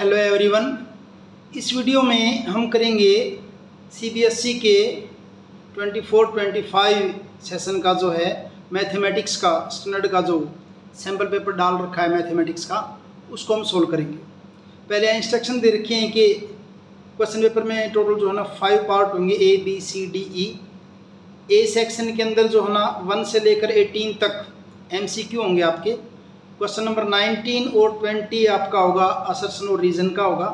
Hello everyone. इस video में हम करेंगे सीबीएसई के 24-25 सेशन का जो है मैथमेटिक्स का स्टैंडर्ड का जो सैम्पल पेपर डाल रखा है मैथमेटिक्स का, उसको हम सोल्व करेंगे। पहले इंस्ट्रक्शन दे रखे हैं कि क्वेश्चन पेपर में टोटल जो है ना 5 पार्ट होंगे, A B C D E. A section के अंदर जो है ना 1 से लेकर 18 तक एमसीक्यू होंगे आपके। क्वेश्चन नंबर 19 और 20 आपका होगा असर्शन और रीजन का होगा,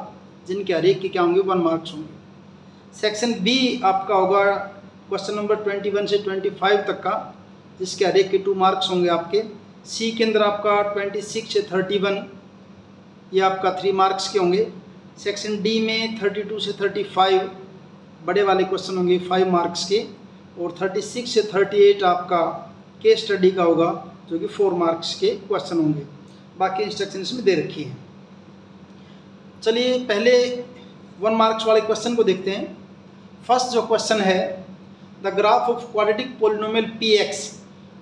जिनके हर एक के क्या होंगे 1 मार्क्स होंगे। सेक्शन बी आपका होगा क्वेश्चन नंबर 21 से 25 तक का, जिसके हर एक के 2 मार्क्स होंगे आपके। सी के अंदर आपका 26 से 31 ये आपका 3 मार्क्स के होंगे। सेक्शन डी में 32 से 35 बड़े वाले क्वेश्चन होंगे 5 मार्क्स के, और 36 से 38 आपका केस स्टडी का होगा जो कि 4 मार्क्स के क्वेश्चन होंगे। बाकी इंस्ट्रक्शन इसमें दे रखी है। चलिए पहले 1 मार्क्स वाले क्वेश्चन को देखते हैं। फर्स्ट जो क्वेश्चन है, the graph of quadratic polynomial px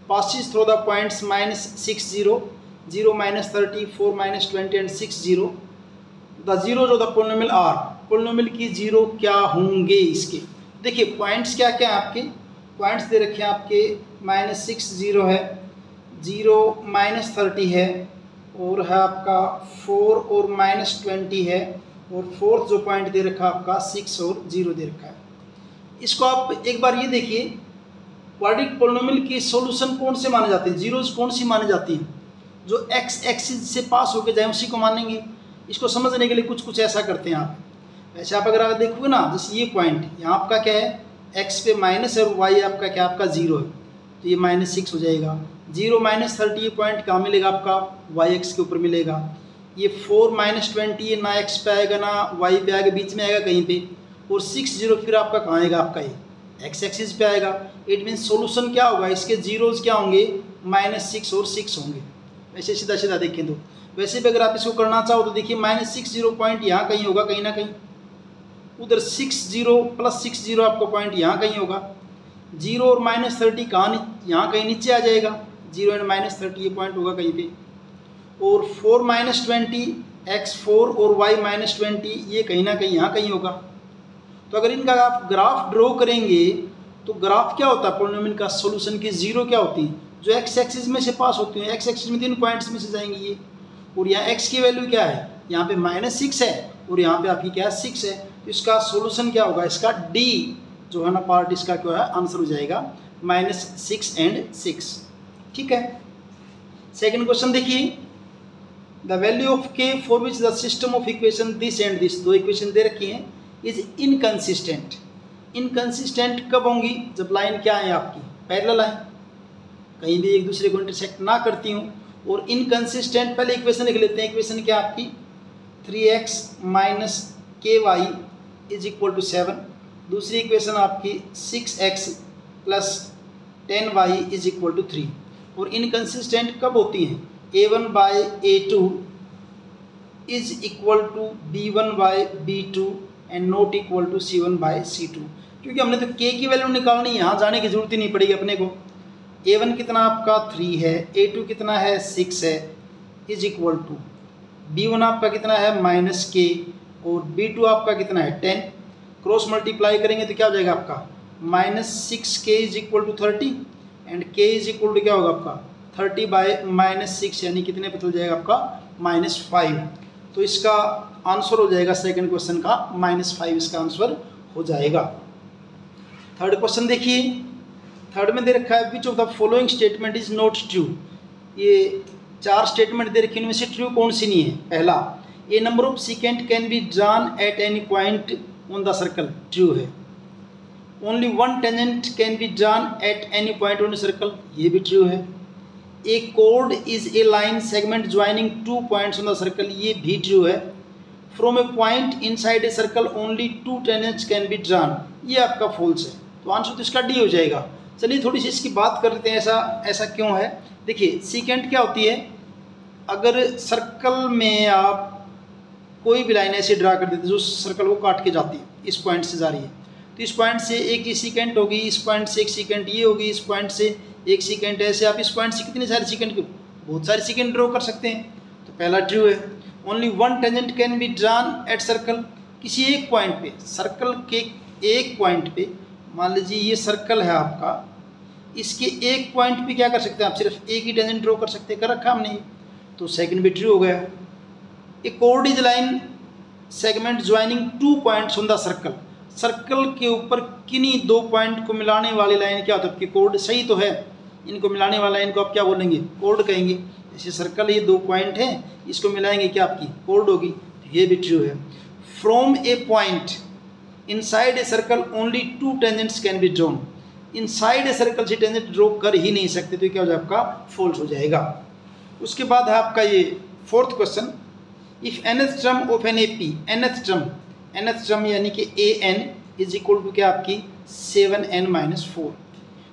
passes through the points -6 0 0 -30 4 -20 and 6 0। The zero जो द पोलिनोमियल आर, पोलिनोमियल की जीरो क्या होंगे इसके। देखिए पॉइंट्स क्या क्या है आपके, पॉइंट्स दे रखे हैं आपके -6 0 है, 0 -30 है, और है आपका 4 और -20 है, और फोर्थ जो पॉइंट दे रखा है आपका 6 और 0 दे रखा है। इसको आप एक बार ये देखिए, क्वाड्रेटिक पोलिनोमियल की सॉल्यूशन कौन से माने जाते हैं, जीरोज कौन सी मानी जाती हैं, जो एक्स एक्सिस से पास होकर जाए उसी को मानेंगे। इसको समझने के लिए कुछ ऐसा करते हैं आप। वैसे आप अगर देखोगे ना, जैसे ये पॉइंट यहाँ आपका क्या है, एक्स पे माइनस है और वाई आपका क्या आपका 0 है, तो ये -6 हो जाएगा। 0 -30 ये पॉइंट कहाँ मिलेगा आपका, वाई एक्स के ऊपर मिलेगा। ये 4 -20 ये ना एक्स पे आएगा ना वाई पे आएगा, बीच में आएगा कहीं पे, और 6 0 फिर आपका कहाँ आएगा, आपका ये एक्स एक्सिस पे आएगा। इट मीन्स सोल्यूशन क्या होगा, इसके जीरोज क्या होंगे, -6 और 6 होंगे। वैसे सीधा सीधा देखें तो, वैसे भी अगर आप इसको करना चाहो तो देखिए -6 0 पॉइंट यहाँ कहीं होगा, कहीं ना कहीं उधर 6 0 + 6 0 आपका पॉइंट यहाँ कहीं होगा। 0 और -30 कहाँ, यहाँ कहीं नीचे आ जाएगा, 0 एंड -30 ये पॉइंट होगा कहीं पे, और 4 -20 x4 और y -20 ये कहीं ना कहीं यहाँ कहीं होगा। तो अगर इनका आप ग्राफ ड्रॉ करेंगे तो ग्राफ क्या होता है पोलिनोमियल का, सोल्यूशन की जीरो क्या होती है, जो एक्स एक्सिस में से पास होती है। एक्स एक्सिस में 3 पॉइंट्स में से जाएंगे ये, और यहाँ एक्स की वैल्यू क्या है, यहाँ पे -6 है और यहाँ पे आपकी क्या है 6 है। तो इसका सोल्यूशन क्या होगा, इसका डी जो है ना पार्ट, इसका क्या है आंसर हो जाएगा -6 एंड 6। ठीक है। सेकंड क्वेश्चन देखिए, the value of k for which the system of equation this and this, 2 equation दे रखी हैं, इज इनकंसिस्टेंट। इनकंसिस्टेंट कब होंगी, जब लाइन क्या है आपकी पैरेलल लाइन, कहीं भी एक दूसरे को इंटरसेक्ट ना करती हूँ। और इनकंसिस्टेंट, पहले इक्वेशन लिख लेते हैं। इक्वेशन क्या आपकी 3x - ky = 7। दूसरी इक्वेशन आपकी 6x + 10y = 3। और इनकंसिस्टेंट कब होती हैं, a1/a2 = b1/b2 and not equal to c1/c2। क्योंकि हमने तो k की वैल्यू निकालनी है, यहाँ जाने की जरूरत ही नहीं पड़ेगी अपने को। a1 कितना आपका 3 है, a2 कितना है 6 है, = b1 आपका कितना है -k, और b2 आपका कितना है 10। क्रॉस मल्टीप्लाई करेंगे तो क्या हो जाएगा आपका -6k = 30 एंड k = क्या होगा आपका 30/-6, यानी कितने पे चल जाएगा आपका -5। तो इसका आंसर हो जाएगा सेकंड क्वेश्चन का -5, इसका आंसर हो जाएगा। थर्ड क्वेश्चन देखिए, थर्ड में दे रखा है which of the following statement is not true. ये 4 स्टेटमेंट दे रखे हैं, इनमें से ट्रू कौन सी नहीं है। पहला, a number of secant can be drawn at any point on the circle, true है। Only 1 tangent can be drawn at any point on the circle, ये भी ट्रू है। ए कोड is a line segment joining 2 points on the circle, ये भी true है। From a point inside a circle only 2 tangents can be drawn, ये आपका false है। तो आंसर तो इसका डी हो जाएगा। चलिए थोड़ी सी इसकी बात कर लेते हैं, ऐसा क्यों है। देखिए सीकेंट क्या होती है, अगर सर्कल में आप कोई भी लाइन ऐसे ड्रा कर देते जो सर्कल को काट के जाती है, इस पॉइंट से जा रही है, तो इस पॉइंट से एक ये सीकेंट होगी, इस पॉइंट से एक सीकेंट ये होगी, इस पॉइंट से एक सीकेंट, ऐसे आप इस पॉइंट से कितने सारे सीकेंट, बहुत सारे सीकेंट ड्रॉ कर सकते हैं। तो पहला ट्रू है। Only one tangent can be drawn eight circle, किसी एक पॉइंट पे, सर्कल के एक पॉइंट पे, मान लीजिए ये सर्कल है आपका, इसके एक पॉइंट पे क्या कर सकते हैं आप, सिर्फ एक ही टेंजेंट ड्रॉ कर सकते हैं, कर रखा हमने, तो सेकंड भी ट्रू हो गया। ए कोड is line segment joining two points on the circle, circle के ऊपर किन्हीं दो पॉइंट को मिलाने वाली लाइन क्या होता है आपकी, कोड। सही तो है, इनको मिलाने वाला लाइन को आप क्या बोलेंगे, कोड कहेंगे। जैसे सर्कल ये दो पॉइंट हैं, इसको मिलाएंगे क्या आपकी कोड होगी, ये भी ट्रू है। From a point inside a circle only to tangents can be drawn, inside a circle से टेंजेंट ड्रॉ कर ही नहीं सकते, तो क्या हो जाएगा आपका फॉल्स हो जाएगा। उसके बाद है आपका ये fourth question, if nth term of n AP, nth term यानी कि an इज इक्वल टू क्या आपकी 7n-4,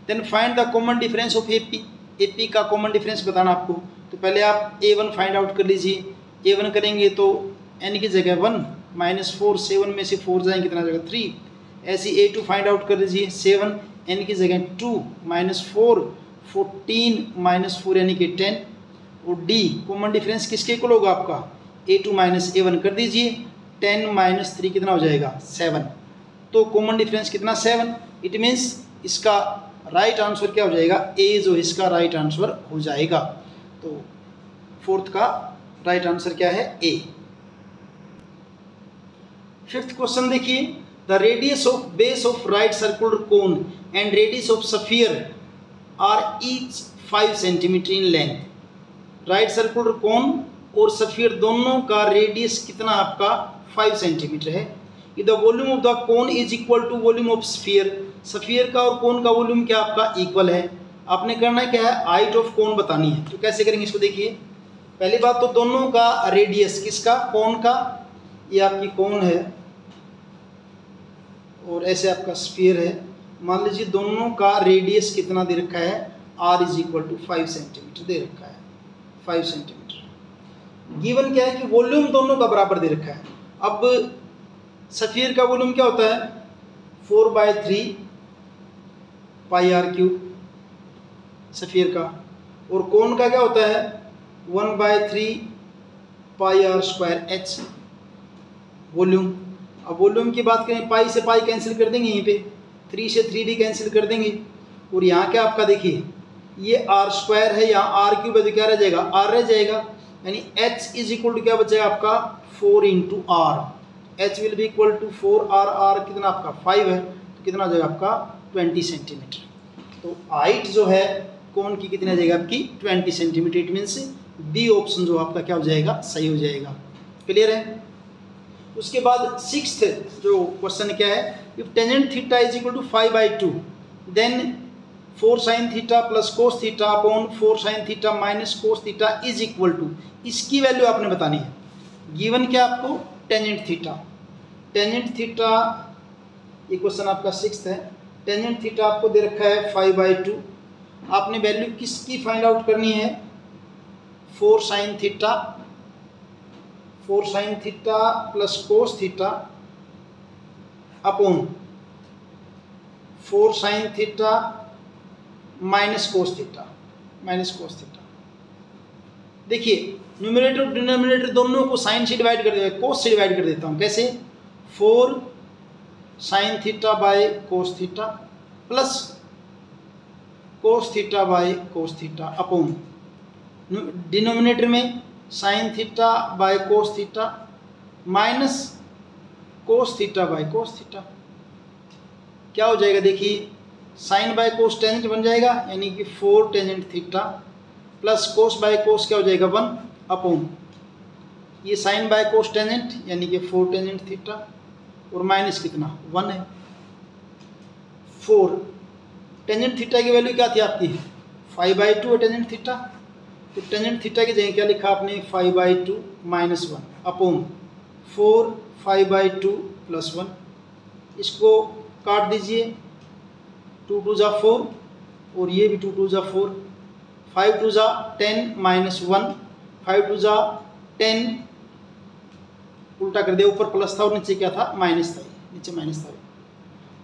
then find the common difference of AP का कॉमन डिफरेंस बताना आपको। तो पहले आप A1 फाइंड आउट कर लीजिए, A1 करेंगे तो n की जगह 1 -4, 7 में से 4 जाएंगे कितना जगह 3, ऐसे A2 फाइंड आउट कर लीजिए, 7 n की जगह 2 -4, 14 -4 यानी कि 10, और D कॉमन डिफरेंस किसके इक्वल होगा आपका A2 - A1 कर दीजिए, 10 - 3 कितना हो जाएगा 7, तो कॉमन डिफरेंस कितना 7, इट मीन्स इसका राइट आंसर क्या हो जाएगा, ए जो इसका राइट आंसर हो जाएगा। तो फोर्थ का राइट आंसर क्या है, ए। फिफ्थ क्वेश्चन देखिए, the radius of base of right circular cone and radius of sphere are each 5 centimetre in length. Right circular cone और स्फीयर दोनों का रेडियस कितना आपका 5 सेंटीमीटर है। The volume of the cone is equal to volume of sphere, sphere का और कोन का volume क्या आपका इक्वल है। आपने करना क्या है, हाइट ऑफ कोन बतानी है। तो कैसे करेंगे इसको देखिए, पहली बात तो दोनों का रेडियस किसका, कोन का, ये आपकी कोन है और ऐसे आपका स्फीयर है। मान लीजिए दोनों का रेडियस कितना दे रखा है, r is equal to 5 centimetre दे रखा है, 5 सेंटीमीटर। गिवन क्या है कि वॉल्यूम दोनों का बराबर दे रखा है। अब स्फीयर का वॉल्यूम क्या होता है 4/3 πr³ स्फीयर का, और कोन का क्या होता है 1/3 πr² h वॉल्यूम। अब वॉल्यूम की बात करें, पाई से पाई कैंसिल कर देंगे, यहीं पे 3 से 3 भी कैंसिल कर देंगे, और यहाँ क्या आपका देखिए ये r² है, यहाँ r³ है, तो क्या रह जाएगा r रह जाएगा, यानी h इज इक्वल टू क्या बचेगा आपका 4 × r, h will be equal to 4r, r कितना आपका 5 है, तो कितना हो जाएगा आपका 20 सेंटीमीटर। तो हाइट जो है कोन की कितनी आ जाएगा आपकी 20 centimetre, it means B option जो आपका क्या हो जाएगा सही हो जाएगा। क्लियर है। उसके बाद सिक्स्थ जो क्वेश्चन क्या है, if tangent theta is equal to 5/2 then 4 sin theta plus cos theta upon 4 sin theta minus cos theta is equal to, इसकी वैल्यू आपने बतानी है। गिवन क्या आपको टेंजेंट थीटा, टेंजेंट थीटा ये क्वेश्चन आपका सिक्स्थ है। टेंजेंट थीटा आपको दे रखा है 5/2, आपने वैल्यू किसकी फाइंड आउट करनी है 4 sin theta, 4 sin theta plus cos theta upon 4 sin theta minus cos theta, minus cos theta. देखिए न्यूमरेटर और डिनोमिनेटर दोनों को साइन से डिवाइड कर देता हूँ, cos से डिवाइड कर देता हूँ। कैसे 4 sin theta by cos theta plus cos theta by cos theta upon denominator में sin theta by cos theta minus cos theta by cos theta. क्या हो जाएगा देखिए, साइन बाय कोस टेंजेंट बन जाएगा, यानी कि 4 tangent theta plus cos by cos क्या हो जाएगा 1 अपॉन ये साइन बाय कोस टेंजेंट यानी कि 4 टेंजेंट थीटा और माइनस कितना 1 है। 4 टेंजेंट थीटा की वैल्यू क्या थी आपकी 5/2 है टेंजेंट थीटा, तो टेंजेंट थीटा की जगह क्या लिखा आपने 5/2 माइनस 1 अपॉन 4 5/2 प्लस 1। इसको काट दीजिए, 2 2 जा 4 और ये भी 2 2 जा 4, 5 2 जा 10 माइनस 1, 5 2 जा 10, उल्टा कर दिया, ऊपर प्लस था और नीचे क्या था माइनस था, नीचे माइनस था।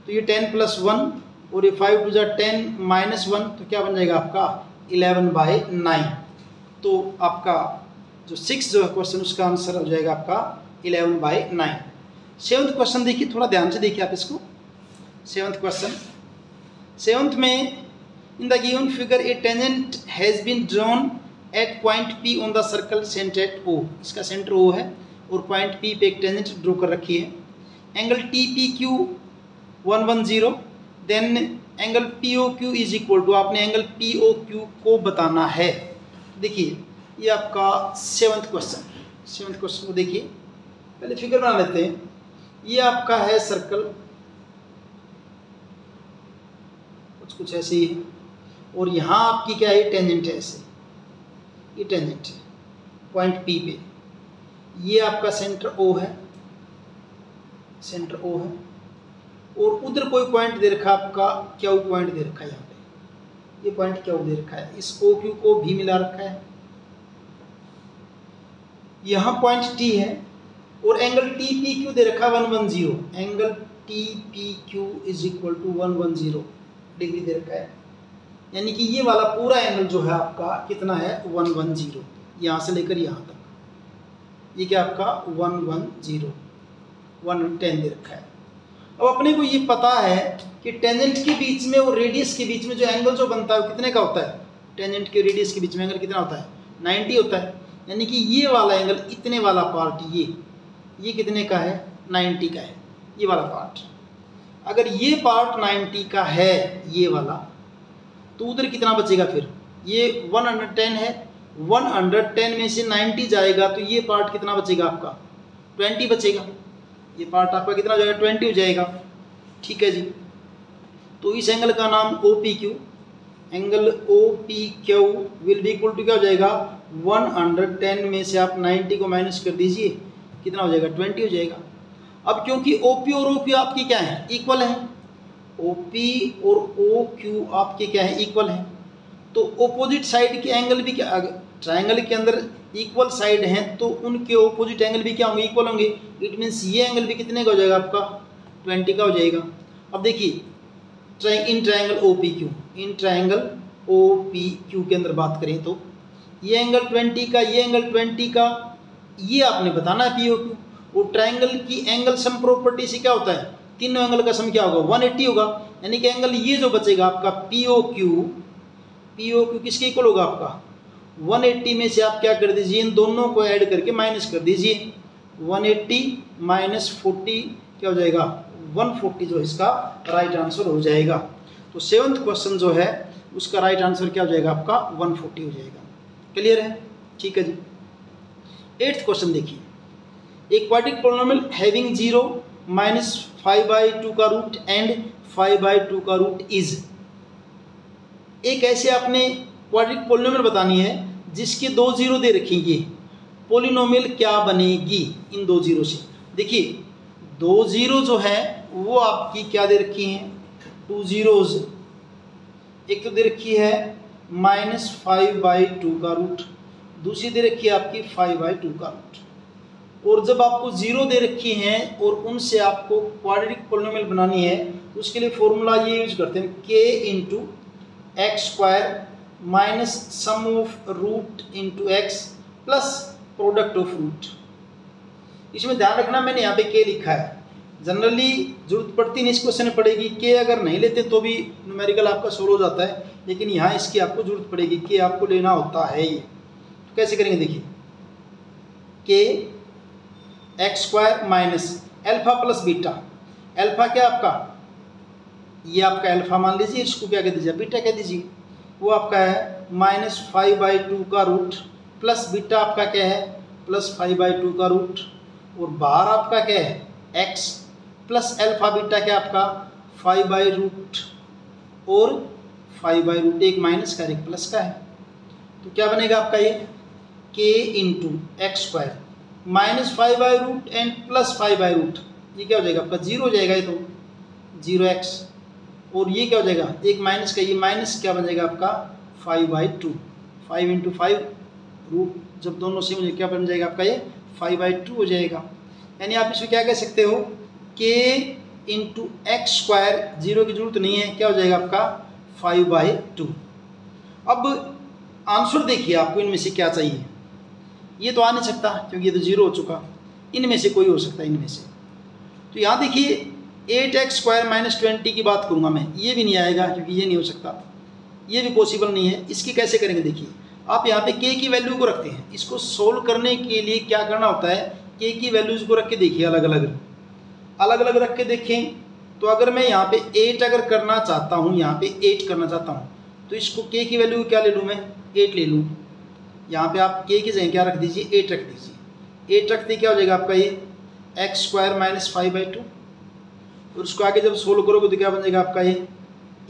तो ये 10 + 1 और ये 5 2 जा 10 माइनस 1, तो क्या बन जाएगा आपका 11/9। तो आपका जो 6 जो है क्वेश्चन उसका आंसर हो जाएगा आपका 11/9। 7th क्वेश्चन देखिए, थोड़ा ध्यान से देखिए आप इसको। 7th क्वेश्चन, 7th में in the given figure a tangent has been drawn at point P on the circle centre at O। इसका सेंटर O है और पॉइंट P पे एक टेंजेंट ड्रॉ कर रखी है। Angle TPQ 110, then angle POQ is equal to, आपने angle POQ को बताना है। देखिए ये आपका 7th क्वेश्चन। 7th क्वेश्चन को देखिए, पहले फिगर बना लेते हैं। ये आपका है सर्कल, कुछ ऐसे ही है, और यहाँ आपकी क्या है, टेंजेंट है ऐसे, ये टेंजेंट है पॉइंट P पे। ये आपका सेंटर O है, सेंटर O है, और उधर कोई पॉइंट दे रखा आपका Q पॉइंट दे रखा है। यहाँ पे ये पॉइंट Q दे रखा है, इस OQ को भी मिला रखा है। यहाँ पॉइंट T है और एंगल TPQ दे रखा 110। Angle TPQ is equal to 110 degree दे रखा है, यानी कि ये वाला पूरा एंगल जो है आपका कितना है, 110, यहाँ से लेकर यहाँ तक। ये क्या आपका 110, 110 दे रखा है। अब अपने को ये पता है कि टेंजेंट के बीच में और रेडियस के बीच में जो एंगल जो बनता है वो कितने का होता है। टेंजेंट के रेडियस के बीच में एंगल कितना होता है, 90 होता है। यानी कि ये वाला एंगल, इतने वाला पार्ट, ये कितने का है, 90 का है ये वाला पार्ट। अगर ये पार्ट 90 का है ये वाला, तो उधर कितना बचेगा फिर, ये 110 है, 110 में से 90 जाएगा तो ये पार्ट कितना बचेगा आपका, 20 बचेगा। ये पार्ट आपका कितना हो जाएगा, 20 हो जाएगा। ठीक है जी। तो इस एंगल का नाम OPQ, angle OPQ will be equal to क्या हो जाएगा, 110 में से आप 90 को माइनस कर दीजिए, कितना हो जाएगा, 20 हो जाएगा। अब क्योंकि OP और OQ आपकी क्या है, इक्वल है, OP और OQ आपके क्या है, इक्वल है, तो ऑपोजिट साइड के एंगल भी क्या, ट्रायंगल के अंदर इक्वल साइड हैं तो उनके ऑपोजिट एंगल भी क्या होंगे, इक्वल होंगे। इट मीन्स ये एंगल भी कितने का हो जाएगा आपका, 20 का हो जाएगा। अब देखिए इन triangle OPQ, in triangle OPQ के अंदर बात करें तो ये एंगल 20 का, ये एंगल 20 का, ये आपने बताना है POQ। और ट्रायंगल की एंगल सम प्रॉपर्टी से क्या होता है, तीनों एंगल का सम क्या होगा, 180 होगा। यानी कि एंगल ये जो बचेगा आपका POQ किसके इक्वल होगा आपका, 180 में से आप क्या कर दीजिए, इन दोनों को ऐड करके माइनस कर दीजिए। 180 माइनस 40 क्या हो जाएगा, 140 जो इसका राइट आंसर हो जाएगा। तो 7th क्वेश्चन जो है उसका राइट आंसर क्या हो जाएगा आपका, 140 हो जाएगा। क्लियर है, ठीक है जी। 8th क्वेश्चन देखिए, एक क्वाड्रेटिक पॉलिनोमियल हैविंग 0 माइनस 5/2 का रूट एंड 5/2 का रूट इज। एक ऐसे आपने क्वाड्रेटिक पॉलिनोमियल बतानी है जिसके 2 0 दे रखेंगे, पॉलिनोमियल क्या बनेगी इन 2 0 से। देखिए 2 0 जो है वो आपकी क्या दे रखी हैं, 2 zeros। एक तो दे रखी है -5/2 का रूट, दूसरी दे रखी है आपकी 5/2 का रूट। और जब आपको 0 दे रखी हैं और उनसे आपको क्वाड्रेटिक पॉलिनोमियल बनानी है तो उसके लिए फॉर्मूला ये यूज करते हैं, k into x square minus sum of root into x plus product of root. इसमें ध्यान रखना मैंने यहाँ पे k लिखा है, जनरली जरूरत पड़ती नहीं इस क्वेश्चन में पड़ेगी, k अगर नहीं लेते तो भी न्यूमेरिकल आपका सोल्व हो जाता है, लेकिन यहाँ इसकी आपको जरूरत पड़ेगी, k आपको लेना होता है। ये तो कैसे करेंगे, देखिए k x square minus alpha plus beta. Alpha क्या आपका, ये आपका एल्फा मान लीजिए, इसको क्या कह दीजिए, बीटा कह दीजिए। वो आपका है -5/2 का रूट प्लस बीटा आपका क्या है, +5/2 का रूट, और बाहर आपका क्या है x प्लस एल्फा बीटा क्या आपका 5/रूट और 5/रूट, एक माइनस का एक प्लस का है। तो क्या बनेगा आपका ये k इंटू एक्स स्क्वायर -5/रूट एंड +5/रूट, ये क्या हो जाएगा आपका 0 हो जाएगा, ये तो 0x, और ये क्या हो जाएगा एक माइनस का, ये माइनस क्या बन जाएगा आपका 5/2, 5 इंटू 5 रूट, जब दोनों से मुझे क्या बन जाएगा आपका ये 5/2 हो जाएगा। यानी आप इसमें क्या कह सकते हो, k इंटू एक्स स्क्वायर, 0 की जरूरत नहीं है, क्या हो जाएगा आपका 5/2। अब आंसर देखिए आपको इनमें से क्या चाहिए। ये तो आ नहीं सकता क्योंकि ये तो 0 हो चुका। इनमें से कोई हो सकता है, इनमें से। तो यहाँ देखिए 8x² - 20 की बात करूँगा मैं, ये भी नहीं आएगा क्योंकि ये नहीं हो सकता, ये भी पॉसिबल नहीं है। इसकी कैसे करेंगे, देखिए आप यहाँ पे k की वैल्यू को रखते हैं। इसको सोल्व करने के लिए क्या करना होता है, k की वैल्यूज़ को रख के देखिए, अलग अलग रख के देखें। तो अगर मैं यहाँ पे 8 अगर करना चाहता हूँ, यहाँ पे 8 करना चाहता हूँ, तो इसको k की वैल्यू क्या ले लूँ मैं, 8 ले लूँ। यहाँ पे आप k की जगह क्या रख दीजिए, 8 रख दीजिए। 8 रखते क्या हो जाएगा आपका ये x² - 5/2, और उसको आगे जब सोल्व करोगे तो क्या बन जाएगा आपका ये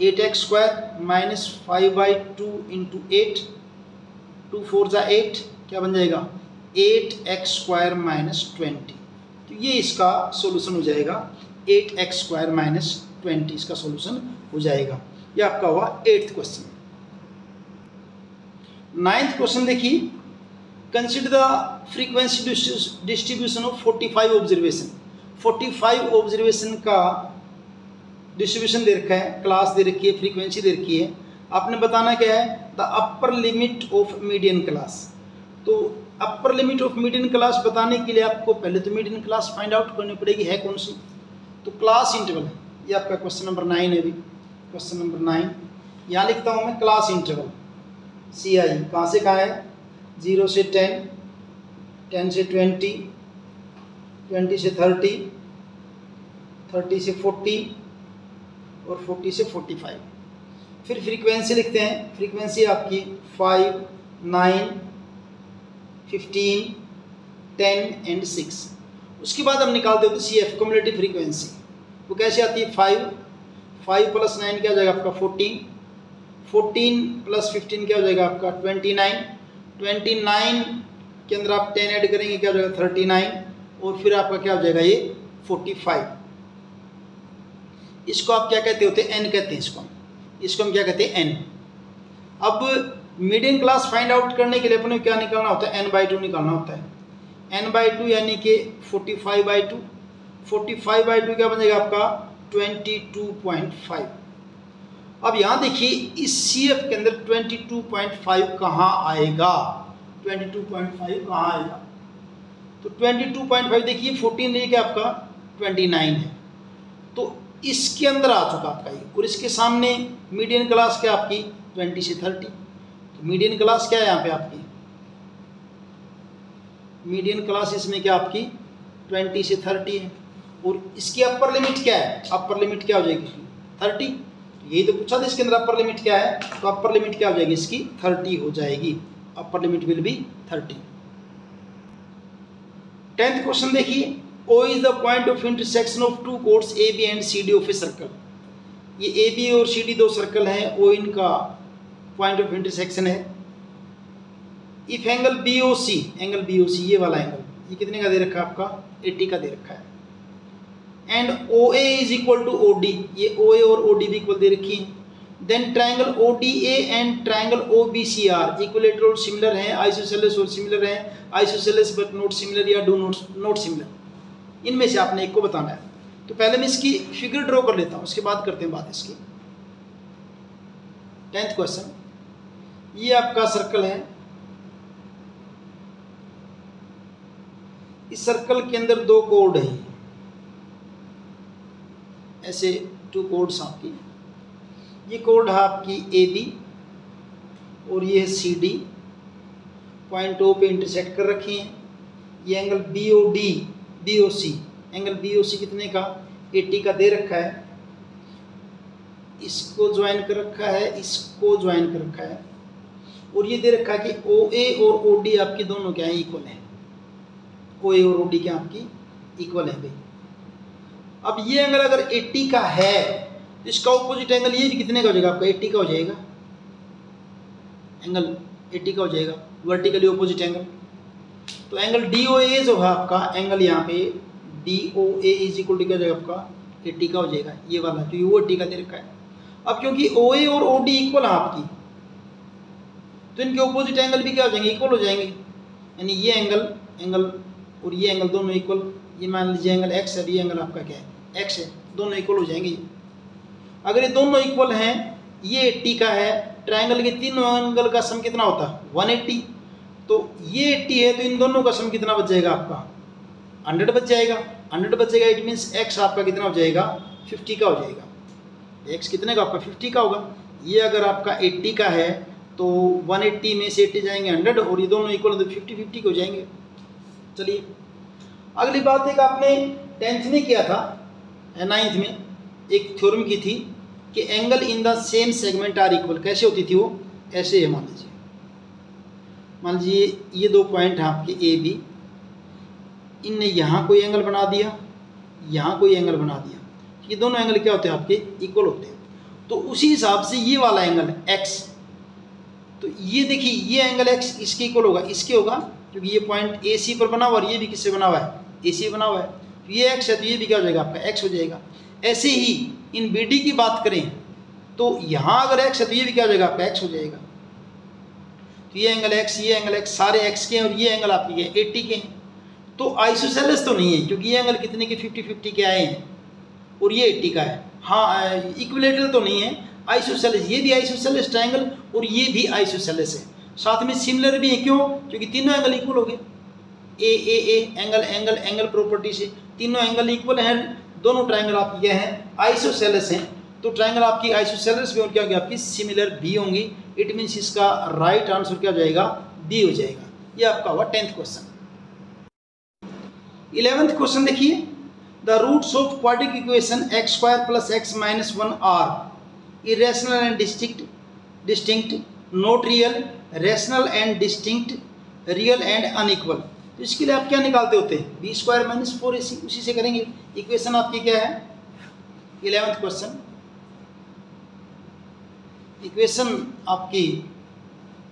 8x² - 5/2 × 8, 2 4 जा 8, क्या बन जाएगा 8x² - 20। तो ये इसका सॉल्यूशन हो जाएगा, 8x² - 20 इसका सॉल्यूशन हो जाएगा। ये आपका हुआ 8th क्वेश्चन। 9th क्वेश्चन देखिए, consider the frequency distribution of 45 observation. 45 observation का डिस्ट्रीब्यूशन दे रखा है, क्लास दे रखी है, फ्रीक्वेंसी दे रखी है। आपने बताना क्या है, the upper limit of median class. तो upper limit of median class बताने के लिए आपको पहले तो मीडियन क्लास फाइंड आउट करनी पड़ेगी, है कौन सी। तो क्लास इंटरवल है, ये आपका क्वेश्चन नंबर 9 है। अभी क्वेश्चन नंबर 9 यहाँ लिखता हूँ मैं, क्लास इंटरवल CI कहाँ से कहाँ है, 0 से 10, 10 से 20, 20 से 30, 30 से 40 और 40 से 45। फिर फ्रीक्वेंसी लिखते हैं, फ्रीक्वेंसी आपकी 5, 9, 15, 10 एंड 6। उसके बाद हम निकालते होते CF क्युमुलेटिव फ्रीक्वेंसी। वो कैसे आती है, 5 + 9 क्या हो जाएगा आपका 14, 14 + 15 क्या हो जाएगा आपका 29, 29 के अंदर आप 10 ऐड करेंगे क्या हो जाएगा 39, और फिर आपका क्या हो जाएगा ये 45। इसको आप क्या कहते होते हैं, n कहते हैं इसको हम क्या कहते हैं, n। अब मीडियन क्लास फाइंड आउट करने के लिए अपने क्या निकालना होता है, n/2 निकालना होता है। n/2 यानी कि 45/2, 45/2 क्या बन जाएगा आपका 22.5। अब यहाँ देखिए इस CF के अंदर 22.5 कहाँ आएगा, 22.5 कहाँ आएगा। तो 22.5 देखिए 14 लेके आपका 29 है, तो इसके अंदर आ चुका आपका ये, और इसके सामने मीडियन क्लास क्या आपकी 20 से 30। तो मीडियन क्लास क्या है यहाँ पे आपकी, मीडियन क्लास इसमें क्या आपकी 20 से 30 है, और इसकी अपर लिमिट क्या है, अपर लिमिट क्या हो जाएगी 30। यही तो पूछा था इसके अंदर अपर लिमिट क्या है, तो अपर लिमिट क्या हो जाएगी इसकी 30 हो जाएगी, upper limit will be 30। 10th question देखिए, O is the point of intersection of two chords AB and CD of a circle। ये AB और CD दो सर्कल हैं, O इनका पॉइंट ऑफ इंटरसेक्शन है। If angle BOC, angle BOC ये वाला angle, ये कितने का दे रखा है आपका 80 का दे रखा है। And OA is equal to OD, ये OA और OD भी इक्वल दे रखी है। Then triangle ODA and triangle OBC are equilateral और सिमिलर हैं, आइसोसेलेस और सिमिलर हैं, आइसोसेलेस बट नॉट सिमिलर या डू नॉट सिमिलर। इनमें से आपने एक को बताना है। तो पहले मैं इसकी फिगर ड्रॉ कर लेता हूँ, उसके बाद करते हैं बात इसकी। 10th क्वेश्चन, ये आपका सर्कल है, इस सर्कल के अंदर दो कोड हैं, ऐसे 2 कोड्स आपकी। ये कोड है आपकी AB और ये है CD, पॉइंट O पे इंटरसेक्ट कर रखी हैं। ये एंगल BOC, एंगल BOC कितने का 80 का दे रखा है, इसको ज्वाइन कर रखा है, इसको ज्वाइन कर रखा है, और ये दे रखा है कि OA और OD आपकी दोनों क्या है इक्वल हैं, OA और OD क्या आपकी इक्वल है भाई। अब ये एंगल अगर 80 का है तो इसका ऑपोजिट एंगल ये भी कितने का हो जाएगा आपका 80 का हो जाएगा, एंगल 80 का हो जाएगा, वर्टिकली ऑपोजिट एंगल। तो एंगल DOA जो है आपका एंगल यहाँ पे DOA इज इक्वल टू क्या हो जाएगा आपका 80 का हो जाएगा, ये वाला जो ये 80 का दे रखा है। अब क्योंकि OA और OD इक्वल है आपकी, तो इनके ऑपोजिट एंगल भी क्या हो जाएंगे इक्वल हो जाएंगे, यानी ये एंगल और ये एंगल दोनों इक्वल। ये मान लीजिए एंगल X है, ये एंगल आपका क्या है X है, दोनों इक्वल हो जाएंगे। अगर ये दोनों इक्वल हैं, ये 80 का है, ट्रायंगल के तीनों एंगल का सम कितना होता है 180। तो ये 80 है, तो इन दोनों का सम कितना बच जाएगा आपका 100 बच जाएगा। 100 बचेगा, इट मीन्स x आपका कितना हो जाएगा 50 का हो जाएगा। x कितने का आपका 50 का होगा। ये अगर आपका 80 का है तो 180 में से 80 जाएंगे 100, और ये दोनों इक्वल तो 50-50 के हो जाएंगे। चलिए अगली बात एक आपने 10th में किया था, 9th में एक थ्योरम की थी कि angle in the same segment are equal. कैसे होती थी वो, ऐसे है। मान लीजिए ये दो पॉइंट हैं आपके ए बी, इनने यहाँ कोई एंगल बना दिया, यहाँ कोई एंगल बना दिया, ये दोनों एंगल क्या होते हैं आपके इक्वल होते हैं। तो उसी हिसाब से ये वाला एंगल x, तो ये देखिए ये एंगल x इसके इक्वल होगा, इसके होगा, क्योंकि ये पॉइंट ए सी पर बना हुआ और ये भी किससे बना हुआ है, ए सी बना हुआ है। तो ये x है तो ये भी क्या हो जाएगा आपका x हो जाएगा। ऐसे ही इन बी डी की बात करें तो यहाँ अगर x है तो ये भी क्या हो जाएगा आपका x हो जाएगा। तो ये एंगल x, ये एंगल x सारे x के हैं, और ये एंगल आपके 80 के हैं। तो आइसोसेलेस तो नहीं है, क्योंकि ये एंगल कितने के 50-50 के आए हैं, और ये 80 का है। हाँ इक्विलेटरल तो नहीं है, आइसोसेलेस, ये भी आइसोसेलेस ट्रायंगल और ये भी आइसोसेलेस है। साथ में सिमिलर भी है, क्यों, क्योंकि तीनों एंगल इक्वल हो गए। A angle angle angle property से तीनों एंगल इक्वल हैं। दोनों ट्रायंगल आपकी क्या हैं, आइसोसेलेस हैं। तो ट्रायंगल आपकी आइसोसेलेस भी और क्या होगी आपकी सिमिलर भी होंगी। इट मीन्स इसका राइट आंसर क्या हो जाएगा, बी हो जाएगा। ये आपका हुआ 10th क्वेश्चन। 11th क्वेश्चन देखिए, the roots of quadric equation x² + x - 1 are irrational and distinct, not real, rational and distinct, real and unequal. तो इसके लिए आप क्या निकालते होते हैं, b² - 4ac, उसी से करेंगे। इक्वेशन आपकी क्या है, 11th क्वेश्चन। इक्वेशन आपकी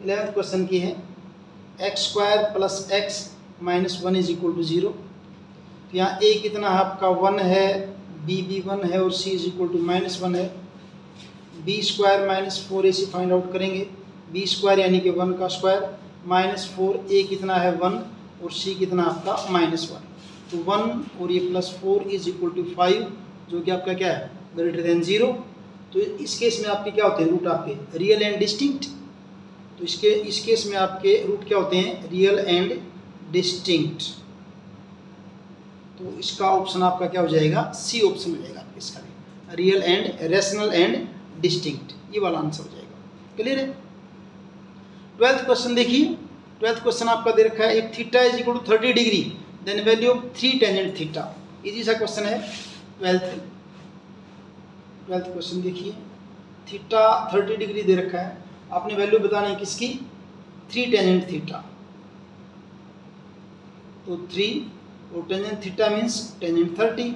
11th क्वेश्चन की है x² + x - 1 = 0। तो यहाँ a कितना है आपका 1 है, b भी 1 है, और c = -1 है। b² - 4ac फाइंड आउट करेंगे। b² यानी कि 1 का स्क्वायर, -4a कितना है 1, और c कितना आपका -1। तो 1 और ये +4 = 5, जो कि आपका क्या है >0। तो इस केस में आपके क्या होते हैं रूट आपके रियल एंड डिस्टिंक्ट। तो इस केस में आपके रूट क्या होते हैं, रियल एंड डिस्टिंक्ट। तो इसका ऑप्शन आपका क्या हो जाएगा, सी ऑप्शन हो जाएगा आपका इसका, real and rational and distinct, ये वाला आंसर हो जाएगा। क्लियर है। 12th क्वेश्चन देखिए। 12th क्वेश्चन आपका दे रखा है, if theta = 30 degree then value of 3 tangent theta. Easy सा क्वेश्चन है। 12th क्वेश्चन देखिए, थीटा 30 डिग्री दे रखा है, आपने वैल्यू बतानी है किसकी, 3 टेंजेंट थीटा। तो 3 और टेंजेंट थीटा मीन्स टेंजेंट 30।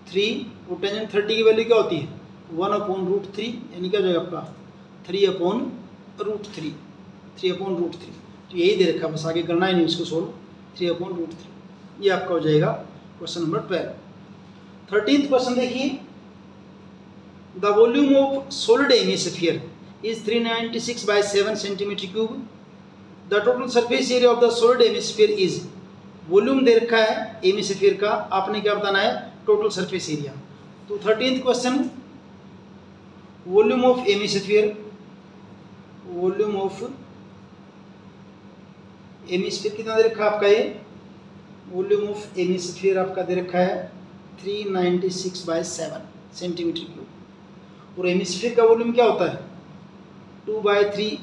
3 और टेंजेंट 30 की वैल्यू क्या होती है 1/√3, यानी क्या हो जाएगा आपका 3/√3। 3/√3, तो यही दे रखा है, बस आगे करना ही नहीं इसको सोल्व। 3/√3 ये आपका हो जाएगा क्वेश्चन नंबर 12। 13th क्वेश्चन देखिए, the volume of solid hemisphere is 396 by 7 cm3। The total surface area of the solid hemisphere is, volume दे रखा है हेमिस्फीयर का, आपने क्या बताना है टोटल सरफेस एरिया। तो 13th question, volume of hemisphere, volume of hemisphere कितना दे रखा है आपका, ये वॉल्यूम ऑफ हेमिस्फीयर आपका दे रखा है 396 by 7 cm3। और हेमिस्फीयर का वॉल्यूम क्या होता है 2/3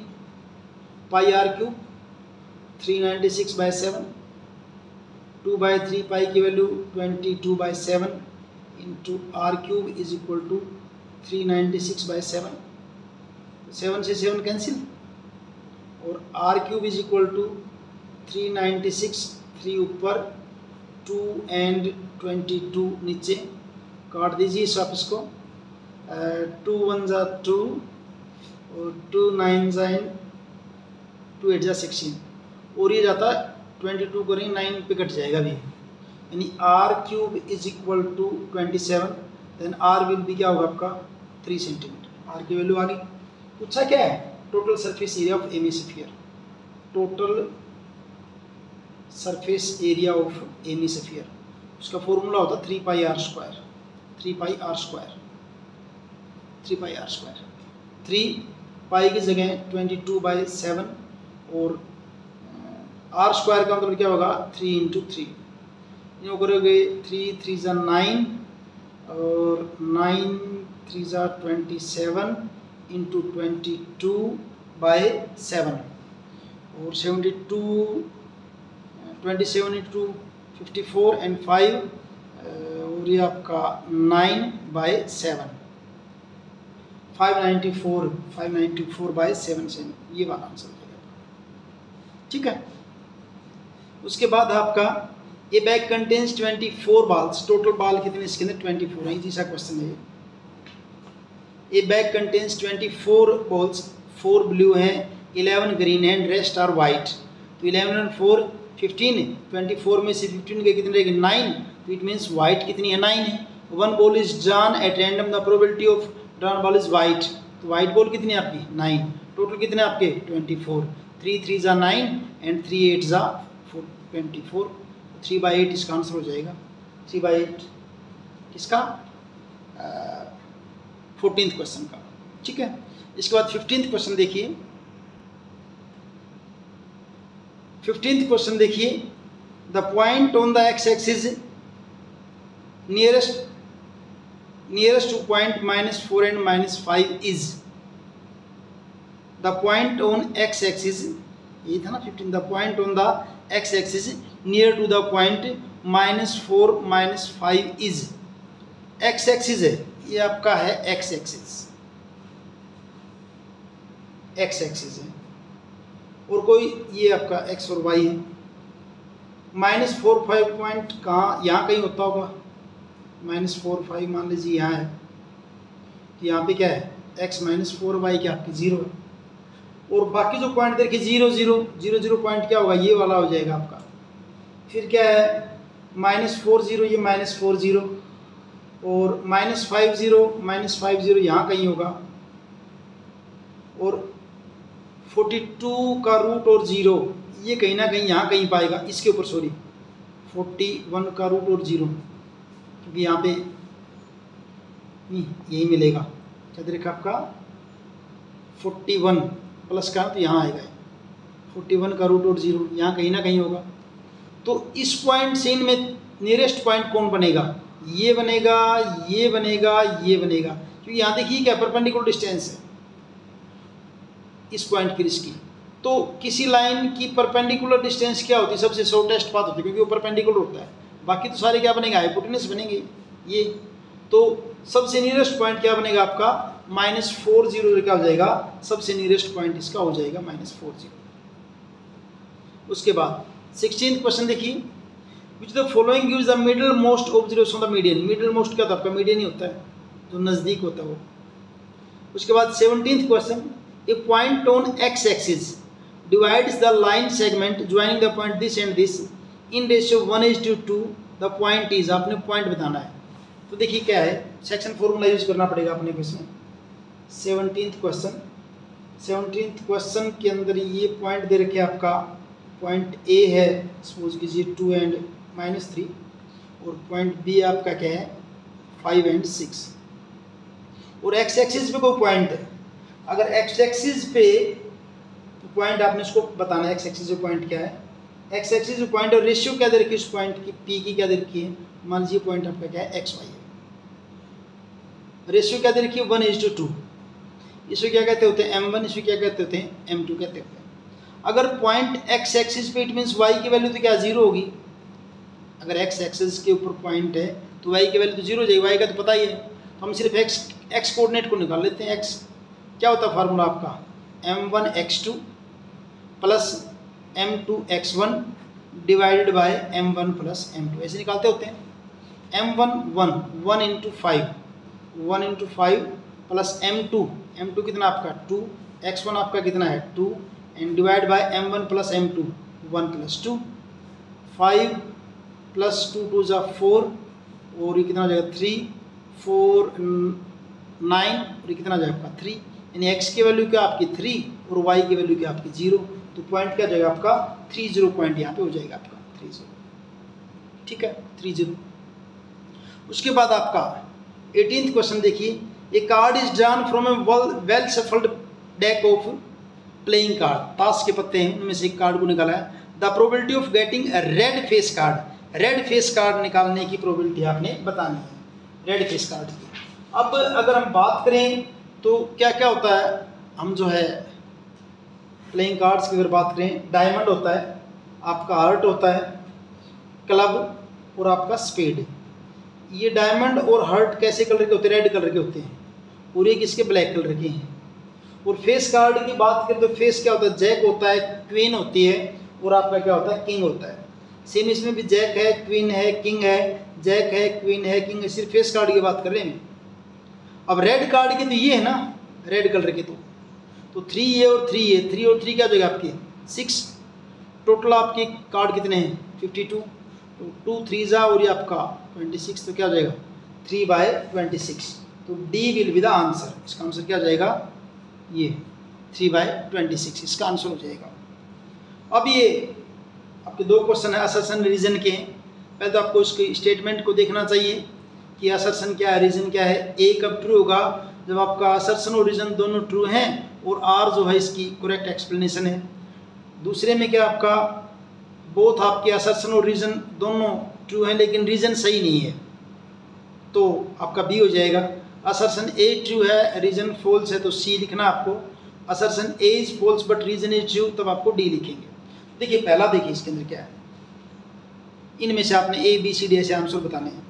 πr³। 396 by 7, 2/3 पाई की value 22/7 into r³ is equal to 396 by 7। 7 से 7 कैंसिल, और r³ इज इक्वल टू 396, 3 ऊपर 2 एंड 22 नीचे, काट दीजिए आप इसको। 2 1 जा 2 और 2 9 जा 2 8 जा 16, और ये जाता 22 करेंगे 9 पे कट जाएगा भी, यानी r³ is equal to 27। Then r will भी क्या होगा आपका 3 सेंटीमीटर। r की वैल्यू आ गई। पूछा क्या है total surface area of hemisphere, total surface area of hemisphere, उसका फॉर्मूला होता 3πr²। 3 पाई की जगह 22/7 और आर स्क्वायर का मतलब क्या होगा 3 इंटू 3, यूँ करोगे 3 3 ज़ा 9 और 9 3 ज़ा 27 इंटू 22/7 और 27 इंटू 54 एंड 5 और ये आपका 9/7 594/7 से ये वाला आंसर हो जाएगा। ठीक है। उसके बाद आपका ए बैग कंटेन्स 24 बाल्स, टोटल बाल कितने इसके अंदर 24 है, इजी सा क्वेश्चन है। ए बैग कंटेन्स 24 बॉल्स, 4 ब्लू हैं, 11 ग्रीन हैं, रेस्ट आर वाइट। तो 11 और 4 15 है, 24 में से 15 के कितने रहेंगे 9, तो इट मीन्स वाइट कितनी है 9 है। 1 ball is drawn at random, the probability of drawn ball is white, तो वाइट बॉल कितनी है आपकी 9, टोटल कितने आपके 24, 3 3 ज़ा 9 एंड 3 8 ज़ा 24, 3/8 इसका आंसर हो जाएगा। 3/8 किसका 14th क्वेश्चन का। ठीक है। इसके बाद 15th क्वेश्चन देखिए। 15th क्वेश्चन देखिए, the point on the x axis nearest to point -4 and -5 is, the point on x axis, ये था ना 15, the point on the x axis near to the point -4 -5 is, x axis है ये आपका है x axis, x axis है और कोई ये आपका एक्स और वाई है। -4 5 पॉइंट कहाँ, यहाँ कहीं होता होगा, -4 5 मान लीजिए यहाँ है, तो यहाँ पे क्या है x -4 y क्या आपकी 0 है, और बाकी जो पॉइंट देखिए 0 0 0 0 पॉइंट क्या होगा ये वाला हो जाएगा आपका। फिर क्या है -4 0 ये -4 0 और -5 0 यहाँ कहीं होगा, और 42 का रूट और 0 ये कहीं ना कहीं यहाँ कहीं पाएगा, इसके ऊपर सॉरी 41 का रूट और 0, क्योंकि यहाँ पे यही मिलेगा, क्या देखा आपका 41 प्लस का तो यहाँ आएगा 41 का रूट और 0 यहाँ कहीं ना कहीं होगा। तो इस पॉइंट से इनमें नियरेस्ट पॉइंट कौन बनेगा, ये बनेगा, ये बनेगा, ये बनेगा, क्योंकि यहाँ देखिए क्या परपेंडिकुलर डिस्टेंस है इस पॉइंट की इसकी। तो किसी लाइन की परपेंडिकुलर डिस्टेंस क्या होती है, सबसे शॉर्टेस्ट पाथ होती है, क्योंकि वो परपेंडिकुलर होता है, बाकी तो सारे क्या बनेगा हाइपोटेनस बनेंगे ये। तो सबसे नियरेस्ट पॉइंट क्या बनेगा आपका -4 0 क्या हो जाएगा, सबसे नियरेस्ट पॉइंट इसका हो जाएगा -4 0। उसके बाद 16th क्वेश्चन देखिए, which the following gives the middle most observation of the median, middle most क्या होता है आपका मीडियन ही होता है, जो नज़दीक होता है वो। उसके बाद 17th question, A point on x axis divides the line segment joining the point this and this in ratio 1:2, the point is, आपने पॉइंट बताना है। तो देखिए क्या है, सेक्शन फॉर्मूला यूज करना पड़ेगा अपने को इसमें। 17th क्वेश्चन के अंदर ये पॉइंट दे रखे आपका, पॉइंट ए है सपोज कीजिए 2 and -3 और पॉइंट बी आपका क्या है 5 and 6, और एक्स एक्सिस पे कोई पॉइंट है। अगर एक्स एक्सिस पे पॉइंट आपने इसको बताना है, एक्स एक्सिस पे पॉइंट क्या है, एक्स एक्सिस पे पॉइंट और रेशियो क्या दे रखी है उस पॉइंट की, पी की क्या दे रखी है, मान लीजिए पॉइंट आपका क्या है एक्स वाई है, रेशियो क्या दे रखी है 1:2, इसको क्या कहते होते हैं m1, इसको क्या कहते होते हैं m2 कहते होते हैं। अगर पॉइंट एक्स एक्सिस पे इट मीन्स वाई की वैल्यू तो क्या 0 होगी, अगर एक्स एक्सिस के ऊपर पॉइंट है तो वाई की वैल्यू तो 0 हो जाएगी, वाई का तो पता ही है, तो हम सिर्फ एक्स कोऑर्डिनेट को निकाल लेते हैं। एक्स क्या होता है फार्मूला आपका m1 x2 plus m2 x1 divided by m1 plus m2, ऐसे निकालते होते हैं। m1 1 इंटू 5 प्लस m2 कितना आपका 2, x1 आपका कितना है 2 and divide by m1 plus m2 1 plus 2, 5 plus 2 2 ज़ा 4 और ये कितना हो जाएगा 3 4 9 और ये कितना हो जाएगा आपका 3, यानी x की वैल्यू क्या आपकी 3 और y की वैल्यू क्या आपकी 0, तो पॉइंट क्या जाएगा आपका 30 पॉइंट यहाँ पे हो जाएगा आपका 30। ठीक है 30। उसके बाद आपका 18th क्वेश्चन देखिए, a card is drawn from a well shuffled deck of playing card, ताश के पत्ते हैं उनमें से एक कार्ड को निकाला है, the probability of getting a red face card, red face card निकालने की प्रोबेबिलिटी आपने बतानी है, रेड फेस कार्ड की। अब अगर हम बात करें तो क्या क्या होता है, हम जो है प्लेइंग कार्ड्स की अगर बात करें, डायमंड होता है, आपका हार्ट होता है, क्लब और आपका स्पेड। ये डायमंड और हार्ट कैसे कलर के होते हैं? रेड कलर के होते हैं, और ये किसके? ब्लैक कलर के हैं। और फेस कार्ड की बात करें तो फेस क्या होता है? जैक होता है, क्वीन होती है, और आपका क्या होता है? किंग होता है। सेम इसमें भी जैक है, क्वीन है, किंग है, जैक है, क्वीन है, किंग है, सिर्फ फेस कार्ड की बात कर रहे हैं। अब रेड कार्ड की तो ये है ना, रेड कलर के तो 3 ये और 3 ये, 3 और 3 क्या हो जाएगा आपके? 6। टोटल आपके कार्ड कितने हैं? 52। तो 2 3 जा और ये आपका 26, तो क्या हो जाएगा? 3/26। तो D will be the answer. इसका आंसर क्या हो जाएगा? ये 3/26 इसका आंसर हो जाएगा। अब ये आपके 2 क्वेश्चन है असर्शन रीजन के। पहले तो आपको इसके स्टेटमेंट को देखना चाहिए कि असर्शन क्या है, रीजन क्या है। ए कब ट्रू होगा? जब आपका असर्शन और रीजन दोनों ट्रू हैं और आर जो है इसकी करेक्ट एक्सप्लेनेशन है। दूसरे में क्या आपका बोथ आपके असर्शन और रीजन दोनों ट्रू हैं लेकिन रीजन सही नहीं है, तो आपका बी हो जाएगा। असर्शन ए ट्रू है, रीजन फॉल्स है, तो सी लिखना आपको। Assertion A is false but reason is true, तब आपको डी लिखेंगे। देखिए पहला, देखिए इसके अंदर क्या है, इनमें से आपने ए बी सी डी ऐसे आंसर बताने हैं।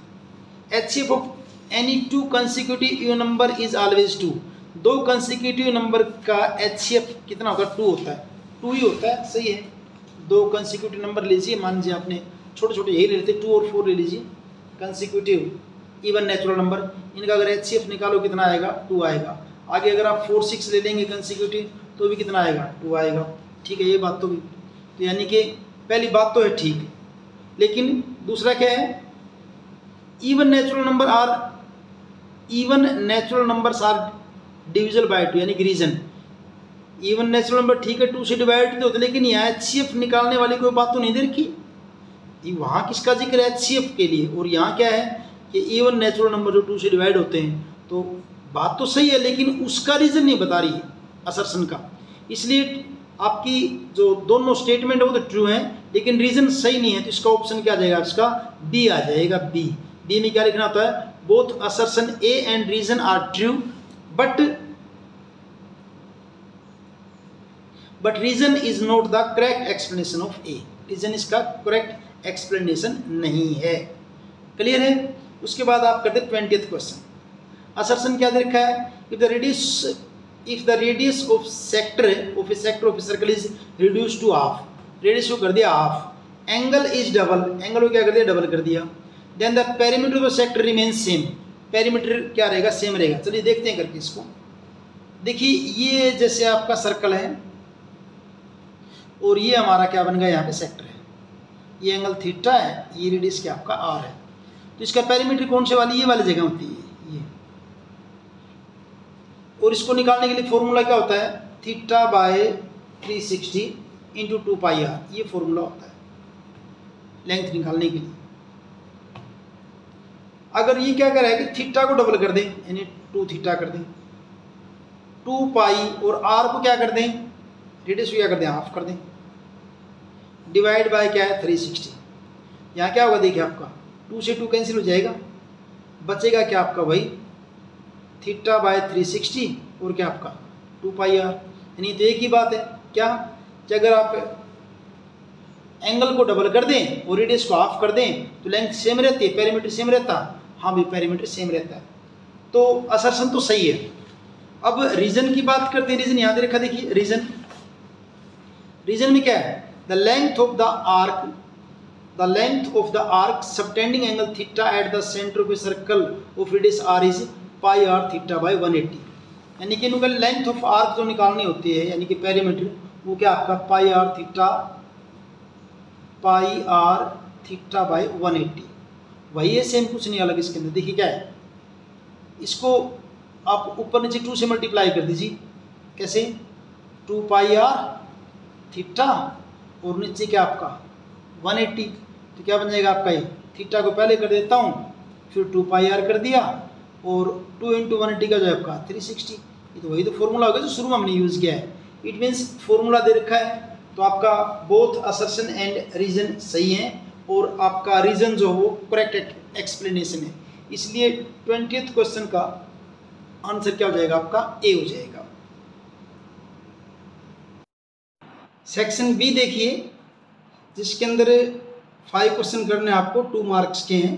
HCF of any 2 consecutive even number is always 2। 2 consecutive number का HCF कितना होता है? 2 होता है, 2 ही होता है, सही है। 2 कंसेक्यूटिव नंबर लीजिए, मान लीजिए आपने छोटे छोटे यही ले लेते, 2 और 4 ले लीजिए, कंसेक्यूटिव इवन नेचुरल नंबर। इनका अगर HCF निकालो कितना आएगा? 2 आएगा। आगे अगर आप 4 6 ले लेंगे कंसेक्यूटिव तो भी कितना आएगा? 2 आएगा। ठीक है, ये बात तो भी, तो यानी कि पहली बात तो है ठीक, लेकिन दूसरा क्या है? Even natural number are divisible by 2, यानी कि रीजन। इवन नेचुरल नंबर ठीक है 2 से डिवाइड होते, लेकिन यहाँ HCF निकालने वाली कोई बात तो नहीं दे रखी। वहाँ किसका जिक्र है? HCF के लिए। और यहाँ क्या है कि इवन नेचुरल नंबर जो 2 से डिवाइड होते हैं, तो बात तो सही है लेकिन उसका रीज़न नहीं बता रही है असर्शन का। इसलिए आपकी जो दोनों स्टेटमेंट है वो तो ट्रू हैं लेकिन रीज़न सही नहीं है, तो इसका ऑप्शन क्या आ जाएगा? इसका बी आ जाएगा। बी में क्या लिखना होता है? Both assertion A and reason are true but reason is not the correct explanation of A. Reason इसका करेक्ट एक्सप्लेनेशन नहीं है। क्लियर है? उसके बाद आप करते 20th क्वेश्चन। असर्शन क्या दे रखा है? If the radius of sector of a circle is reduce to half, radius को कर दिया half, angle is double, angle को क्या कर दिया? डबल कर दिया। Then the perimeter of the sector remains same, perimeter क्या रहेगा? सेम रहेगा। चलिए देखते हैं करके इसको। देखिए ये जैसे आपका सर्कल है और ये हमारा क्या बन गया? यहाँ पे सेक्टर है, ये एंगल थीटा है, ये रेडियस क्या आपका आर है। तो इसका पेरीमीटर कौन से वाली? ये वाली जगह होती है ये। और इसको निकालने के लिए फॉर्मूला क्या होता है? Theta by 360 into 2 pi r, ये फॉर्मूला होता है लेंथ निकालने के लिए। अगर ये क्या करें कि थीटा को डबल कर दें, यानी 2 थीटा कर दें, 2 पाई और आर को क्या कर दें? रेडियस को क्या कर दें? हाफ कर दें, डिवाइड बाय क्या है? 360। यहाँ क्या होगा? देखिए आपका 2 से 2 कैंसिल हो जाएगा, बचेगा क्या आपका? वही थीटा बाय 360 और क्या आपका 2 पाई आर। यानी तो एक ही बात है क्या, कि अगर आप एंगल को डबल कर दें और रेडियस को हाफ कर दें तो लेंथ सेम रहती है, पेरीमीटर सेम रहता। हाँ भी पेरीमीटर सेम रहता है, तो असर्शन तो सही है। अब रीजन की बात करते हैं। रीजन यहाँ दे रखा, देखिए रीजन में क्या है? The length of the arc subtending angle theta at the centre of a circle of radius r is pi r theta by 180। यानी कि इनका लेंथ ऑफ आर्क जो निकालनी होती है, यानी कि पेरीमीटर, वो क्या आपका पाई आर थीटा बाय 180 वही है, सेम, कुछ नहीं अलग इसके अंदर। देखिए क्या है, इसको आप ऊपर नीचे 2 से मल्टीप्लाई कर दीजिए। कैसे? 2 पाई आर थीटा और नीचे क्या आपका 180, तो क्या बन जाएगा आपका? ये थीटा को पहले कर देता हूँ, फिर 2 पाई आर कर दिया और 2 इंटू 180 का जो है आपका 360। ये तो वही तो फॉर्मूला होगा जो शुरू में हमने यूज़ किया है। इट मीन्स फॉर्मूला दे रखा है तो आपका बोथ असर्शन एंड रीजन सही है और आपका रीजन जो वो करेक्ट एक्सप्लेनेशन है, इसलिए 20th क्वेश्चन का आंसर क्या हो जाएगा आपका ए हो जाएगा। सेक्शन बी देखिए, जिसके अंदर 5 क्वेश्चन करने आपको 2 मार्क्स के हैं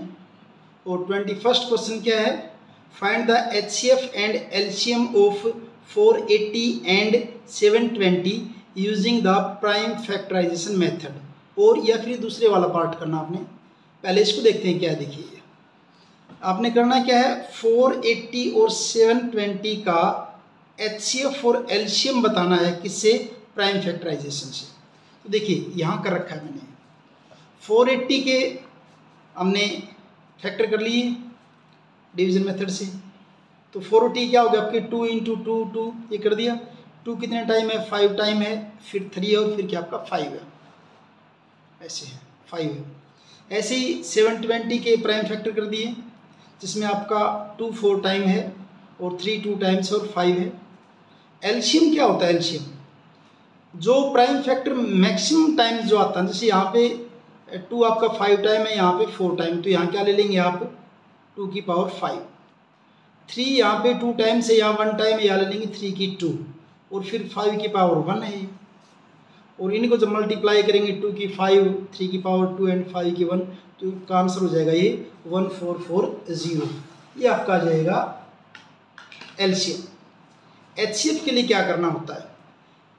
और 21st क्वेश्चन क्या है, find the HCF and LCM of 480 and 720 using the prime factorisation method, और या फिर दूसरे वाला पार्ट करना आपने। पहले इसको देखते हैं क्या है। देखिए आपने करना क्या है, 480 और 720 का HCF और LCM बताना है, किससे, प्राइम फैक्टराइजेशन से। तो देखिए यहाँ कर रखा है मैंने, 480 के हमने फैक्टर कर लिए डिवीजन मेथड से, तो 480 क्या हो गया आपके 2 × 2 2 ये कर दिया, 2 कितने टाइम है, 5 टाइम है, फिर 3 और फिर क्या आपका 5 है, ऐसे है 5 है। ऐसे ही 720 के प्राइम फैक्टर कर दिए, जिसमें आपका 2 4 टाइम है और 3 2 टाइम्स और 5 है। एलसीएम क्या होता है, एलसीएम जो प्राइम फैक्टर मैक्सिमम टाइम्स जो आता है, जैसे यहाँ पे 2 आपका 5 टाइम है, यहाँ पे 4 टाइम, तो यहाँ क्या ले लेंगे आप 2 की पावर 5, 3 यहाँ पे 2 टाइम्स है, यहाँ 1 टाइम है, यहाँ ले लेंगे 3 की 2, और फिर 5 की पावर 1 है, और इनको जब मल्टीप्लाई करेंगे 2 की 5, 3 की पावर 2 एंड 5 की 1, तो इसका आंसर हो जाएगा ये 1440। ये आपका आ जाएगा एलसीएम। एचसीएफ के लिए क्या करना होता है,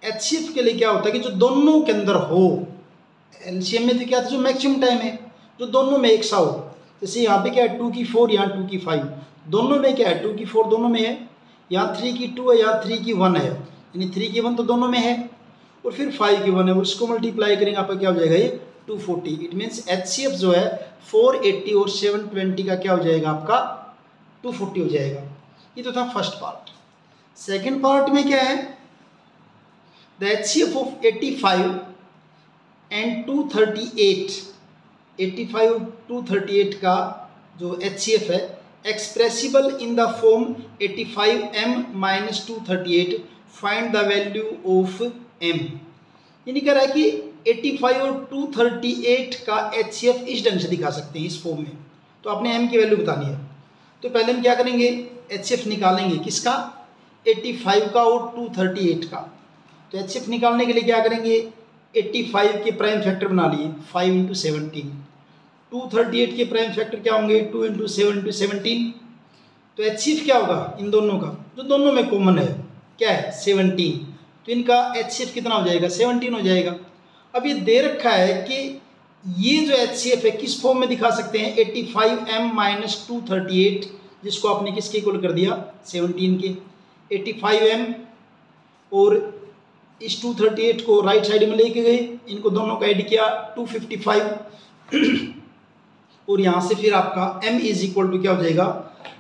एचसीएफ के लिए क्या होता है कि जो दोनों के अंदर हो, एलसीएम में तो क्या था, जो मैक्सिमम टाइम है जो दोनों में एक सा हो। जैसे यहाँ पे क्या है 2 की 4, यहाँ 2 की 5, दोनों में क्या है 2 की 4 दोनों में है, यहाँ 3 की 2 है, यहाँ 3 की 1 है, यानी 3 की 1 तो दोनों में है, और फिर 5 की 1 है, उसको मल्टीप्लाई करेंगे आपका क्या हो जाएगा ये 240। इट मीन्स एचसीएफ जो है 480 और 720 का क्या हो जाएगा आपका 240 हो जाएगा। ये तो था फर्स्ट पार्ट। सेकेंड पार्ट में क्या है, द एचसीएफ ऑफ 85 एंड 238, 85 और 238 का जो एचसीएफ है expressible in the form 85m - 238, find the value of m। यानी कह रहा है कि 85 और 238 का एचसीएफ इस ढंग से दिखा सकते हैं इस फॉर्म में, तो आपने m की वैल्यू बतानी है। तो पहले हम क्या करेंगे, एचसीएफ निकालेंगे किसका, 85 का और 238 का। तो एचसीएफ निकालने के लिए क्या करेंगे, 85 के प्राइम फैक्टर बना लिए 5 × 17, 238 के प्राइम फैक्टर क्या होंगे 2 × 7 × 17। तो एचसीएफ क्या होगा इन दोनों का, जो दोनों में कॉमन है क्या है 17, तो इनका एचसीएफ कितना हो जाएगा 17 हो जाएगा। अब ये दे रखा है कि ये जो एचसीएफ है किस फॉर्म में दिखा सकते हैं, 85m - 238, जिसको आपने किसके इक्वल कर दिया 17 के, 85m और इस 238 को राइट साइड में लेके गए, इनको दोनों का ऐड किया 255 और यहाँ से फिर आपका m इज इक्वल टू क्या हो जाएगा,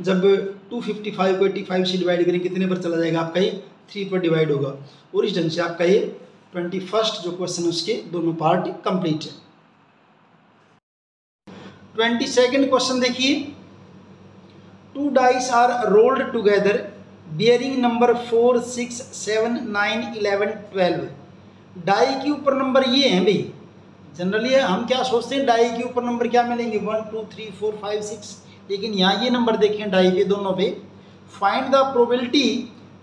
जब 255 को 85 से डिवाइड करें कितने पर चला जाएगा आपका ये 3 पर डिवाइड होगा, और इस ढंग से आपका ये 21st जो क्वेश्चन है उसके दोनों पार्ट कंप्लीट है। 22nd क्वेश्चन देखिए, 2 dice are rolled together bearing number 4 6 7 9 11 12। Die के ऊपर नंबर ये हैं भाई, जनरली हम क्या सोचते हैं डाई के ऊपर नंबर क्या मिलेंगे 1 2 3 4 5 6, लेकिन यहाँ ये नंबर देखें डाई पे दोनों पे, find the probability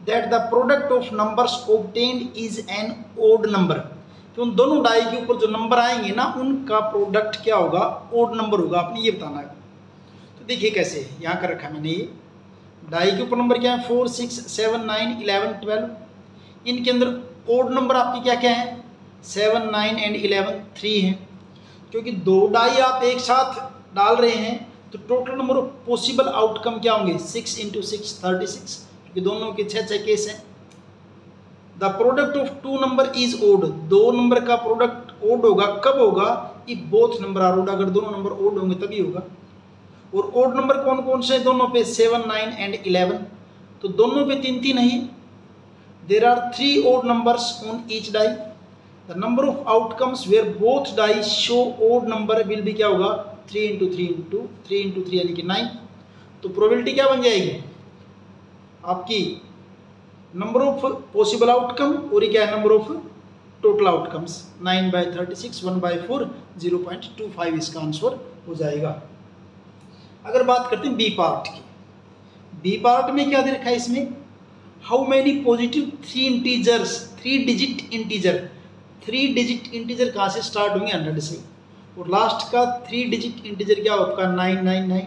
that the product of numbers obtained is an odd number. तो उन दोनों डाई के ऊपर जो नंबर आएंगे ना उनका प्रोडक्ट क्या होगा, ओड नंबर होगा, आपने ये बताना है। तो देखिए कैसे यहाँ कर रखा मैंने, ये डाई के ऊपर नंबर क्या है 4 6 7 9 11 12, इनके अंदर ओड नंबर आपके क्या क्या है 7 9 एंड 11 3 है। क्योंकि 2 डाई आप एक साथ डाल रहे हैं तो total number of possible outcome क्या होंगे 6 × 6 36, क्योंकि दोनों के 6 केस हैं। The product of 2 number is odd, 2 number का प्रोडक्ट ओड होगा, कब होगा, if both number are odd, अगर दोनों नंबर ओड होंगे तभी होगा। और ओड नंबर कौन कौन से हैं दोनों पे 7 9 एंड 11, तो दोनों पे 3 3 नहीं। There are 3 odd numbers on each die, the number of outcomes where both die show odd number will भी क्या होगा 3 × 3 × 3 × 3 यानी कि 9। तो प्रोबेबिलिटी क्या बन जाएगी आपकी, नंबर ऑफ पॉसिबल आउटकम, और ये क्या है नंबर ऑफ टोटल आउटकम्स 9/36, 1/4, 0.25 इसका आंसर हो जाएगा। अगर बात करते हैं बी पार्ट की, बी पार्ट में क्या दे रखा है इसमें, how many positive 3 integers, 3 digit integer, 3 digit integer कहाँ से स्टार्ट होंगे 100 से, और लास्ट का 3 डिजिट इंटीजर क्या होगा 999,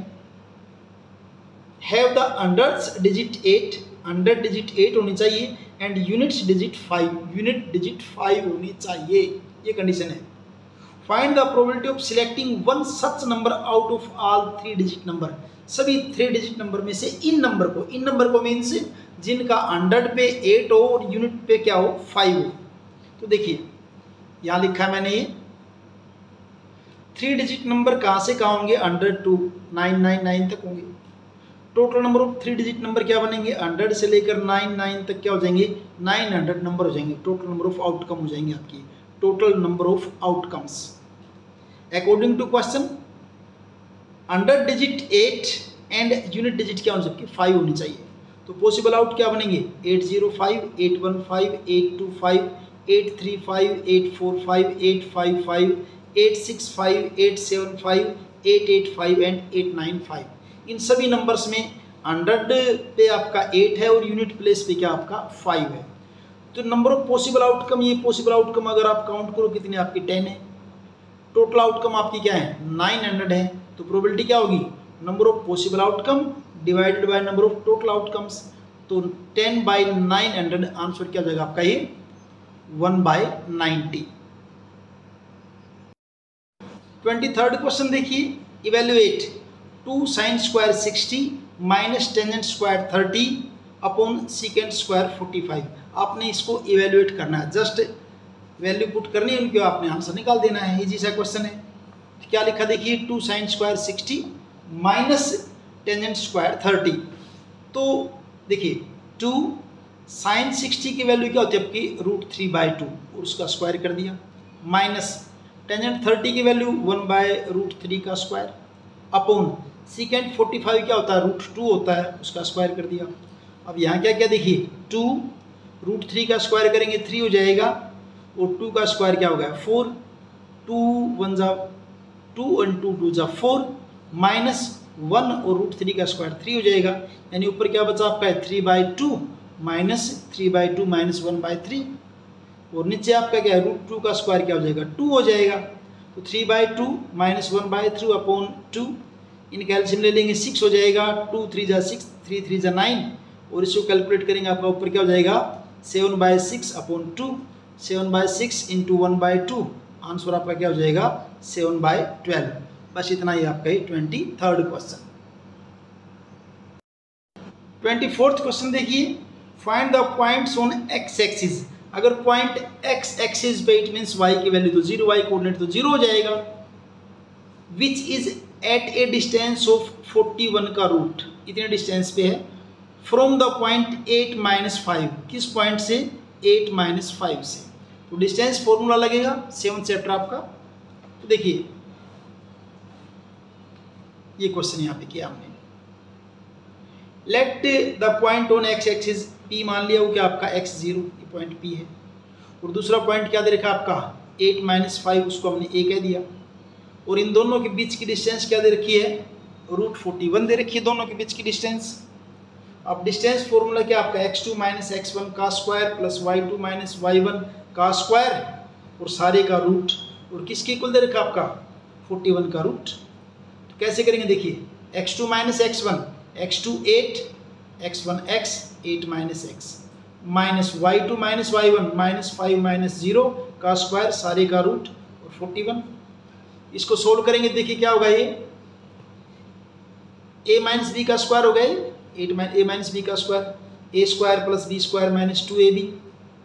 have the hundreds digit 8, hundred digit 8 होनी चाहिए and units digit 5, unit digit 5 होनी चाहिए, ये कंडीशन है। Find the probability of selecting one such number out of all 3 digit number, सभी 3 डिजिट नंबर में से इन नंबर को मीन्स जिनका अंडर पे 8 हो और यूनिट पे क्या हो 5 हो। तो देखिए यहाँ लिखा है मैंने, ये 3 डिजिट नंबर कहाँ से कहाँ होंगे, अंडर टू 999 तक होंगे। Total number of 3 digit number क्या बनेंगे, 100 से लेकर 99 तक क्या हो जाएंगे, 900 नंबर हो जाएंगे। टोटल नंबर ऑफ आउटकम हो जाएंगे आपकी, total number of outcomes. According to question under digit 8 and unit digit क्या होनी चाहिए, 5 होनी चाहिए। तो पॉसिबल आउट क्या बनेंगे, 805, 815, 825, 835, 845, 855, 865, 875, 885 एंड 895। इन सभी नंबर्स में 100 पे आपका 8 है और यूनिट प्लेस पे क्या आपका 5 है। तो नंबर ऑफ पॉसिबल आउटकम, ये पॉसिबल आउटकम अगर आप काउंट करो कितनी आपकी 10 है। टोटल आउटकम आपकी क्या है 900 है। तो प्रोबेबिलिटी क्या होगी, number of possible outcome divided by number of total outcomes. तो 10/900 आंसर क्या हो जाएगा आपका, ये 1/90। 23rd क्वेश्चन देखिए, evaluate 2 sin square 60 minus tangent square 30 upon secant square 45। आपने इसको इवेल्युएट करना है, जस्ट वैल्यू पुट करनी है उनकी, आपने आंसर निकाल देना है, इजी सा क्वेश्चन है। तो क्या लिखा देखिए, 2 sin square 60 minus tangent square 30। तो देखिए 2 sin 60 की वैल्यू क्या होती है आपकी √3/2 और उसका स्क्वायर कर दिया, माइनस टेंजेंट 30 की वैल्यू 1/√3 का स्क्वायर अपॉन सीकेंट 45 क्या होता है √2 होता है, उसका स्क्वायर कर दिया। अब यहाँ क्या क्या देखिए, 2 √3 का स्क्वायर करेंगे 3 हो जाएगा और 2 का स्क्वायर क्या हो गया 4, 2 1 जा 2 और 2 2 जा 4 माइनस 1 और √3 का स्क्वायर 3 हो जाएगा, यानी ऊपर क्या बचा आपका 3/2 माइनस 3/2 माइनस 1/3 और नीचे आपका क्या है √2 का स्क्वायर क्या हो जाएगा 2 हो जाएगा। तो 3/2 माइनस 1/3 अपॉन 2, इनका एलसीएम ले लेंगे 6 हो जाएगा, 2 3 जा 6, 3 3 जा 9 और इसको कैलकुलेट करेंगे आपका ऊपर क्या हो जाएगा 7/6 अपॉन 2, 7/6 इंटू 1/2, आंसर आपका क्या हो जाएगा 7/12। बस इतना ही आपका 23rd क्वेश्चन। 24th क्वेश्चन देखिए, find the points on x axis. अगर पॉइंट एक्स एक्सिस पे इट मीन्स वाई की वैल्यू तो 0, वाई कोऑर्डिनेट तो 0 हो जाएगा। Which is at a distance of 41 का रूट, इतने डिस्टेंस पे है फ्रॉम द पॉइंट 8-5, किस पॉइंट से 8-5 से। तो डिस्टेंस फॉर्मूला लगेगा 7th चैप्टर आपका। तो देखिए ये क्वेश्चन यहाँ पे किया हमने, let the point on x axis P मान लिया वो क्या आपका x0, ये पॉइंट P है, और दूसरा पॉइंट क्या दे रखा आपका 8-5, उसको हमने a कह दिया, और इन दोनों के बीच की डिस्टेंस क्या दे रखी है √41 दे रखी है दोनों के बीच की डिस्टेंस। अब डिस्टेंस फॉर्मूला क्या आपका x2 माइनस x1 का square plus y2 minus y1 का स्क्वायर और सारे का रूट, और किसके इक्वल दे रखा आपका 41 का रूट। तो कैसे करेंगे देखिए, x2 minus x1, x2 8, x1 x 8 minus x minus y2 minus y1 minus 5 minus 0 का स्क्वायर सारे का रूट और 41। इसको सोल्व करेंगे देखिए क्या होगा, ये a माइनस बी का स्क्वायर हो गए 8 a माइनस बी का square, a square plus b square minus 2ab,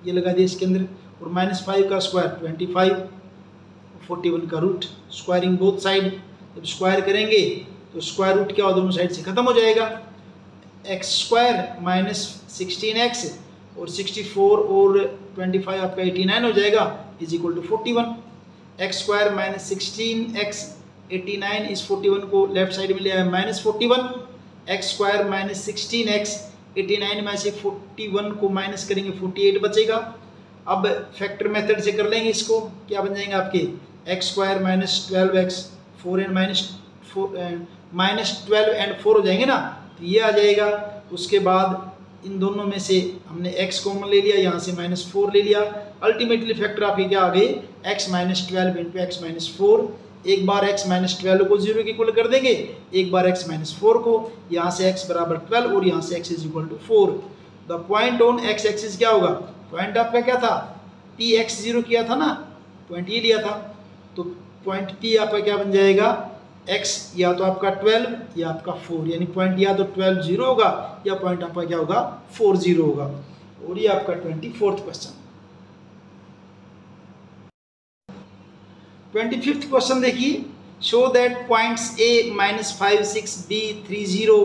ये लगा दिया इसके अंदर, और माइनस 5 का स्क्वायर 25, 41 का रूट, स्क्वायरिंग बोथ साइड। जब स्क्वायर करेंगे तो स्क्वायर रूट क्या हो दोनों साइड से खत्म हो जाएगा, एक्स स्क्वायर माइनस 16x और 64 और 25 आपका 89 हो जाएगा is equal to 41। X square minus 16x 89 इस 41 को लेफ्ट साइड में ले आया minus 41, x square minus 16x 89 में से 41 को माइनस करेंगे 48 बचेगा, अब फैक्टर मेथड से कर लेंगे इसको, क्या बन जाएंगे आपके x² minus 12x 4 and minus 12 and 4 हो जाएंगे ना, तो ये आ जाएगा। उसके बाद इन दोनों में से हमने x कॉमन ले लिया, यहाँ से -4 ले लिया, अल्टीमेटली फैक्टर आपके क्या आ गए x minus 12 into x minus 4। एक बार x माइनस 12 को 0 के इक्वल कर देंगे, एक बार x माइनस 4 को, यहाँ से x बराबर 12 और यहाँ से x is equal to 4। The point on x axis क्या होगा, पॉइंट आपका क्या था P(x0) किया था ना, पॉइंट ये लिया था, तो पॉइंट P आपका क्या बन जाएगा x या तो आपका 12 या आपका 4, यानी पॉइंट या तो 12 0 होगा या पॉइंट आपका क्या होगा 4 0 होगा। और ये आपका 24th क्वेश्चन। 25th क्वेश्चन देखिए, show that points A -5 6 B 3 0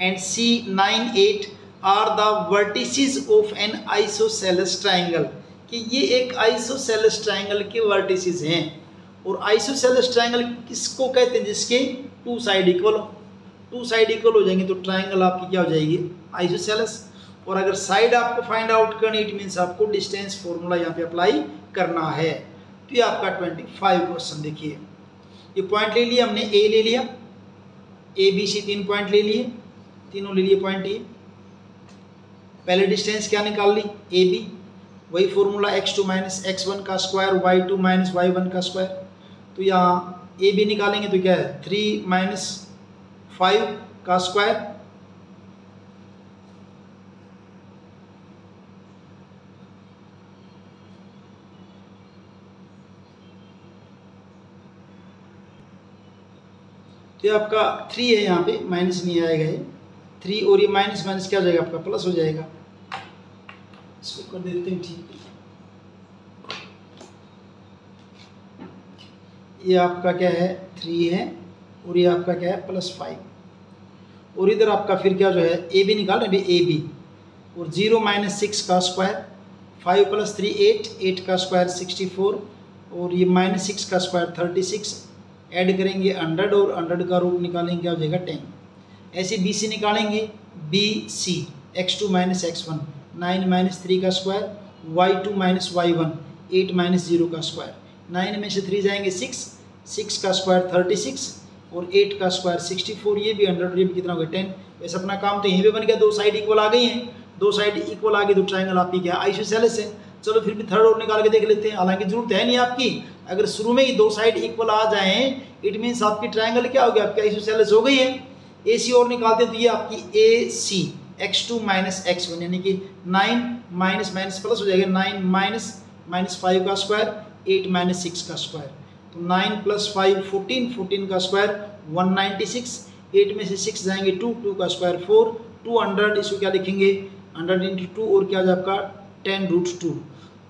and C 9 8 are the vertices of an isosceles triangle, कि ये एक आइसोसेलेस ट्राइंगल के वर्टिसेस हैं। और आइसोसेलेस ट्राइंगल किसको कहते हैं, जिसके टू साइड इक्वल हो, टू साइड इक्वल हो जाएंगे तो ट्राइंगल आपकी क्या हो जाएगी आइसोसेलेस। और अगर साइड आपको फाइंड आउट करनी, इट मीन्स आपको डिस्टेंस फॉर्मूला यहाँ पे अप्लाई करना है। तो ये आपका 25 क्वेश्चन देखिए, ये पॉइंट ले लिया हमने, ए ले लिया, ए बी सी 3 पॉइंट ले लिए, तीनों ले लिए पॉइंट ए। पहले डिस्टेंस क्या निकाल ली ए बी, वही फॉर्मूला x2 माइनस x1 का स्क्वायर y2 माइनस y1 का स्क्वायर। तो यहाँ ए बी निकालेंगे तो क्या है 3 माइनस 5 का स्क्वायर, तो ये आपका 3 है, यहाँ पे माइनस नहीं आएगा, ये 3 और ये माइनस माइनस क्या हो जाएगा आपका प्लस हो जाएगा। इसको कर देते हैं ठीक, ये आपका क्या है 3 है और ये आपका क्या है +5। और इधर आपका फिर क्या जो है ए बी निकाल रहे हैं, ए बी, और 0 माइनस 6 का स्क्वायर, 5 + 3 8, 8 का स्क्वायर 64, और ये -6 का स्क्वायर 36, ऐड करेंगे 100 और 100 का रूट निकालेंगे क्या हो जाएगा 10। ऐसे बी सी निकालेंगे, B C x2 minus x1 9 minus 3 का square, y2 minus y1 8 minus 0 का स्क्वायर, 9 में से 3 जाएंगे 6, 6 का स्क्वायर 36 और 8 का स्क्वायर 64, ये भी 100 और ये भी कितना हो गया 10। वैसे अपना काम तो यहीं पे बन गया, दो साइड इक्वल आ गई हैं, दो साइड इक्वल आ गई तो ट्राइंगल आपकी क्या आइसोसेलेस है। चलो फिर भी थर्ड और निकाल के देख लेते हैं, हालांकि जरूरत है नहीं आपकी, अगर शुरू में ही दो साइड इक्वल आ जाएं इट मीन्स आपकी ट्राइंगल क्या हो गया आपकी आइसोसेलेस हो गई है। ए सी और निकालते हैं तो ये आपकी ए सी x2 माइनस x1 यानी कि 9 माइनस माइनस प्लस हो जाएगा, 9 माइनस -5 का स्क्वायर 8 माइनस 6 का स्क्वायर, तो 9 + 5 14, 14 का स्क्वायर 196, 8 में से 6 जाएंगे 2, 2 का स्क्वायर 4, 200, इसको क्या लिखेंगे 100 × 2 और क्या जाए आपका 10√2।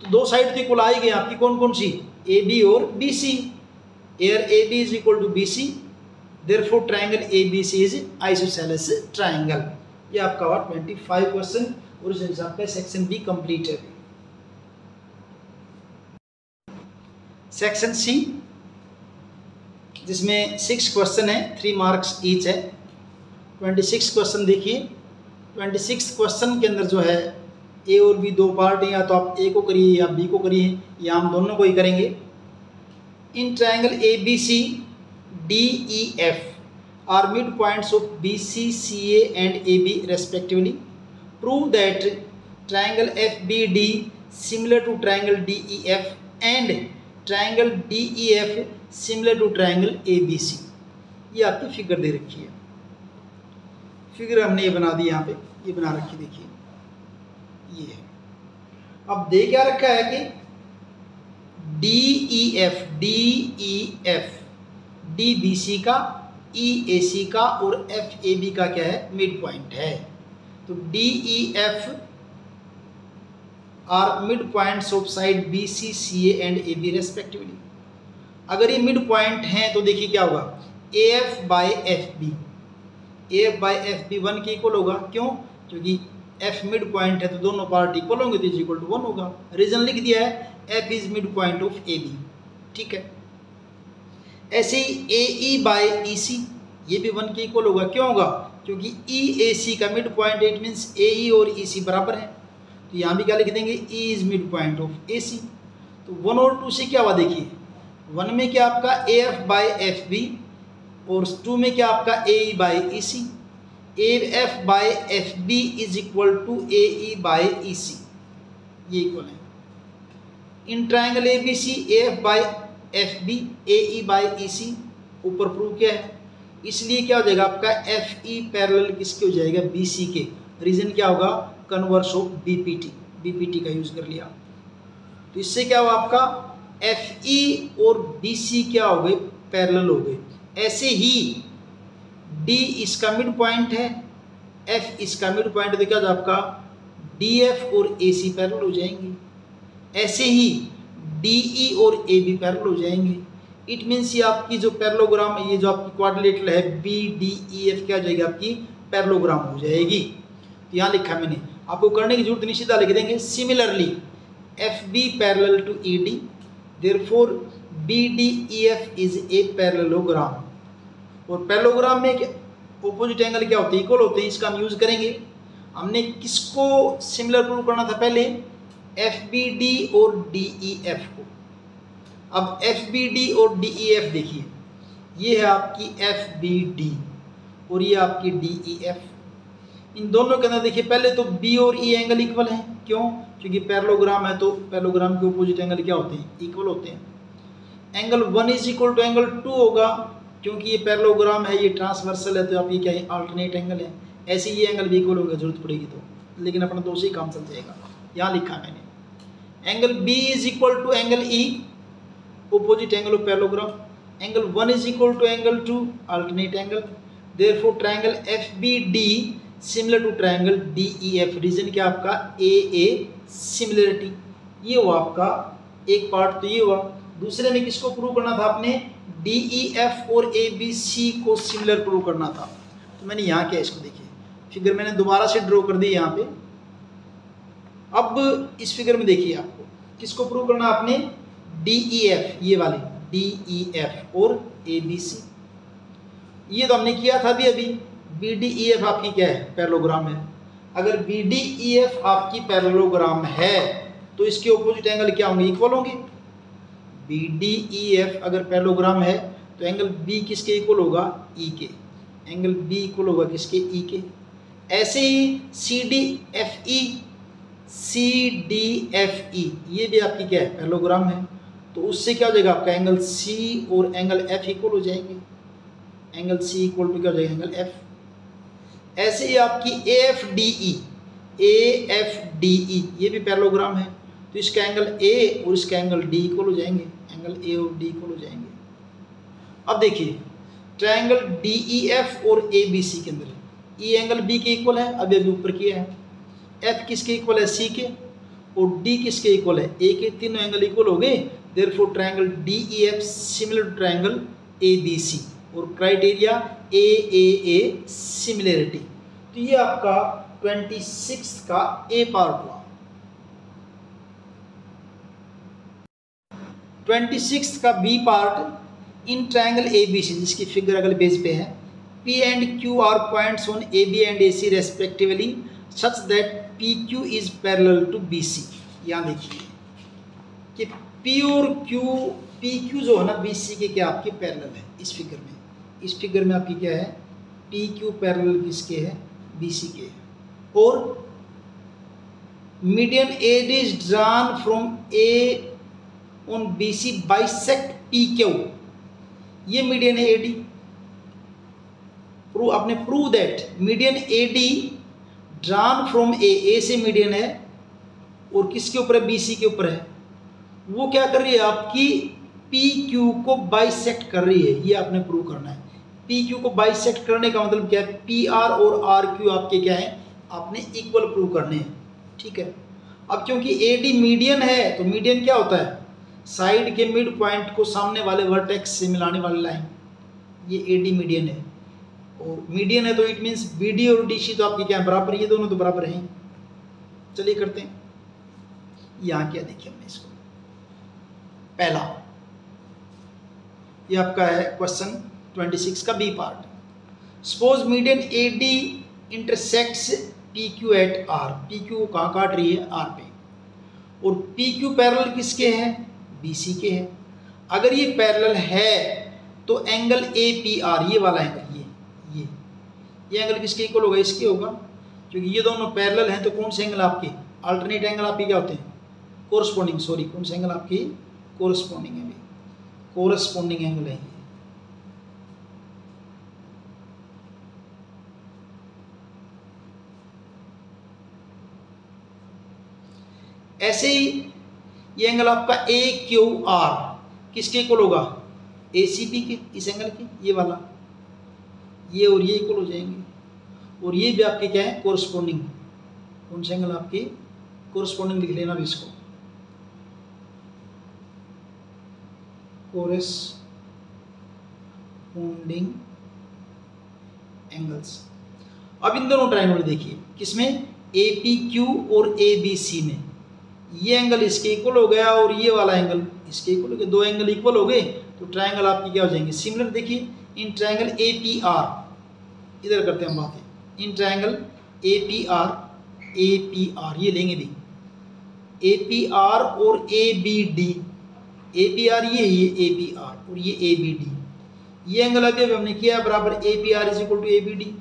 तो दो साइड तो इक्वल आ ही गई आपकी, कौन कौन सी ए बी और B C. Air A B is equal to B C, therefore triangle A B C is isosceles triangle. ये आपका हुआ 25 क्वेश्चन और इस हिसाब से सेक्शन बी कंप्लीट है। सेक्शन सी जिसमें 6 क्वेश्चन है, 3 मार्क्स ईच है। 26 क्वेश्चन देखिए, 26 क्वेश्चन के अंदर जो है ए और बी दो पार्ट हैं, या तो आप ए को करिए या बी को करिए या हम दोनों को ही करेंगे। In triangle A B C D E F are midpoints of BC, CA and AB respectively. Prove that triangle FBD similar to triangle DEF and triangle DEF similar to triangle ABC. ये आपकी figure दे रखी है, figure हमने ये बना दी, यहाँ पे ये बना रखी देखिए, ये है। अब दे क्या रखा है कि DEF DBC का, EAC का और FAB का क्या है मिड पॉइंट है। तो DEF are mid points of side BC, CA and AB respectively. अगर ये मिड पॉइंट हैं तो देखिए क्या होगा AF/FB, AF/FB 1 के इक्वल होगा। क्यों? क्योंकि F मिड पॉइंट है तो दोनों पार्ट इक्वल होंगे तो इज इक्वल टू 1 होगा। रीजन लिख दिया है, F is mid point of AB, ठीक है। ऐसे ही AE/EC ये भी 1 के इक्वल होगा। क्यों होगा? क्योंकि EAC का mid point, it means AE और EC बराबर है, तो यहाँ भी क्या लिख देंगे, E is mid point of A C. तो 1 और 2 से क्या हुआ देखिए, 1 में क्या आपका A F by F B और 2 में क्या आपका A E by E C. A F by F B is equal to A E by E C, ये इक्वल है। In triangle A B C A F by F B A E by E C, ऊपर prove किया है, इसलिए क्या हो जाएगा आपका एफ ई पैरेलल किसके हो जाएगा, बी सी के। रीजन क्या होगा, converse of B P T, B P T का यूज कर लिया। तो इससे क्या हुआ आपका एफ ई और बी सी क्या हो गए, पैरेलल हो गए। ऐसे ही डी इसका मिड पॉइंट है, एफ इसका मिड पॉइंट, तो क्या होगा आपका डी एफ और ए सी पैरेलल हो जाएंगे। ऐसे ही डी ई और ए बी पैरेलल हो जाएंगे। इट मीन्स ये आपकी जो पैरेललोग्राम, ये जो आपकी क्वाड्रिलेटरल है बी डी ई एफ, क्या हो जाएगी आपकी पैरेललोग्राम हो जाएगी। तो यहाँ लिखा मैंने, आपको करने की जरूरत नहीं, सीधा लिख देंगे similarly F B parallel to E D, therefore B D E F is a parallelogram. और पैरेललोग्राम में ऑपोजिट एंगल क्या होते हैं, इक्वल होते हैं, इसका हम यूज करेंगे। हमने किसको सिमिलर प्रूव करना था पहले, एफ बी डी और डी ई एफ को। अब एफ बी डी और डी ई एफ देखिए, ये है आपकी एफ बी डी और ये आपकी डी ई एफ। इन दोनों के अंदर देखिए पहले तो बी और ई एंगल इक्वल है, क्यों, क्योंकि पैरेललोग्राम है, तो पैरेललोग्राम के ऑपोजिट एंगल क्या होते हैं, इक्वल होते हैं। Angle 1 is equal to angle 2 होगा, क्योंकि ये पैरेललोग्राम है, ये ट्रांसवर्सल है, तो आप ये क्या है, अल्टरनेट एंगल है। ऐसे ये एंगल भी इक्वल होगा जरूरत पड़ेगी तो, लेकिन अपना 2 से ही काम चल जाएगा। यहाँ लिखा मैंने angle B is equal to angle E, opposite angle of parallelogram. Angle 1 is equal to angle 2, alternate angle. Therefore triangle FBD similar to triangle DEF. Reason क्या आपका AA सिमिलरिटी। ये हुआ आपका एक पार्ट, तो ये हुआ। दूसरे में किसको प्रूव करना था आपने, DEF और ABC को सिमिलर प्रूव करना था। तो मैंने यहाँ क्या, इसको देखिए फिगर मैंने दोबारा से ड्रॉ कर दी यहाँ पे। अब इस फिगर में देखिए आपको किसको प्रूव करना आपने, DEF, ये वाली DEF और ABC। ये तो हमने किया था अभी BDEF आपकी क्या है, पैरेललोग्राम है। अगर BDEF आपकी पैरेललोग्राम है तो इसके ऑपोजिट एंगल क्या होंगे, इक्वल होंगे। BDEF अगर पैरेललोग्राम है तो एंगल B किसके इक्वल होगा, E के। एंगल B इक्वल होगा किसके, E के। ऐसे ही CDFE ये भी आपकी क्या है, पैरेललोग्राम है, तो उससे क्या हो जाएगा आपका एंगल C और एंगल F इक्वल हो जाएंगे। एंगल C इक्वल टू क्या हो जाएगा, एंगल F। ऐसे ही आपकी AFDE ये भी पैरेललोग्राम है, तो इसका एंगल A और इसका एंगल D इक्वल हो जाएंगे। एंगल A और D इक्वल हो जाएंगे। अब देखिए ट्रायंगल DEF और ABC के अंदर E एंगल B के इक्वल है, अभी ऊपर किया है। F किसके इक्वल है, C के, और D किसके इक्वल है, A के। तीनों एंगल इक्वल हो गए, therefore triangle DEF similar to triangle ABC और क्राइटेरिया AAA सिमिलरिटी। तो ये आपका 26 का A पार्ट हुआ। 26 का B part, in triangle ABC जिसकी फिगर अगले पेज पे है, P and Q are points on AB and AC respectively such that PQ is parallel to BC। यहाँ देखिए कि P और Q, PQ जो है ना BC के क्या आपके पैरेलल है। इस फिगर में आपकी क्या है, PQ पैरेलल किसके है, BC के है। और median AD is drawn from A on BC bisect PQ, ये मीडियन है AD। आपने prove that median AD drawn from A से मीडियन है और किसके ऊपर है, BC के ऊपर है। वो क्या कर रही है, आपकी PQ को बाइसेक्ट कर रही है, ये आपने प्रूव करना है। PQ को बाइसेक्ट करने का मतलब क्या है, PR और RQ आपके क्या है, आपने इक्वल प्रूव करने हैं, ठीक है। अब क्योंकि AD मीडियन है, तो मीडियन क्या होता है, साइड के मिड पॉइंट को सामने वाले वर्टेक्स से मिलाने वाली लाइन, ये AD मीडियन है। और मीडियन है तो इट मीन्स BD और DC तो आपके क्या है, बराबर, ये दोनों तो बराबर हैं। चलिए करते हैं। यहाँ क्या देखिए हमने इसको, पहला ये आपका है क्वेश्चन 26 का B part. Suppose median AD intersects P Q at R, P Q कहाँ काट रही है, आर पे, और पी क्यू पैरेलल किसके हैं, बी सी के है। अगर ये पैरेलल है तो एंगल ए पी आर, ये वाला एंगल, ये एंगल किसके इक्वल होगा, इसके होगा, क्योंकि ये दोनों पैरेलल हैं। तो कौन से एंगल आपके अल्टरनेट एंगल आपके क्या होते हैं, कोरस्पॉन्डिंग, सॉरी कौन से एंगल आपकी कोरस्पॉन्डिंग है, कोरस्पॉन्डिंग एंगल है। ऐसे ही ये एंगल आपका ए क्यू आर किसके इक्वल होगा, ए सी पी के, इस एंगल के, ये वाला, ये और ये इक्वल हो जाएंगे, और ये भी आपके क्या है, कोरस्पॉन्डिंग, कौन से एंगल आपके कोरस्पॉन्डिंग, लिख लेना भी इसको, कोरस्पॉन्डिंग एंगल्स। अब इन दोनों ट्रायंगल देखिए, किसमें, ए पी क्यू और ए बी सी में, ये एंगल इसके इक्वल हो गया और ये वाला एंगल इसके इक्वल हो गया, दो एंगल इक्वल हो गए तो ट्रायंगल आपकी क्या हो जाएंगे, सिमिलर। देखिए इन ट्रायंगल ए पी आर, इधर करते हैं हम बातें, इन ट्रायंगल ए पी आर ये लेंगे भी, ए पी आर और A B D, A P R ये ए पी आर और ये ए बी डी, ये एंगल अभी हमने किया बराबर A P R is equal to A B D,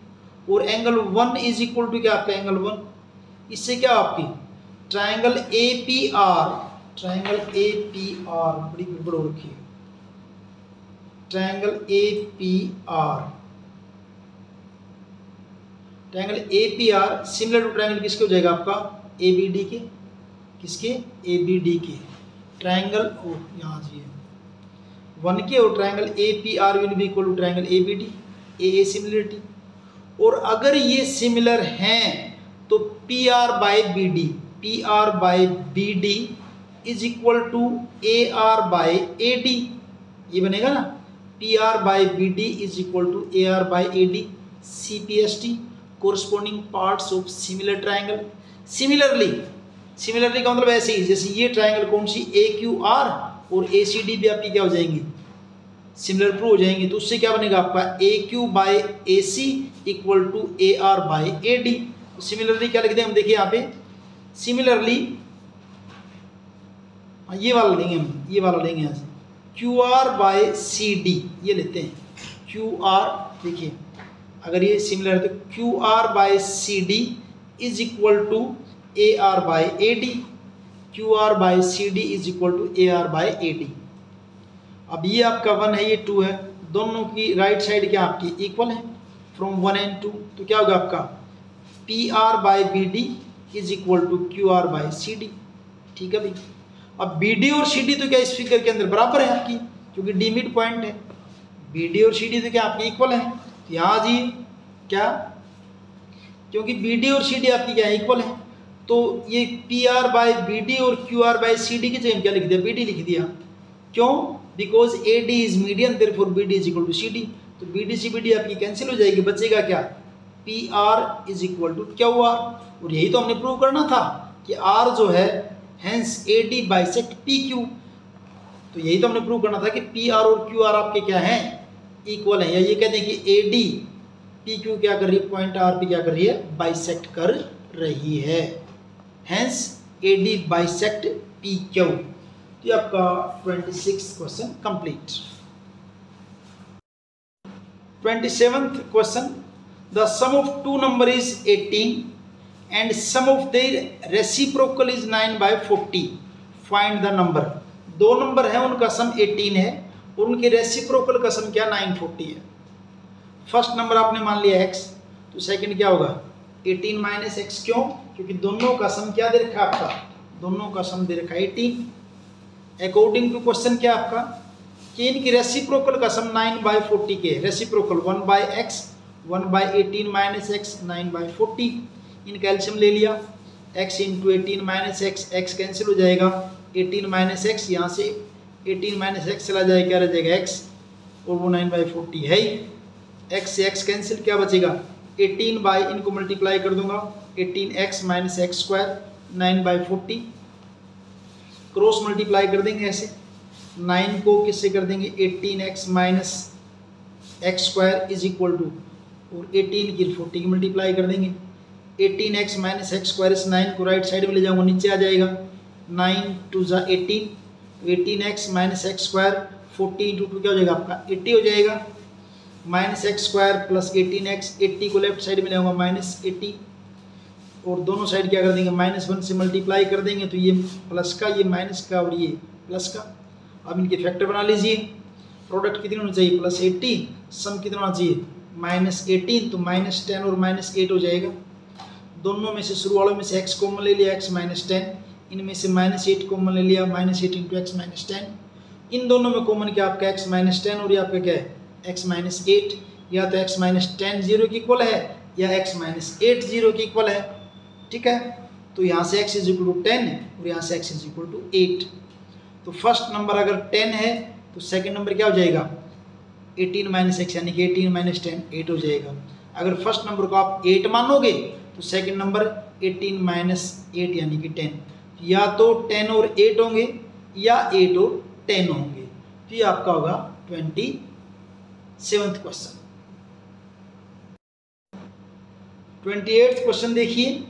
और एंगल 1 इज इक्वल टू क्या आपका एंगल 1, इससे क्या आपकी triangle A P R, triangle A P R बड़ी गड़बड़ हो रखी है, triangle A P R, triangle A P R similar to triangle किसके हो जाएगा आपका, ए बी डी के, किसके, ए बी डी के, ट्रायंगल ओ यहाँ जी 1 के, और triangle A P R will be equal to triangle A B D, A similarity. और अगर ये सिमिलर हैं तो P R by B D, P R by B D is equal to A R by A D, ये बनेगा ना, P R by B D is equal to A R by A D, C P S T, corresponding parts of similar triangle. Similarly का मतलब ऐसे ही जैसे ये triangle कौन सी, ए क्यू आर और ए सी डी भी आपकी क्या हो जाएंगे, सिमिलर प्रूव हो जाएंगे। तो उससे क्या बनेगा आपका, A Q by A C equal to A R by A D. Similarly क्या लिखते हैं हम, देखिए यहाँ पे सिमिलरली ये वाला लेंगे हम, ये वाला लेंगे यहाँ से, Q R by C D ये लेते हैं, क्यू आर, देखिए अगर ये सिमिलर है तो Q R by C D is equal to A R by A D, Q R by C D is equal to A R by A D. अब ये आपका 1 है, ये 2 है, दोनों की राइट साइड क्या आपकी इक्वल है फ्रॉम 1 and 2, तो क्या होगा आपका P R by B D is equal to Q R by C D. ठीक है भाई, अब बी डी और सी डी तो क्या इस फिगर के अंदर बराबर है आपकी, क्योंकि डी मिड पॉइंट है, बी डी और सी डी तो क्या आपकी इक्वल है, तो यहाँ जी क्या, क्योंकि बी डी और सी डी आपकी क्या इक्वल है, तो ये P R by B D और Q R by C D की जगह क्या लिख दिया, बी डी लिख दिया, क्यों, because A D is median therefore B D is equal to C D, तो B D C B D आपकी कैंसिल हो जाएगी, बचेगा क्या, P R is equal to Q R. और यही तो हमने प्रूव करना था कि आर जो है hence A D bisect P Q, तो यही तो हमने प्रूव करना था कि पी आर और क्यू आर आपके क्या हैं, इक्वल हैं, या ये कहते हैं कि ए डी पी क्यू क्या कर रही है, पॉइंट आर पे क्या कर रही है, बाइसेक्ट कर रही है, hence A D bisect P Q. तो ये आपका 26th question complete. 27th question, the sum of two number is 18 and sum of their reciprocal is 9/40, find the number. दो नंबर है, उनका सम 18 है और उनके रेसिप्रोकल का सम क्या 940 है। फर्स्ट नंबर आपने मान लिया x, तो सेकंड क्या होगा 18 माइनस एक्स, क्यों, क्योंकि दोनों का सम क्या दे रखा है आपका, दोनों का सम दे रखा है 18। अकॉर्डिंग टू क्वेश्चन क्या आपका कि इनकी रेसिप्रोकल का सम 9/40 के, रेसिप्रोकल 1/x 1/18 माइनस एक्स 9/40, इनका एलसीएम ले लिया, x into 18 minus x, x cancel हो जाएगा, 18 माइनस एक्स, यहाँ से 18 माइनस एक्स चला जाएगा, क्या रह जाएगा x, और वो 9/40 है ही, x से x कैंसिल, क्या बचेगा 18 बाई, इनको मल्टीप्लाई कर दूंगा, 18x minus x square 9/40, cross multiply कर देंगे ऐसे, 9 को किससे कर देंगे 18x minus x square is equal to, और 18 की 40 की मल्टीप्लाई कर देंगे, 18x माइनस एक्स स्क्वायर, इस 9 को राइट साइड में ले जाऊंगा, नीचे आ जाएगा 9 2 ज़ा 18, 18x minus x square 40 into 2 क्या हो जाएगा आपका 80 हो जाएगा, minus x square plus 18x, 80 को लेफ्ट साइड में ले आऊँगा माइनस 80, और दोनों साइड क्या कर देंगे -1 से मल्टीप्लाई कर देंगे, तो ये प्लस का, ये माइनस का और ये प्लस का। अब इनके फैक्टर बना लीजिए, प्रोडक्ट कितनी होनी चाहिए +80, सम कितना होना चाहिए -18, तो -10 और -8 हो जाएगा। दोनों में से शुरू वालों में से x कॉमन ले लिया, x -10, इनमें से -8 कॉमन ले लिया, -8 इंटू एक्स -10, इन दोनों में कॉमन क्या आपका x -10 और ये आपका क्या है x -8, या तो x -10 0 के इक्वल है या x -8 0 के इक्वल है, ठीक है। तो यहाँ से x = 10 और यहाँ से x = 8। तो फर्स्ट नंबर अगर 10 है तो सेकंड नंबर क्या हो जाएगा 18 - x, यानी कि 18 - 10 8 हो जाएगा। अगर फर्स्ट नंबर को आप 8 मानोगे तो सेकंड नंबर 18 - 8 यानी कि 10, या तो 10 और 8 होंगे या 8 और 10 होंगे। तो ये आपका होगा 27th क्वेश्चन। 28th क्वेश्चन देखिए,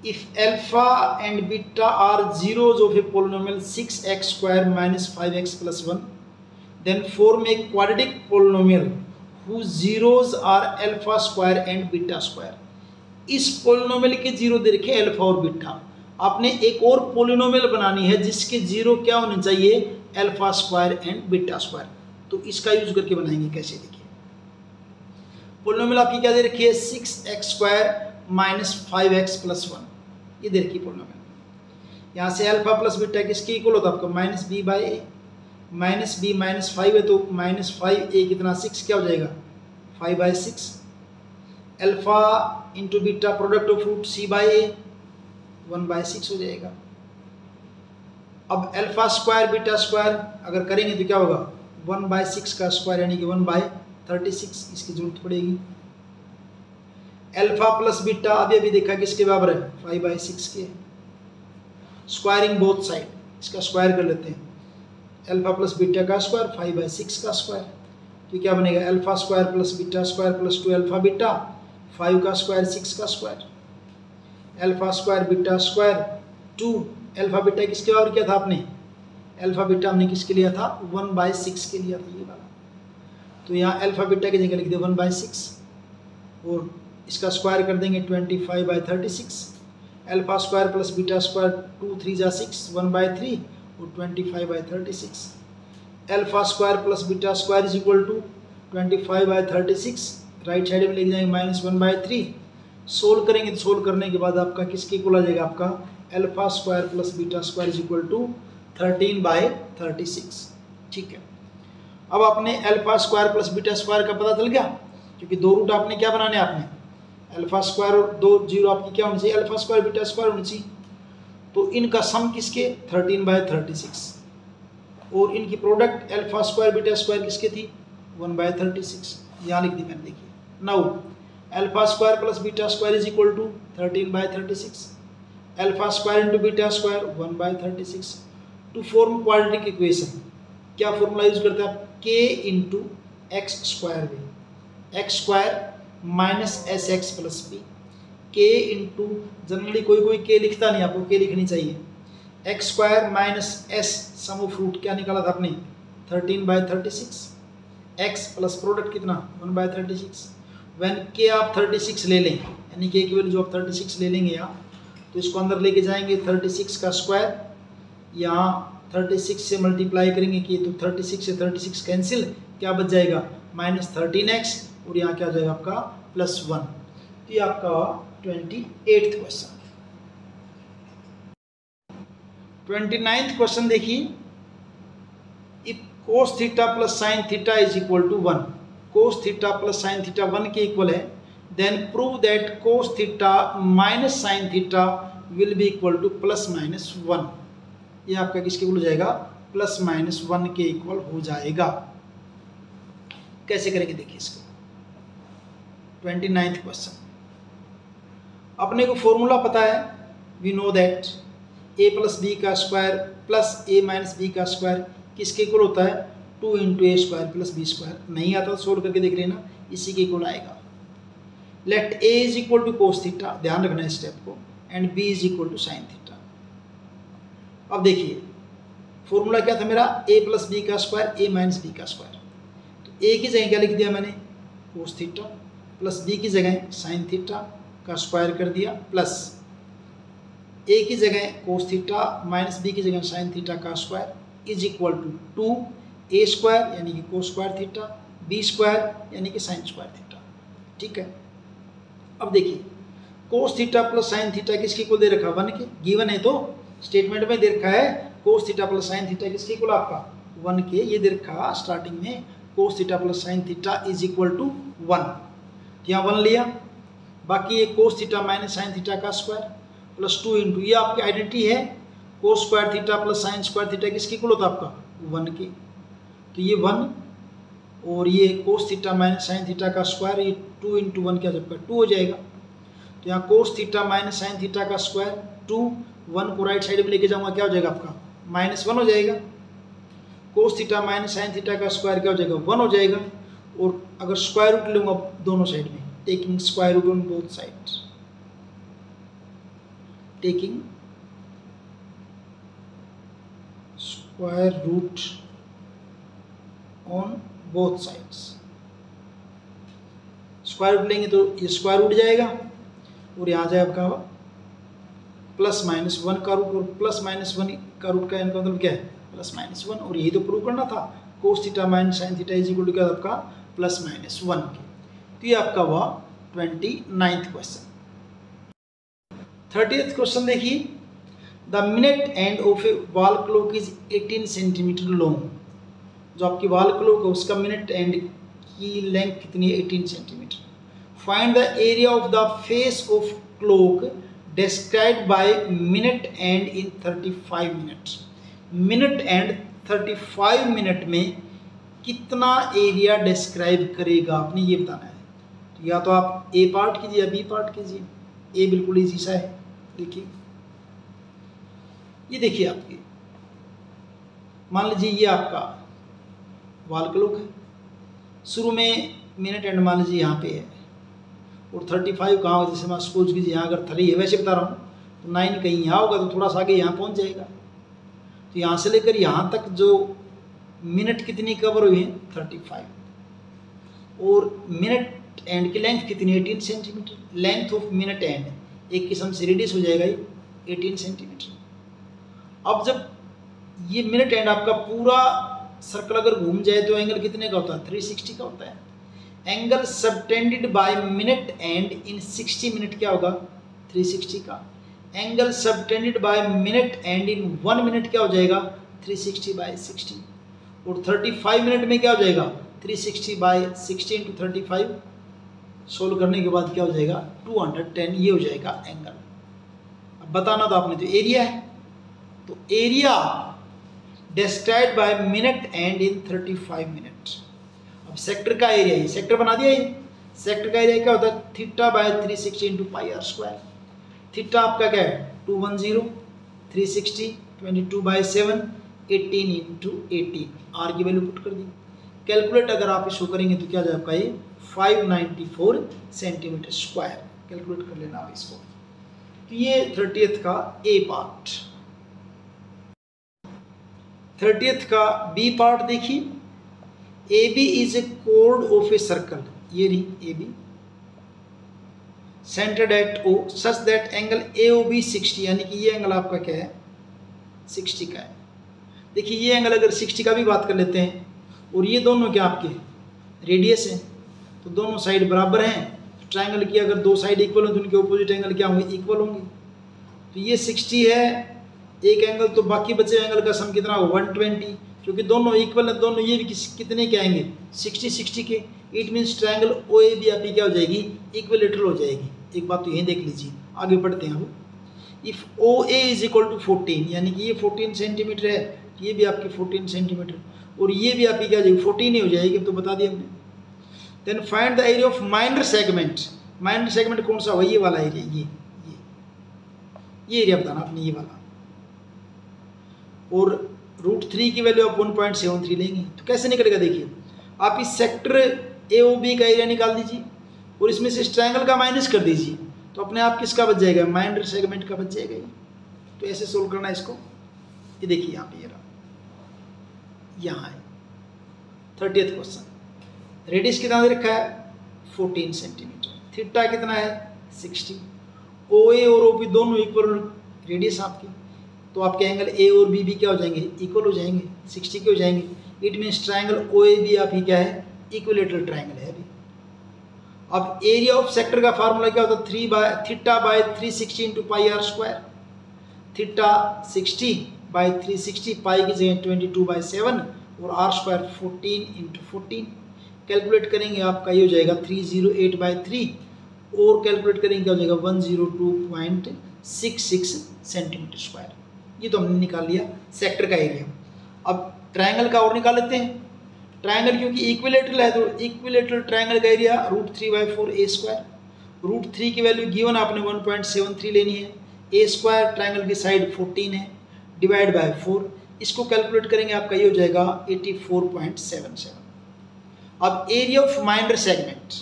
if alpha and beta are zeros of a polynomial 6x square minus 5x plus 1, then form a quadratic polynomial whose zeros are alpha square and beta square। इस polynomial के zero दे रखे alpha और beta, आपने एक और polynomial बनानी है जिसके जीरो क्या होने चाहिए alpha square and beta square. तो इसका यूज करके बनाएंगे, कैसे देखिए। पोलिनोमियल आपकी क्या दे रखी है 6x square minus 5x plus 1, ये दे रखी पोलिनोमियल। यहाँ से अल्फा प्लस बीटा किसके इक्वल होता है आपका -b/a, -b -5 है तो -5a कितना 6 क्या हो जाएगा 5/6, alpha into beta product of root c/a 1/6 हो जाएगा। अब अल्फा स्क्वायर बीटा स्क्वायर अगर करेंगे तो क्या होगा 1/6 का स्क्वायर यानी कि 1/36, इसकी जरूरत पड़ेगी। अल्फा प्लस बीटा अभी देखा किसके बराबर है 5/6 के, स्क्वायरिंग बोथ साइड, इसका स्क्वायर कर लेते हैं, अल्फा प्लस बीटा का स्क्वायर 5/6 का स्क्वायर, तो क्या बनेगा alpha square plus beta square plus 2 alpha beta, 5 का स्क्वायर 6 का square, alpha square beta square 2 alpha beta किसके बराबर किया था आपने, अल्फा बीटा हमने किसके लिया था 1/6 के लिया था ये वाला, तो यहाँ अल्फा बीटा की जगह लिख दे 1/6 और इसका स्क्वायर कर देंगे 25/36, alpha square plus beta square 2 3 ज़ा 6 1/3 और 25/36, alpha square plus beta square is equal to 25/36, right side में लेके जाएंगे -1/3, सोल्व करेंगे तो सोल्व करने के बाद आपका किसके इक्वल आ जाएगा आपका alpha square plus beta square is equal to 13/36, ठीक है। अब आपने alpha square plus beta square का पता चल गया, क्योंकि दो रूट आपने क्या बनाने आपने अल्फा स्क्वायर और दो जीरो आपकी क्या होनी चाहिए अल्फा स्क्वायर बीटा स्क्वायर होनी चाहिए, तो इनका सम किसके 13/36 और इनकी product alpha square beta square किसके थी 1/36, यहाँ लिख दी मैंने, देखिए। Now alpha square plus beta square is equal to 13/36, alpha square into beta square 1/36। To form quadratic equation क्या फॉर्मूला यूज करते हैं आप k इंटू एक्स स्क्वायर में, x square minus S x plus B, K into generally कोई k लिखता नहीं, आपको k लिखनी चाहिए, x square minus S some of root क्या निकाला था आपने 13/36, x प्लस प्रोडक्ट कितना 1/36, व्हेन k आप 36 ले लें यानी k की वैल्यू जो आप 36 ले लेंगे यहाँ, तो इसको अंदर लेके जाएंगे 36 का स्क्वायर, यहाँ 36 से मल्टीप्लाई करेंगे कि तो 36 से 36 कैंसिल, क्या बच जाएगा -13x और यहाँ क्या हो जाएगा आपका +1, तो ये आपका 28th क्वेश्चन। 29th क्वेश्चन देखिए, if cos theta plus sine theta is equal to 1, cos theta plus sine theta 1 के इक्वल है, then prove that cos theta minus sine theta will be equal to +-1, ये आपका किसके equal हो जाएगा +-1 के equal हो जाएगा। कैसे करेंगे देखिए इसको। 29th क्वेश्चन, अपने को फॉर्मूला पता है, we know that a plus B का square plus a minus B का स्क्वायर किसके इक्वल होता है 2 × a² प्लस b², नहीं आता तो सोल्व करके देख लेना, इसी के इक्वल आएगा। Let A is equal to cos theta, ध्यान रखना इस स्टेप को, and B is equal to sine theta. अब देखिए फॉर्मूला क्या था मेरा, ए प्लस बी का स्क्वायर ए माइनस बी का स्क्वायर। तो ए की जगह क्या लिख दिया मैंने, कोस थीटा, प्लस बी की जगह साइन थीटा का स्क्वायर कर दिया, प्लस ए की जगह कोस थीटा माइनस बी की जगह साइन थीटा का square is equal to 2 A square यानी कि cos square theta, B square यानी कि साइन स्क्वायर थीटा। ठीक है, अब देखिए cos theta plus sine theta किसके इक्वल दे रखा, 1 के, गिवन है तो स्टेटमेंट में दे रखा है cos theta plus sine theta किसके इक्वल आपका 1 के, ये दे रखा स्टार्टिंग में cos theta plus sine theta is equal to 1, यहाँ 1 लिया, बाकी ये cos theta minus sine theta का स्क्वायर प्लस 2 इंटू, ये आपकी आइडेंटिटी है cos square theta plus sine square theta किसके इक्वल होता है आपका 1 के, तो ये 1 और ये cos theta minus sine theta का स्क्वायर, ये 2 इंटू 1 क्या जब 2 हो जाएगा, तो यहाँ कोस थीटा माइनस साइन थीटा का स्क्वायर 2, 1 को राइट साइड में लेके जाऊंगा क्या हो जाएगा आपका -1 हो जाएगा, कोस थीटा माइनस साइन थीटा का स्क्वायर क्या हो जाएगा 1 हो जाएगा, और अगर स्क्वायर रूट लूँगा दोनों साइड में, taking square root on both sides, taking square root on both sides, square root लेंगे तो ये स्क्वायर रूट जाएगा और यहाँ जाए आपका +-1 का रूट, और +-1 का रूट का इनका मतलब क्या है +-1, और यही तो प्रूव करना था cos theta minus sine theta is equal to क्या आपका +-1 के। तो ये आपका हुआ 29th क्वेश्चन। 30th क्वेश्चन देखिए, the minute hand of a wall clock is 18 centimetre long, जो आपकी वॉल क्लॉक है उसका मिनट एंड की लेंथ कितनी है 18 centimetre. Find the area of the face of clock described by minute and in 35 minutes. Minute and 35 minute में कितना area describe करेगा आपने ये बताना है, तो या तो आप ए पार्ट कीजिए या बी पार्ट कीजिए, ए बिल्कुल इजी सा है। देखिए ये देखिए आपकी, मान लीजिए ये आपका वॉल क्लॉक है, शुरू में मिनट एंड मान लीजिए यहाँ पे है, और 35 कहाँ होगा, जैसे मैं सपोज कीजिए यहाँ अगर 3 है, वैसे बता रहा हूँ तो 9 कहीं यहाँ होगा तो थोड़ा सा आगे यहाँ पहुँच जाएगा, तो यहाँ से लेकर यहाँ तक जो मिनट कितनी कवर हुई है 35, और मिनट एंड की लेंथ कितनी 18 centimetre, length of minute and एक किस्म से रेडियस हो जाएगा ये 18 सेंटीमीटर। अब जब ये मिनट एंड आपका पूरा सर्कल अगर घूम जाए तो एंगल कितने का होता है 360 का होता है। Angle subtended by minute and in 60 minute क्या होगा 360 का। Angle subtended by minute and in 1 minute क्या हो जाएगा 360/60, और 35 मिनट में क्या हो जाएगा 360/60 इंटू 35, सोल्व करने के बाद क्या हो जाएगा 210, ये हो जाएगा एंगल। अब बताना तो आपने तो एरिया है, तो area described by minute and in 35 minute. अब सेक्टर का एरिया, ये सेक्टर बना दिया, ये सेक्टर का एरिया क्या होता है θ/360 इंटू πr²। थीटा आपका क्या है 210, 360 22/7, 18 इंटू 18, आर की वैल्यू पुट कर दी। कैलकुलेट अगर आप इसको करेंगे तो क्या जाए आपका ये 594 सेंटीमीटर स्क्वायर, कैलकुलेट कर लेना आप इसको। तो ये 30th का ए पार्ट। 30th का बी पार्ट देखिए, ए बी इज ए कोड ऑफ ए सर्कल, ये रही A B, centred at O such that angle A O B 60, यानी कि ये एंगल आपका क्या है 60 का है। देखिए ये एंगल अगर 60 का भी बात कर लेते हैं, और ये दोनों क्या आपके रेडियस हैं, तो दोनों साइड बराबर हैं, तो ट्रायंगल की अगर दो साइड इक्वल हो तो उनके ऑपोजिट एंगल क्या होंगे इक्वल होंगे। तो ये 60 है एक एंगल, तो बाकी बचे एंगल का सम कितना हो 120, क्योंकि दोनों इक्वल है, दोनों ये भी कितने के आएंगे 60 के। It means triangle O A B आपकी क्या हो जाएगी इक्विलेटरल हो जाएगी। एक बात तो यही देख लीजिए, आगे बढ़ते हैं अब। If O A is equal to 14, यानी कि ये 14 सेंटीमीटर है, ये भी आपकी 14 सेंटीमीटर, और ये भी आपकी क्या हो जाएगी 14 ही हो जाएगी, तो बता दिया हमने। Then find the area of minor segment. Minor segment कौन सा हुआ, ये वाला एरिया, ये एरिया बताना आपने, ये वाला। और √3 की वैल्यू आप 1.73 लेंगे, तो कैसे निकलेगा देखिए, आप इस सेक्टर ए ओ बी का एरिया निकाल दीजिए, और इसमें से इस ट्रायंगल का माइनस कर दीजिए तो अपने आप किसका बच जाएगा, माइनर सेगमेंट का बच जाएगा ये। तो ऐसे सोल्व करना है इसको। ये देखिए यहाँ पे ये रहा, यहाँ है 30th क्वेश्चन। रेडियस कितना दे रखा है 14 सेंटीमीटर, थीटा कितना है 60, OA और OB दोनों इक्वल रेडियस आपकी, तो आपके एंगल A और B भी क्या हो जाएंगे, इक्वल हो जाएंगे, 60 के हो जाएंगे। इट मीन्स ट्रायंगल OAB आपकी क्या है, इक्विलेटरल ट्रायंगल है अभी। अब एरिया ऑफ सेक्टर का फार्मूला क्या होता है, थीटा बाय 360 इंटू pi R square. Theta 60 by 360, pi की जगह 22/7 और आर स्क्वायर 14 इंटू 14। कैलकुलेट करेंगे आपका ये हो जाएगा 308/3 और कैलकुलेट करेंगे क्या हो जाएगा 102.66 सेंटीमीटर स्क्वायर। ये तो हमने निकाल लिया सेक्टर का एरिया। अब ट्रायंगल का और निकाल लेते हैं। ट्रायंगल क्योंकि इक्विलेटरल है तो इक्विलेटरल ट्रायंगल का एरिया √3/4a²। √3 की वैल्यू गिवन आपने 1.73 लेनी है। a² ट्रायंगल की साइड 14 है, डिवाइड बाय 4, इसको कैलकुलेट करेंगे आपका ये हो जाएगा 84.77। अब area of minor segment,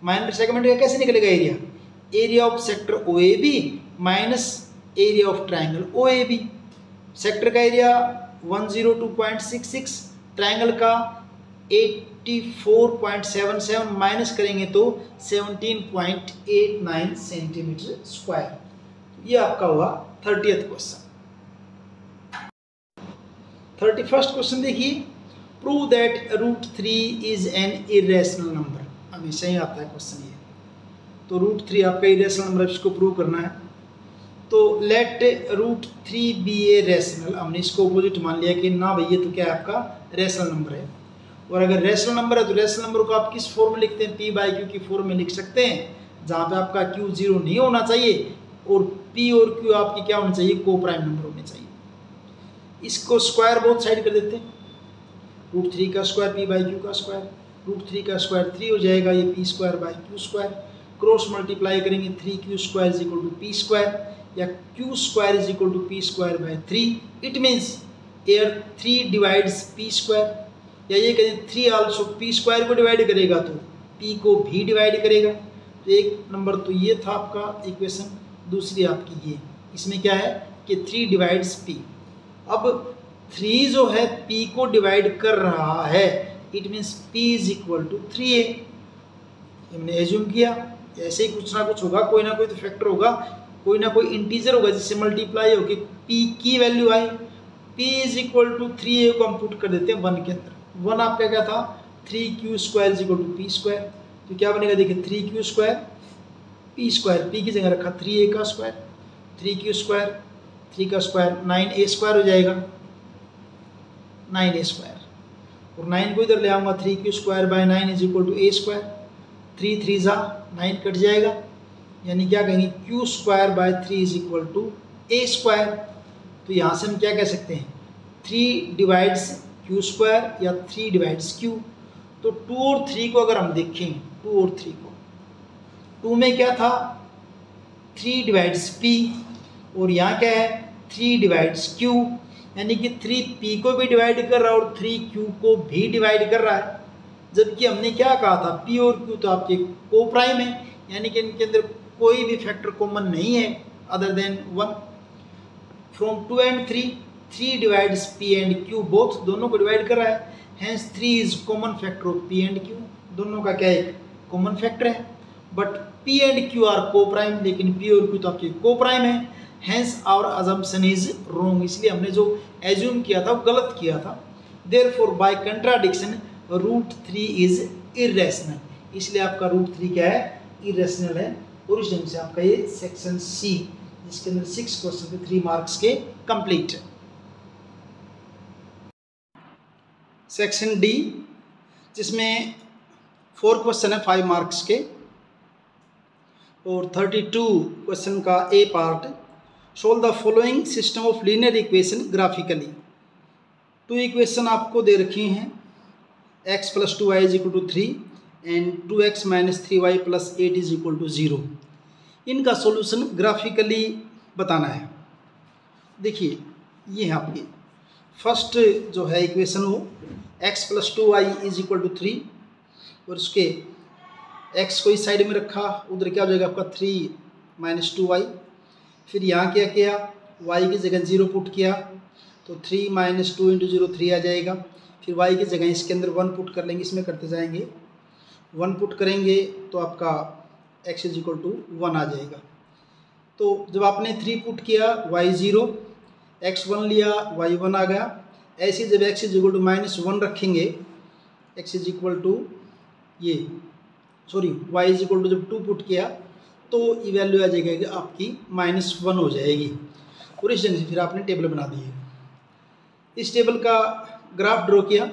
minor segment का कैसे निकलेगा area, area of sector OAB minus area of triangle OAB। Sector का एरिया 102.66, ट्रायंगल का 84.77 माइनस करेंगे तो 17.89 सेंटीमीटर स्क्वायर। ये आपका हुआ 30th क्वेश्चन। 31st क्वेश्चन देखिए, prove that √3 is an irrational number. हमेशा ही आता है क्वेश्चन ये, तो √3 आपका इरेशनल नंबर, इसको प्रूव करना है। तो लेट √3 बी ए रेशनल, हमने इसको अपोजिट मान लिया कि ना भैया तो क्या है आपका रेशनल नंबर है। और अगर रेशनल नंबर है तो रेशनल नंबर को आप किस फॉर्म में लिखते हैं, P/Q की फॉर्म में लिख सकते हैं, जहाँ पे आपका Q 0 नहीं होना चाहिए और P और Q आपकी क्या होना चाहिए, को प्राइम नंबर होने चाहिए। इसको स्क्वायर बोथ साइड कर देते हैं, √3 का स्क्वायर P/Q का स्क्वायर, √3 का स्क्वायर 3 हो जाएगा, ये P²/Q², क्रॉस मल्टीप्लाई करेंगे 3Q² = P² या Q² = P²/3। It means air 3 divides P², या ये कहें 3 आल्सो P² को डिवाइड करेगा तो P को भी डिवाइड करेगा। तो एक नंबर तो ये था आपका इक्वेशन, दूसरी आपकी ये, इसमें क्या है कि 3 डिवाइड्स P। अब 3 जो है P को डिवाइड कर रहा है, इट मीन्स P = 3a। हमने एज्यूम किया ऐसे ही कुछ ना कुछ होगा, कोई ना कोई तो फैक्टर होगा, कोई ना कोई इंटीजर होगा जिससे मल्टीप्लाई होकर P की वैल्यू आई। P = 3a को हम पुट कर देते हैं 1 के अंदर। 1 आपका क्या था 3Q² = P², तो क्या बनेगा देखिए 3Q² P², P की जगह रखा 3a का स्क्वायर, 3Q², 3 का स्क्वायर 9a² हो जाएगा, 9a², और 9 को इधर ले आऊँगा 3Q²/9 = a², 3 3 9 कट जाएगा, यानी क्या कहेंगे Q²/3 = a²। तो यहाँ से हम क्या कह सकते हैं 3 डिवाइड्स Q² या 3 डिवाइड्स Q। तो 2 और 3 को अगर हम देखें, 2 और 3 को, 2 में क्या था 3 डिवाइड्स P और यहाँ क्या है 3 डिवाइड्स Q, यानी कि 3P को भी डिवाइड कर रहा है और 3Q को भी डिवाइड कर रहा है। जबकि हमने क्या कहा था P और Q तो आपके को प्राइम है, यानी कि इनके अंदर कोई भी फैक्टर कॉमन नहीं है other than 1। From 2 and 3 divides P and Q, both दोनों को डिवाइड कर रहा है, hence 3 is common factor of P and Q। दोनों का क्या एक कॉमन फैक्टर है, but P and Q are coprime, लेकिन P और Q तो आपके को प्राइम है, hence our assumption is wrong. इसलिए हमने जो एज्यूम किया था वो गलत किया था। Therefore by contradiction √3 is irrational, इसलिए आपका √3 क्या है इरेशनल है। और इस ढंग से आपका ये सेक्शन C, जिसके अंदर 6 क्वेश्चन थे 3 मार्क्स के, कंप्लीट है। सेक्शन D, जिसमें 4 क्वेश्चन है 5 मार्क्स के और 32 क्वेश्चन का A part. Solve the following system of linear equation graphically. 2 equation आपको दे रखी हैं, x + 2y = 3 and 2x - 3y + 8 = 0। इनका सॉल्यूशन ग्राफिकली बताना है। देखिए ये है आपकी फर्स्ट जो है इक्वेशन वो x + 2y = 3 और उसके एक्स को इस साइड में रखा, उधर क्या हो जाएगा आपका 3 माइनस 2y। फिर यहाँ क्या किया, y की जगह 0 पुट किया तो 3 माइनस 2 इंटू 0 3 आ जाएगा। फिर y की जगह इसके अंदर 1 पुट कर लेंगे, इसमें करते जाएंगे 1 पुट करेंगे तो आपका x इज इक्वल टू 1 आ जाएगा। तो जब आपने 3 पुट किया y 0, x 1 लिया y 1 आ गया। ऐसे जब x इज इक्वल टू -1 रखेंगे, x इज इक्वल टू ये y इज इक्वल टू जब 2 पुट किया तो ये वैल्यू आ जाएगी कि आपकी -1 हो जाएगी। और इस ढंग से फिर आपने टेबल बना दी है। इस टेबल का ग्राफ ड्रॉ किया,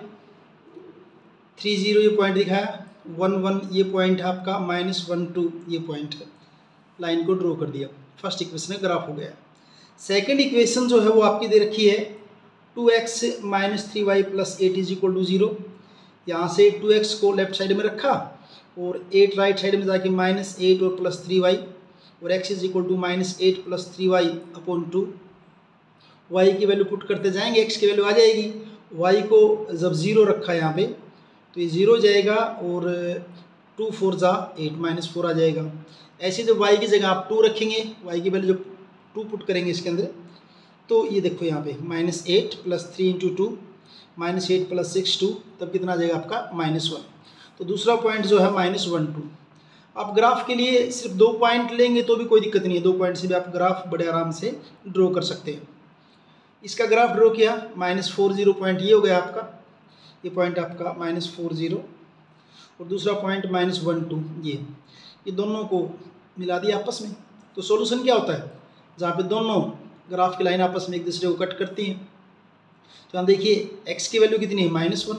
3 0 ये पॉइंट दिखाया, 1 1 ये पॉइंट है आपका, -1 2 ये पॉइंट है। लाइन को ड्रॉ कर दिया। फर्स्ट इक्वेशन का ग्राफ हो गया। सेकंड इक्वेशन जो है वो आपकी दे रखी है 2x - 3y + 8 is equal to 0। यहाँ से 2x को लेफ्ट साइड में रखा और 8 राइट साइड में जाके -8 और +3y, और x is equal to -8 + 3y upon 2। y की वैल्यू पुट करते जाएंगे, x की वैल्यू आ जाएगी। y को जब 0 रखा यहाँ पे तो ये 0 जाएगा और 2 4 जा 8 -4 आ जाएगा। ऐसे जब y की जगह आप 2 रखेंगे, y की वैल्यू जब 2 पुट करेंगे इसके अंदर तो ये देखो यहाँ पे -8 + 3 इंटू 2 -8 + 6 2, तब कितना आ जाएगा आपका -1। तो दूसरा पॉइंट जो है -1 2। आप ग्राफ के लिए सिर्फ 2 पॉइंट लेंगे तो भी कोई दिक्कत नहीं है, 2 पॉइंट से भी आप ग्राफ बड़े आराम से ड्रॉ कर सकते हैं। इसका ग्राफ ड्रॉ किया, -40 पॉइंट ये हो गया आपका, ये पॉइंट आपका -40 और दूसरा पॉइंट -1 2 ये दोनों को मिला दिया आपस में। तो सॉल्यूशन क्या होता है, जहाँ पे दोनों ग्राफ की लाइन आपस में एक दूसरे को कट करती हैं। तो यहाँ देखिए x की वैल्यू कितनी है -1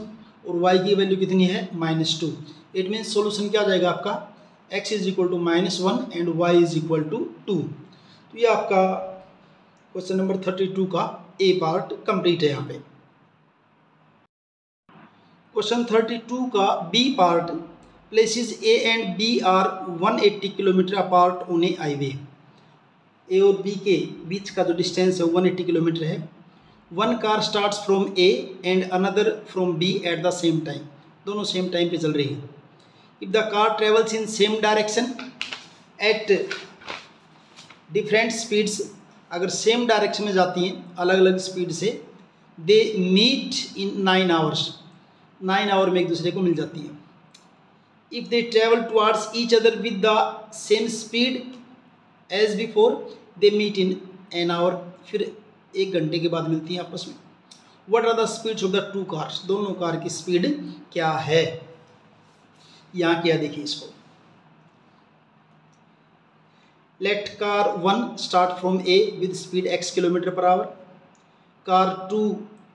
और y की वैल्यू कितनी है -2। इट मीन्स सॉल्यूशन क्या हो जाएगा आपका, x is equal to -1 and y is equal to 2। तो ये आपका क्वेश्चन नंबर 32 का ए पार्ट कंप्लीट है। यहाँ पे क्वेश्चन 32 का B part, places A and B are 180 kilometre apart on a highway. A और बी के बीच का जो डिस्टेंस है 180 किलोमीटर है। One car starts from A and another from B at the same time, दोनों सेम टाइम पे चल रही है। If the car travels in same direction at different speeds, अगर सेम डायरेक्शन में जाती हैं अलग अलग स्पीड से, they meet in 9 hours, 9 hour में एक दूसरे को मिल जाती है। If they travel towards each other with the same speed as before, they meet in an hour, फिर 1 घंटे के बाद मिलती हैं आपस में। What are the speeds of the 2 cars, दोनों कार की स्पीड क्या है। यहाँ क्या देखिए इसको, let car 1 start from A with speed x kilometre per hour, car 2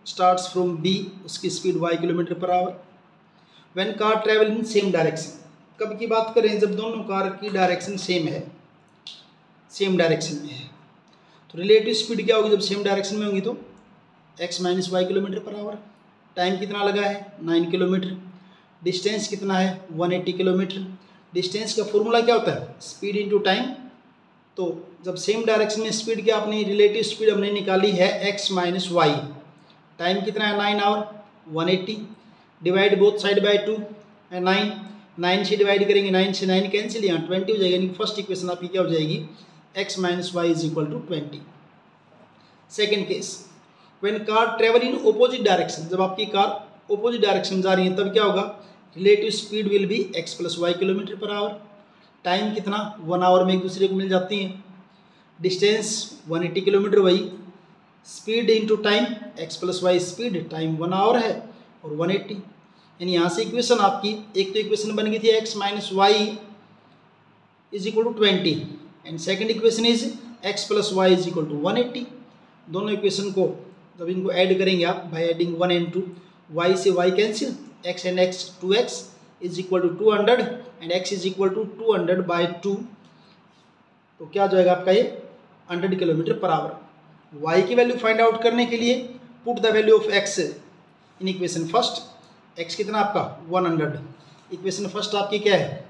starts from B, उसकी speed y kilometre per hour. When car travel in same direction, कब की बात करें, जब दोनों कार की डायरेक्शन सेम है, सेम डायरेक्शन में है। तो रिलेटिव स्पीड क्या होगी जब सेम डायरेक्शन में होंगी, तो x - y kilometre per our. Time कितना लगा है 9 किलोमीटर, डिस्टेंस कितना है 180 किलोमीटर। डिस्टेंस का फॉर्मूला क्या होता है, स्पीड इनटू टाइम। तो जब सेम डायरेक्शन में स्पीड क्या, अपनी रिलेटिव स्पीड हमने निकाली है x - y, टाइम कितना है 9 hour 180, divide both side by 2 है 9 से डिवाइड करेंगे, 9 से 9 कैंसिल, यहाँ 20 हो जाएगा। यानी फर्स्ट इक्वेशन आपकी क्या हो जाएगी, x - y is equal to 20। Second case, when car travel in opposite direction, जब आपकी कार ऑपोजिट डायरेक्शन में जा रही है तब क्या होगा, relative speed will be x + y kilometre per our. Time कितना 1 आवर में एक दूसरे को मिल जाती हैं। डिस्टेंस 180 किलोमीटर, वही speed into time, x + y speed, time 1 hour है और 180। यानी यहाँ से इक्वेशन आपकी, एक तो इक्वेशन बन गई थी x - y is equal to 20 and second equation is x + y is equal to 180। दोनों इक्वेशन को जब इनको ऐड करेंगे आप बाय एडिंग 1 and 2, y से y cancel, x and x 2x is equal to 200 and x is equal to 200/2। तो क्या हो जाएगा आपका ये 100 किलोमीटर पर आवर। y की वैल्यू फाइंड आउट करने के लिए put the value of x in equation first. x कितना आपका 100, इक्वेशन फर्स्ट आपकी क्या है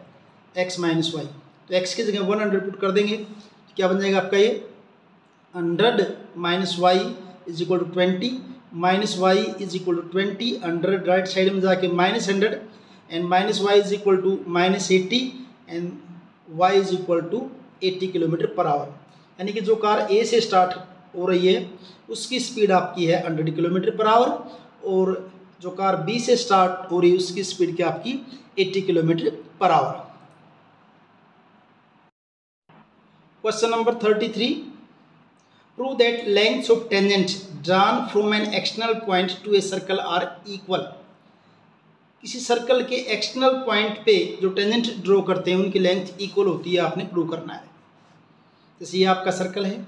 x - y, तो x की जगह 100 पुट कर देंगे, तो क्या बन जाएगा आपका ये 100 - y is equal to 20, -y is equal to 20, 100 right side में जाके -100 and -y is equal to -80 and y is equal to 80 kilometre per hour. यानी कि जो कार ए से स्टार्ट हो रही है उसकी स्पीड आपकी है 100 किलोमीटर पर आवर, और जो कार बी से स्टार्ट हो रही है उसकी स्पीड क्या आपकी 80 kilometre per hour. Question number 33, prove that lengths of tangent drawn from an external point to a circle are equal. किसी सर्कल के एक्सटर्नल पॉइंट पे जो टेंजेंट ड्रॉ करते हैं उनकी लेंथ इक्वल होती है, आपने प्रूव करना है। जैसे ये आपका सर्कल है,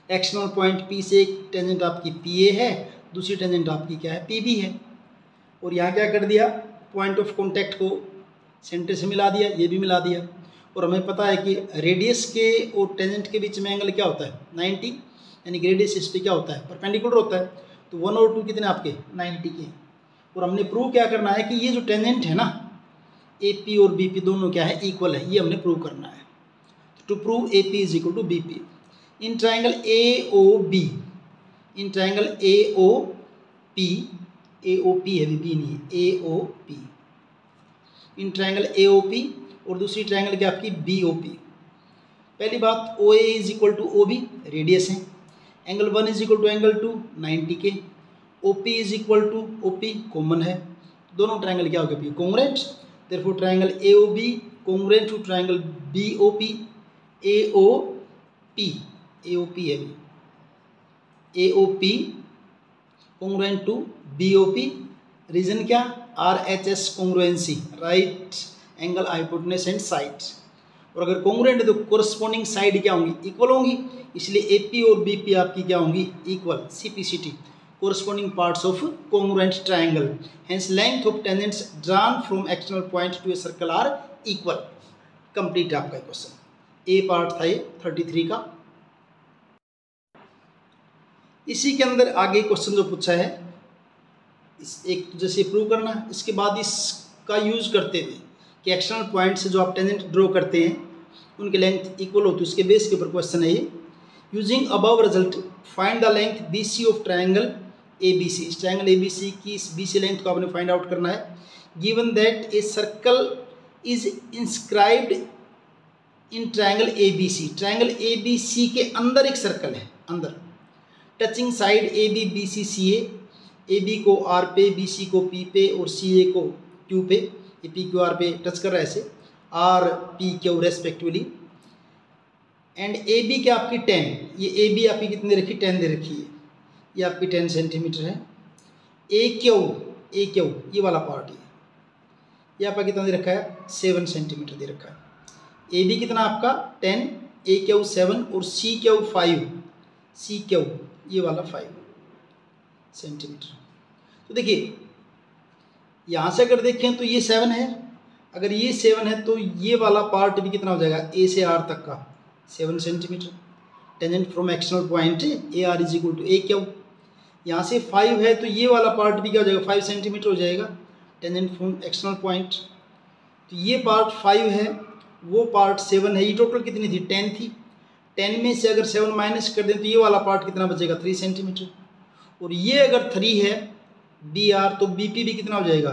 एक्सटर्नल पॉइंट पी से एक टेंजेंट आपकी पी ए है, दूसरी टेंजेंट आपकी क्या है पी बी है, और यहाँ क्या कर दिया पॉइंट ऑफ कॉन्टैक्ट को सेंटर से मिला दिया, ये भी मिला दिया। और हमें पता है कि रेडियस के और टेंजेंट के बीच में एंगल क्या होता है 90, यानी कि रेडियस इस पर क्या होता है परपेंडिकुलर होता है। तो 1 और 2 कितने आपके 90 के। और हमने प्रूव क्या करना है कि ये जो टेंजेंट है ना ए पी और बी पी दोनों क्या है इक्वल है, ये हमने प्रूव करना है। To prove A P is equal to B P in triangle A O B, in triangle A O P है, बी नहीं है, A O P, in triangle A O P और दूसरी ट्राइंगल क्या आपकी बी ओ पी। पहली बात O A is equal to O B radius है, angle 1 is equal to angle 2 90 के, O P is equal to O P common है, दोनों ट्राइंगल क्या हो गए congruent, therefore triangle A O B congruent to triangle B O P, A O P है, A O P congruent to B O P. Reason क्या R H S congruency, right angle hypotenuse and side. और अगर congruent है तो corresponding side क्या होंगी equal होंगी, इसलिए ए पी और बी पी आपकी क्या होंगी equal, CPCT corresponding parts of congruent triangle, hence length of tangents drawn from external point to a circle are equal। complete आपका क्वेश्चन, ए पार्ट था ये 33 का। इसी के अंदर आगे क्वेश्चन जो पूछा है इस एक जैसे प्रूव करना, इसके बाद इसका यूज करते हुए कि एक्सटर्नल पॉइंट से जो आप टेंजेंट ड्रॉ करते हैं उनकी लेंथ इक्वल होती है, उसके बेस के ऊपर क्वेश्चन है ये। Using above result find the length BC of triangle ABC, इस ट्राइंगल ABC की इस BC लेंथ को आपने फाइंड आउट करना है। Given that A circle is inscribed in triangle ABC, triangle ABC के अंदर एक सर्कल है, अंदर touching side AB BC CA, AB को R पे, BC को P पे और CA को Q पे, ये P Q R पे टच कर रहा है ऐसे, R P Q respectively. And AB क्या आपकी 10, ये AB आपकी कितनी रखी 10 दे रखी है, ये आपकी 10 सेंटीमीटर है। AQ ये वाला पार्ट है, ये आपका कितना दे रखा है 7 सेंटीमीटर दे रखा है। AB कितना आपका 10, AQ 7 और CQ 5, CQ ये वाला 5 सेंटीमीटर। तो देखिए यहाँ से अगर देखें तो ये 7 है, अगर ये 7 है तो ये वाला पार्ट भी कितना हो जाएगा A से R तक का 7 centimetre. Tangent from external point AR is equal to AQ। यहाँ से 5 है तो ये वाला पार्ट भी क्या हो जाएगा 5 सेंटीमीटर हो जाएगा, टेंजेंट फ्रॉम एक्सटर्नल पॉइंट। तो ये पार्ट 5 है, वो पार्ट 7 है, ये टोटल कितनी थी 10 थी, 10 में से अगर 7 माइनस कर दें तो ये वाला पार्ट कितना बचेगा 3 सेंटीमीटर। और ये अगर 3 है BR तो BP भी कितना हो जाएगा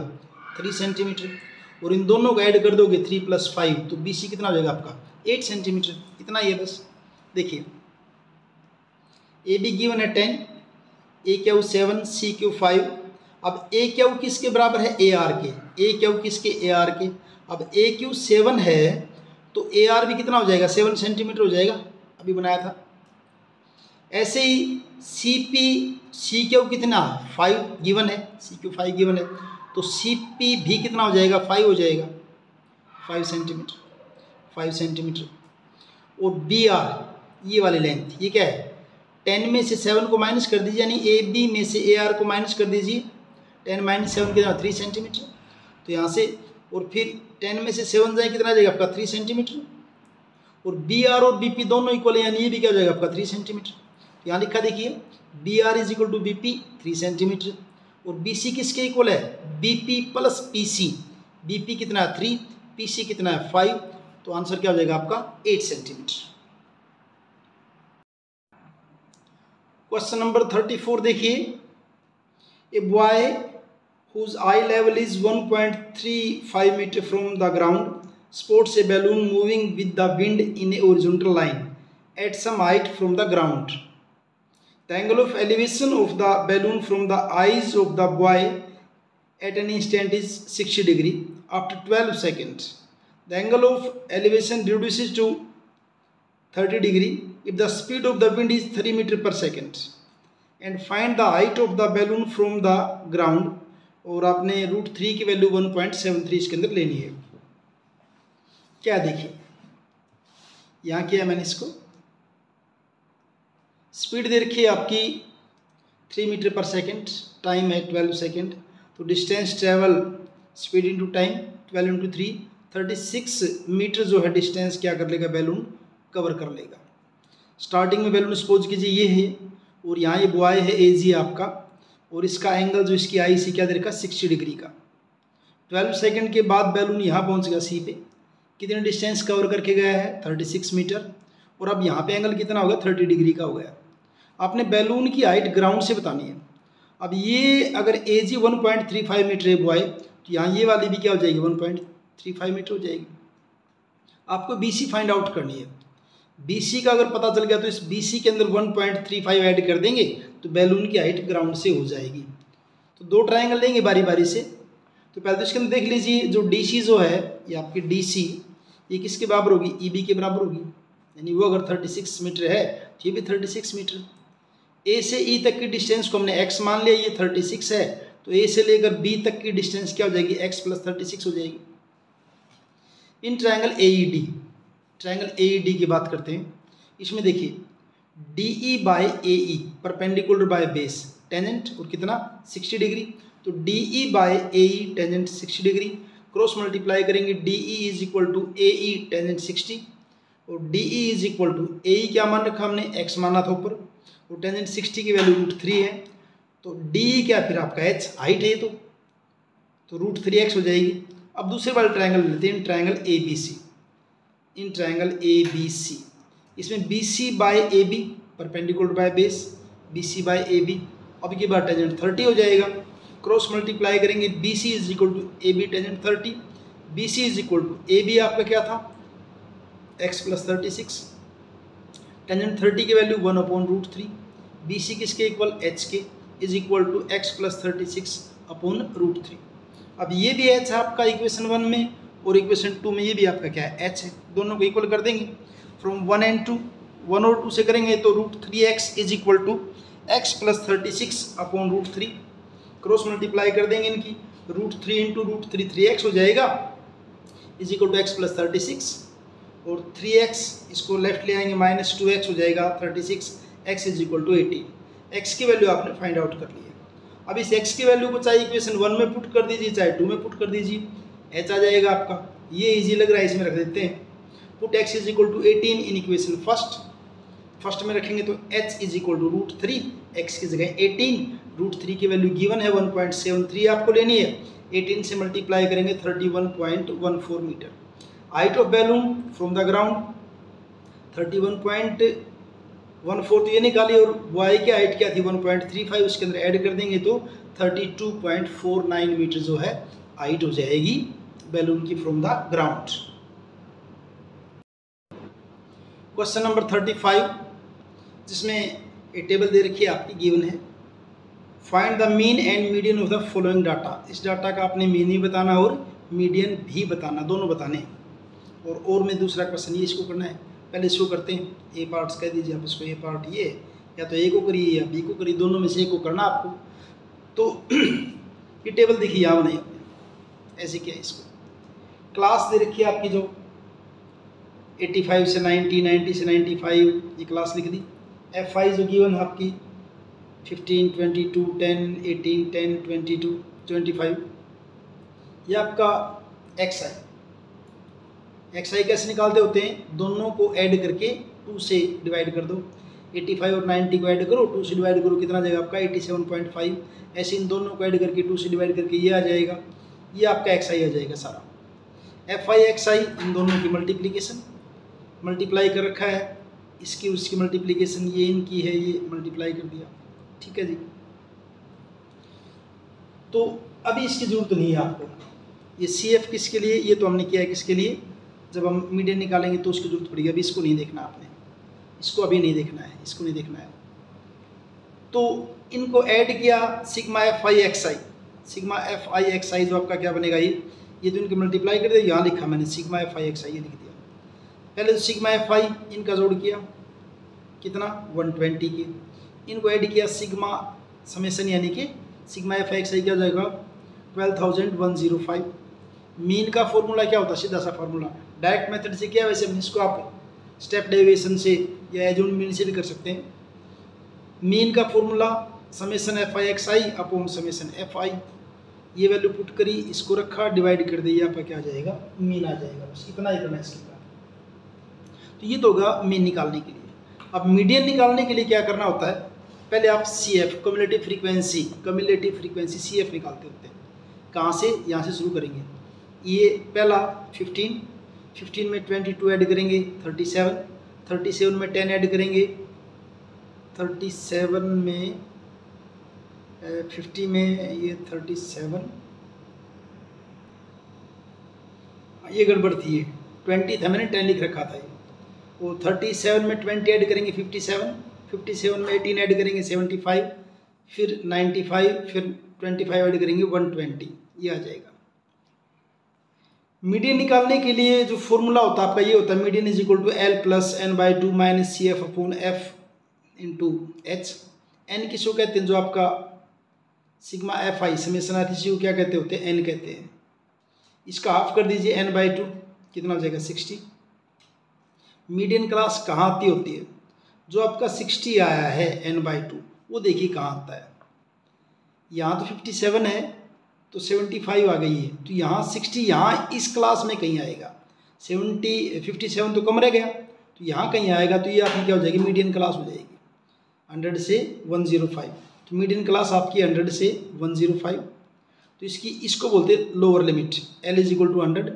3 सेंटीमीटर, और इन दोनों को ऐड कर दोगे 3 + 5 तो BC कितना हो जाएगा आपका 8 सेंटीमीटर। इतना ही है बस। देखिए AB गिवन है 10, AQ 7, CQ 5। अब AQ किसके बराबर है AR के, AQ किसके AR के। अब AQ 7 है तो AR भी कितना हो जाएगा 7 सेंटीमीटर हो जाएगा, अभी बनाया था। ऐसे ही CQ कितना 5 गिवन है, CQ 5 गिवन है तो CP भी कितना हो जाएगा 5 हो जाएगा, 5 सेंटीमीटर। और BR ये वाली लेंथ ये क्या है 10 में से 7 को माइनस कर दीजिए, यानी AB में से AR को माइनस कर दीजिए, 10 - 7 कितना 3 सेंटीमीटर। तो यहाँ से और फिर 10 में से 7 जाए कितना जाएगा आपका 3 सेंटीमीटर। और BR और BP दोनों इक्वल है, यानी ये भी क्या हो जाएगा आपका 3 सेंटीमीटर। तो यहाँ लिखा देखिए BR is equal to BP 3 centimetre, और BC किसके इक्वल है BP + PC। BP कितना है 3, PC कितना है 5, तो आंसर क्या हो जाएगा आपका 8 सेंटीमीटर। क्वेश्चन नंबर 34 देखिए, a boy whose eye level is 1.35 metre from the ground spots a balloon moving with the wind in a horizontal line at some height from the ground. The angle of elevation of the balloon from the eyes of the boy at an instant is 60 degree after 12 seconds. The angle of elevation reduces to 30 degree if the speed of the wind is 3 meter per second. And find the height of the balloon from the ground. और आपने √3 की value 1.73 इसके अंदर लेनी है। क्या देखिए यहाँ किया मैंने इसको, स्पीड दे रखी है आपकी 3 मीटर पर सेकेंड, टाइम है 12 सेकेंड, तो distance travel speed into time 12 into 3 36 metre जो है डिस्टेंस क्या कर लेगा, बैलून कवर कर लेगा। स्टार्टिंग में बैलून सपोज कीजिए ये है और यहाँ ये बॉय है एजी आपका, और इसका एंगल जो इसकी आई सी क्या दे रखा 60 डिग्री का। 12 सेकंड के बाद बैलून यहाँ पहुँच गया सी पे, कितने डिस्टेंस कवर करके गया है 36 मीटर, और अब यहाँ पे एंगल कितना होगा 30 डिग्री का हो गया। आपने बैलून की हाइट ग्राउंड से बतानी है। अब ये अगर एजी 1.35 मीटर है बॉय, तो यहाँ ये वाली भी क्या हो जाएगी 1.35 मीटर हो जाएगी। आपको बीसी फाइंड आउट करनी है। बीसी का अगर पता चल गया तो इस बीसी के अंदर 1.35 ऐड कर देंगे तो बैलून की हाइट ग्राउंड से हो जाएगी। तो दो ट्रायंगल लेंगे बारी बारी से। तो पहले तो इसके अंदर देख लीजिए, जो डीसी जो है ये आपकी डीसी ये किसके बराबर होगी, ईबी के बराबर होगी, यानी वो अगर 36 मीटर है तो ये भी 36 मीटर। ए से ई तक की डिस्टेंस को हमने एक्स मान लिया, ये 36 है, तो ए से लेकर बी तक की डिस्टेंस क्या हो जाएगी एक्स प्लस 36 हो जाएगी। In triangle AED, triangle AED की बात करते हैं। इसमें देखिए DE by AE perpendicular by base tangent और कितना 60 डिग्री, तो DE by AE tangent 60 degree, cross multiply करेंगे DE is equal to AE tangent 60 और DE is equal to AE क्या मान रखा हमने एक्स माना था ऊपर, और टेंजेंट 60 की वैल्यू √3 है, तो डीई क्या फिर आपका एच हाइट है तो √3x हो जाएगी। अब दूसरे वाले ट्रायंगल लेते हैं, triangle A B C. In triangle A B C इसमें B C by A B perpendicular by base B C by A B, अब की बार टेंजेंट 30 हो जाएगा। क्रॉस मल्टीप्लाई करेंगे B C is equal to A B tangent 30, B C is equal to A B आपका क्या था x plus 36, tangent 30 की वैल्यू 1/√3, बी सी किसके equal H K is equal to x plus 36/√3। अब ये भी H है आपका इक्वेशन 1 में, और इक्वेशन 2 में ये भी आपका क्या है एच है, दोनों को इक्वल कर देंगे। फ्रॉम 1 and 2 1 और 2 से करेंगे तो √3x is equal to x plus 36/√3, cross multiply कर देंगे इनकी, √3 इंटू √3 3x हो जाएगा is equal to x plus 36, और 3x इसको लेफ्ट ले आएंगे -2x हो जाएगा 36, x is equal to 18। x की वैल्यू आपने फाइंड आउट कर ली है। अब इस x की वैल्यू को चाहे इक्वेशन 1 में पुट कर दीजिए चाहे 2 में पुट कर दीजिए, h आ जाएगा आपका, ये इजी लग रहा है इसमें रख देते हैं। Put x is equal to 18 in equation first में रखेंगे तो h is equal to √3, x की जगह 18, √3 की वैल्यू गिवन है 1.73 आपको लेनी है, 18 से मल्टीप्लाई करेंगे 31.14 metre. Height of balloon from the ground 31.14 तो ये निकाली, और बॉय की हाइट क्या थी 1.35, उसके अंदर ऐड कर देंगे तो 32.49 मीटर जो है हाइट हो जाएगी बैलून की from the ground. Question number 35 जिसमें एक टेबल दे रखी है आपकी गिवन है, find the mean and median of the following data. इस डाटा का आपने मीन ही बताना और मीडियन भी बताना, दोनों बताने। और में दूसरा क्वेश्चन ये इसको करना है, पहले इसको करते हैं। ए पार्ट्स कह दीजिए आप इसको, ए पार्ट ये या तो ए को करिए या बी को करिए, दोनों में से एक को करना आपको। तो ये टेबल देखिए यहाँ बनाई आपने, ऐसे किया इसको। क्लास दे रखी है आपकी जो 85 से 90, 90 से 95 ये क्लास लिख दी। FI जो गिवन है आपकी 15, 22, 10, 18, 10, 22, 25, ये आपका XI कैसे निकालते होते हैं, दोनों को ऐड करके 2 से डिवाइड कर दो। 85 और 90 को ऐड करो, 2 से डिवाइड करो, कितना जाएगा आपका 87.5। ऐसे इन दोनों को ऐड करके 2 से डिवाइड करके ये आ जाएगा, ये आपका XI आ जाएगा सारा। FI XI इन दोनों की मल्टीप्लिकेशन, मल्टीप्लाई कर रखा है, इसकी उसकी मल्टीप्लिकेशन, ये इनकी है, ये मल्टीप्लाई कर दिया, ठीक है जी। तो अभी इसकी ज़रूरत नहीं है आपको। ये CF किसके लिए, ये तो हमने किया है किसके लिए, जब हम मीडियन निकालेंगे तो उसकी जरूरत पड़ेगी। अभी इसको नहीं देखना आपने, इसको अभी नहीं देखना है, इसको नहीं देखना है। तो इनको ऐड किया sigma F I X I, sigma F I X I जो आपका क्या बनेगा, ये तो इनके मल्टीप्लाई कर दिया, यहाँ लिखा मैंने सिग्मा एफ आई एक्स आई, ये लिख दिया। पहले तो सिग्मा एफ आई इनका जोड़ किया कितना 120 के, इनको ऐड किया सिग्मा समेसन यानी कि सिग्मा एफ आई एक्स आई क्या हो जाएगा 12,105। मीन का फॉर्मूला क्या होता है, सीधा सा फॉर्मूला डायरेक्ट मेथड से किया, वैसे इसको आप स्टेप डेविएशन से या एजूम मीन से भी कर सकते हैं। मीन का formula summation F I X I upon summation F I, ये वैल्यू पुट करी, इसको रखा, डिवाइड कर दिया, आपका क्या आ जाएगा मीन आ जाएगा। बस इतना ही करना है इसके बाद। तो ये तो होगा मीन निकालने के लिए। अब मीडियन निकालने के लिए क्या करना होता है, पहले आप C F cumulative frequency C F निकालते होते हैं। कहाँ से, यहाँ से शुरू करेंगे। ये पहला 15 में 22 ऐड करेंगे 37 में 10 ऐड करेंगे 37 में 50 में ये 37, ये गड़बड़ थी, ये 20 था, मैंने 10 लिख रखा था। ये वो 37 में 20 ऐड करेंगे 57 में 18 ऐड करेंगे 75, फिर 95, फिर 25 ऐड करेंगे 120, ये आ जाएगा। मीडियन निकालने के लिए जो फॉर्मूला होता है आपका ये होता है, median is equal to L plus n/2 minus C F upon F into H. N किसको कहते हैं, जो आपका सिग्मा एफ आई समेसन आती को क्या कहते होते हैं, एन कहते हैं। इसका हाफ कर दीजिए n/2, कितना हो जाएगा 60। मीडियन क्लास कहाँ आती होती है, जो आपका 60 आया है n/2 वो देखिए कहाँ आता है। यहाँ तो 57 है तो 75 आ गई है, तो यहाँ 60 यहाँ इस क्लास में कहीं आएगा। 57 तो कम रह गया, तो यहाँ कहीं आएगा, तो ये आपकी क्या हो जाएगी मीडियन क्लास हो जाएगी 100 से 105। तो मीडियन क्लास आपकी 100 से 105, तो इसको बोलते हैं lower limit, L is equal to 100।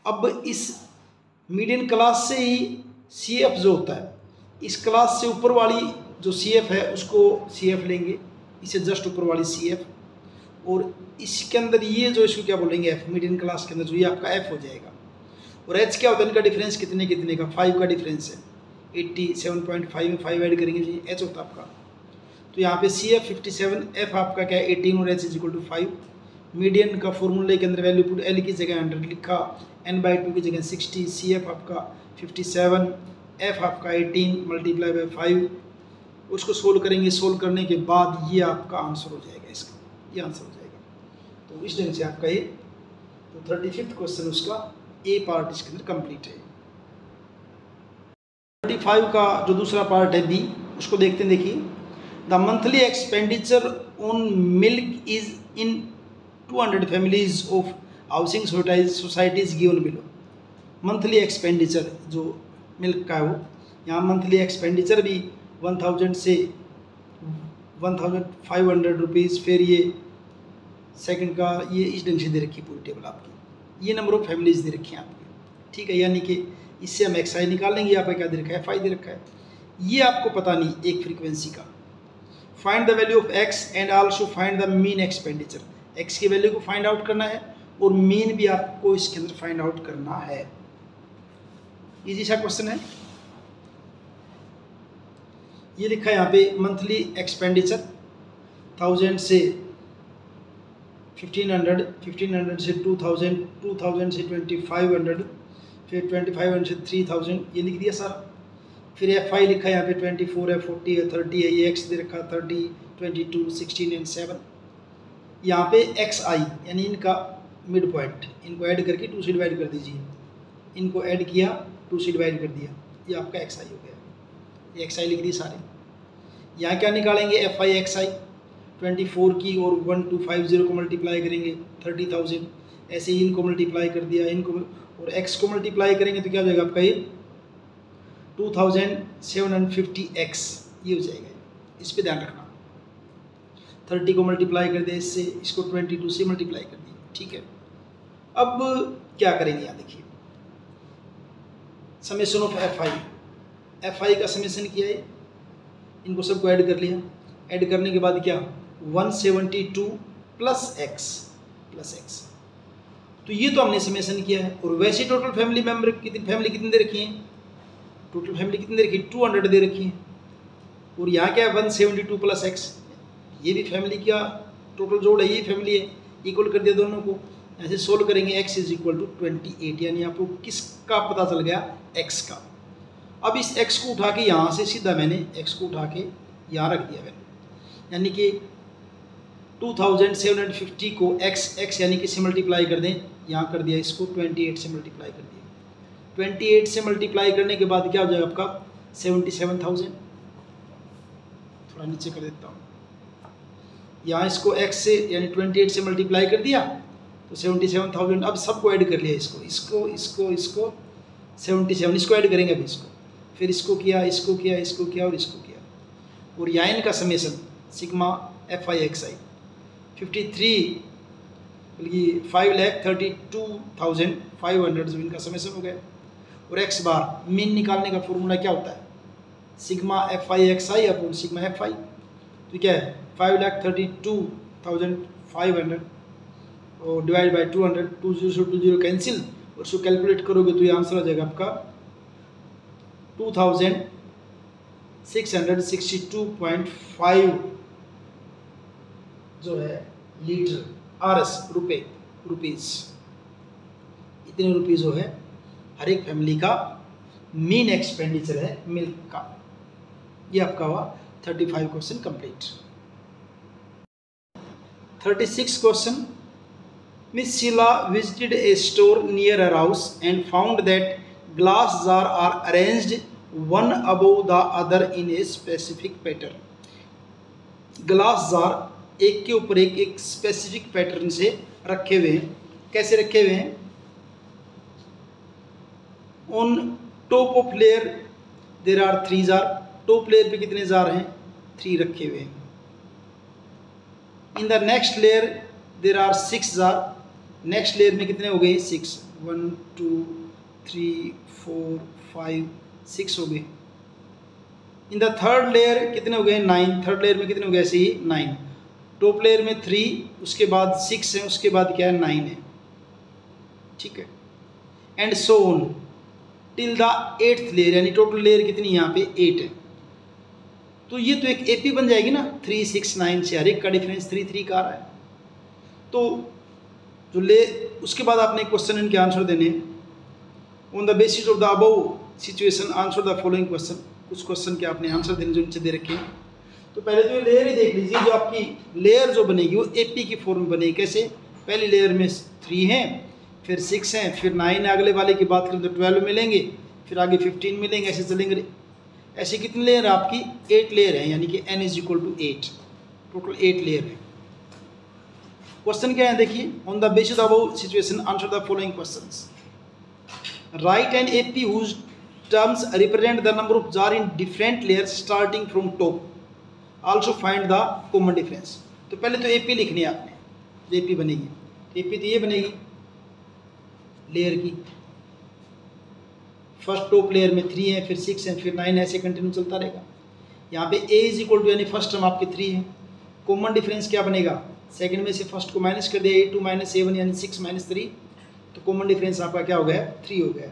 अब इस मीडियन क्लास से ही सी एफ जो होता है, इस क्लास से ऊपर वाली जो सी एफ है उसको सी एफ लेंगे, इससे जस्ट ऊपर वाली सी एफ, और इसके अंदर ये जो इसको क्या बोलेंगे एफ, मीडियन क्लास के अंदर जो ये आपका एफ हो जाएगा। और एच क्या होता है, इनका डिफरेंस कितने का 5 का डिफरेंस है, 87.5 में 5 ऐड करेंगे जी एच होता है आपका। तो यहाँ पे सी एफ 57, एफ आपका क्या है 18 और H is equal to 5। Median का फॉर्मूले के अंदर वैल्यू पुट, एल की जगह 100 लिखा, n/2 की जगह 60, सी एफ आपका 57, एफ आपका 18 मल्टीप्लाई बाई 5, उसको सोल्व करेंगे। सोल्व करने के बाद ये आपका आंसर हो जाएगा, इसका ये आंसर हो जाएगा। तो इस ढंग से आपका ये तो 35वां क्वेश्चन उसका ए पार्ट इसके अंदर कंप्लीट है। 35 का जो दूसरा पार्ट है बी, उसको देखते हैं। देखिए, the monthly expenditure on milk is in 200 families of housing societies given below. Monthly expenditure जो मिल्क का है वो, यहाँ मंथली एक्सपेंडिचर भी 1000 से 1500 रुपीज़, फिर ये सेकंड का ये इस ढंग से दे रखी पूरी टेबल आपकी, ये नंबर ऑफ फैमिलीज दे रखी हैं आपकी, ठीक है। यानी कि इससे हम एक्स आई निकालेंगे, यहाँ पे क्या दे रखा है, एफ आई दे रखा है। ये आपको पता नहीं एक फ्रीक्वेंसी का। Find the value of x and also find the mean expenditure. X की वैल्यू को फाइंड आउट करना है और मीन भी आपको इसके अंदर फाइंड आउट करना है। इजी सा क्वेश्चन है। ये लिखा है यहाँ पे मंथली एक्सपेंडिचर 1000 से 1500, 1500 से 2000, 2000 से 2500, फिर 2500 से 3000, ये लिख दिया सारा। फिर एफ आई लिखा है यहाँ पे 24 है, 40 है, 30 है, ये एक्स दे रखा 30, 22, 16 एंड 7। यहाँ पे एक्स आई यानी इनका मिड पॉइंट, इनको ऐड करके 2 से डिवाइड कर दीजिए। इनको ऐड किया 2 से डिवाइड कर दिया, ये आपका एक्स आई हो गया। ये एक्स आई लिख दी सारे। यहाँ क्या निकालेंगे, एफ आई एक्स आई 24 की और 1250 को मल्टीप्लाई करेंगे 30,000, ऐसे ही इनको मल्टीप्लाई कर दिया, इनको और एक्स को मल्टीप्लाई करेंगे तो क्या हो जाएगा आपका ये 2750x, ये हो जाएगा। इस पे ध्यान रखना। 30 को मल्टीप्लाई कर दिया इससे, इसको 22 से मल्टीप्लाई कर दिया, ठीक है। अब क्या करेंगे, यहाँ देखिए समेशन ऑफ एफ आई का समेशन किया है, इनको सबको ऐड कर लिया। ऐड करने के बाद क्या 172 प्लस एक्स, तो ये तो हमने समेशन किया है। और वैसे टोटल फैमिली मेम्बर कितनी दे रखी है, टोटल फैमिली कितनी दे रखी है, 200 दे रखी है। और यहाँ क्या है 172 प्लस एक्स, ये भी फैमिली का टोटल जोड़ है, ये फैमिली है, इक्वल कर दिया दोनों को। ऐसे सोल्व करेंगे x इज इक्वल टू 28, यानी आपको किसका पता चल गया, x का। अब इस x को उठा के यहाँ से सीधा मैंने x को उठा के यहाँ रख दिया मैंने, यानी कि 2750 को x यानी कि से मल्टीप्लाई कर दें, यहाँ कर दिया इसको 28 से मल्टीप्लाई कर दिया। 28 से मल्टीप्लाई करने के बाद क्या हो जाएगा आपका 77,000। थोड़ा नीचे कर देता हूँ, यहाँ इसको x से यानी 28 से मल्टीप्लाई कर दिया तो 77,000। अब सबको ऐड कर लिया, इसको 77, इसको ऐड करेंगे अभी, इसको फिर इसको किया और इसको किया। और यहाँ इनका समेशन सिग्मा FI/XI 53 बल्कि 5,32,500 जो इनका समेशन हो गया। और x बार मीन निकालने का फॉर्मूला क्या होता है, sigma FI/XI upon sigma FI। तो क्या है 5,32,500 और डिवाइड बाई 200, 20 से 20 कैंसिल, और उसको कैलकुलेट करोगे तो ये आंसर आ जाएगा आपका 2662.5 जो है लीटर RS रुपीज़। इतने रुपीज़ जो है हर एक फैमिली का मीन एक्सपेंडिचर है मिल्क का। ये आपका हुआ 35 question complete. 36 question, Miss Sheila visited a store near her house and found that glass jars are arranged one above the other in a specific pattern. Glass jar एक के ऊपर एक specific pattern से रखे हुए हैं। कैसे रखे हुए हैं, on top of layer there are 3 jar, top layer पे कितने जार हैं, 3 रखे हुए हैं। In the next layer there are 6 jar, next layer में कितने हो गए 6, 1 2 3 4 5 6 हो गए। इन द थर्ड लेयर कितने हो गए 9, थर्ड लेयर में कितने हो गए ऐसे ही 9। टॉप लेयर में 3, उसके बाद 6 है, उसके बाद क्या है 9 है, ठीक है। And so on till the 8th layer, यानी टोटल लेयर कितनी यहाँ पे 8 है। तो ये तो एक AP बन जाएगी ना, 3 6 9 से हर एक का डिफरेंस 3 3 का आ रहा है। तो जो उसके बाद आपने क्वेश्चन इनके आंसर देने, on the basis of the above situation answer the following question. कुछ क्वेश्चन के आपने आंसर देने जो नीचे दे रखे हैं। तो पहले तो ये लेयर ही देख लीजिए, जो आपकी लेयर जो बनेगी वो AP की फॉर्म में बनेगी। कैसे, पहली लेयर में 3 हैं, फिर 6 हैं, फिर 9 है, अगले वाले की बात करें तो 12 मिलेंगे, फिर आगे 15 मिलेंगे, ऐसे चलेंगे। ऐसे कितने लेयर है आपकी 8 लेयर है, यानी कि n = 8, टोटल 8 लेयर है। क्वेश्चन क्या है देखिए, on the basis of above situation answer the following questions. Write an AP whose terms represent the number of jar in different layers starting from top, also find the common difference। तो पहले तो AP लिखनी है आपने, जो AP बनेगी, AP तो ये बनेगी लेयर की, फर्स्ट टॉप लेयर में 3 है, फिर 6 है, फिर 9 है, ऐसे कंटिन्यू चलता रहेगा। यहाँ पे A = यानी फर्स्ट टर्म आपके 3 है, कॉमन डिफरेंस क्या बनेगा, सेकंड में से फर्स्ट को माइनस कर दिया, A2 - A1 यानी 6 - 3, तो कॉमन डिफरेंस आपका क्या हो गया 3 हो गया।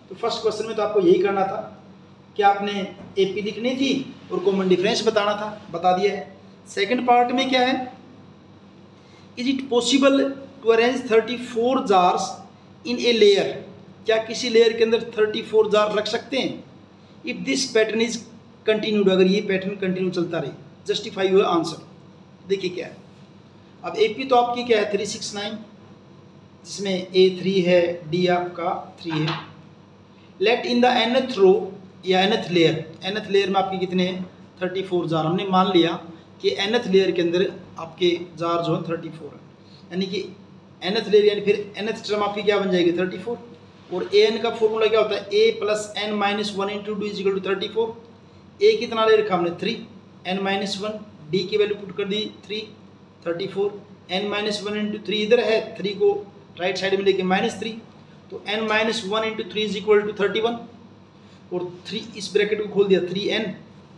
तो फर्स्ट क्वेश्चन में तो आपको यही करना था कि आपने AP लिखनी थी और कॉमन डिफरेंस बताना था, बता दिया है। सेकंड पार्ट में क्या है, is it possible to arrange 34 jars in a layer, क्या किसी लेयर के अंदर 34 जार रख सकते हैं। If this pattern is continued, अगर ये पैटर्न कंटिन्यू चलता रहे, जस्टिफाई योर आंसर। देखिए क्या है, अब AP तो आपकी क्या है 3 6 9, जिसमें A 3 है, D आपका 3 है। लेट इन द nth रो या nth लेयर में आपके कितने हैं 34 जार। हमने मान लिया कि nth लेयर के अंदर आपके जार जो है 34 है, यानी कि nth लेयर यानी फिर nth टर्म आपकी क्या बन जाएगी 34। और an का फॉर्मूला क्या होता है, a + n - 1 × 2 = 34। a कितना ले रखा हमने 3, n - 1, d की वैल्यू पुट कर दी 3, 34, n - 1 × 3 इधर है, 3 को राइट साइड में लेके -3, तो n - 1 × 3 = 31, और 3 इस ब्रैकेट को खोल दिया 3n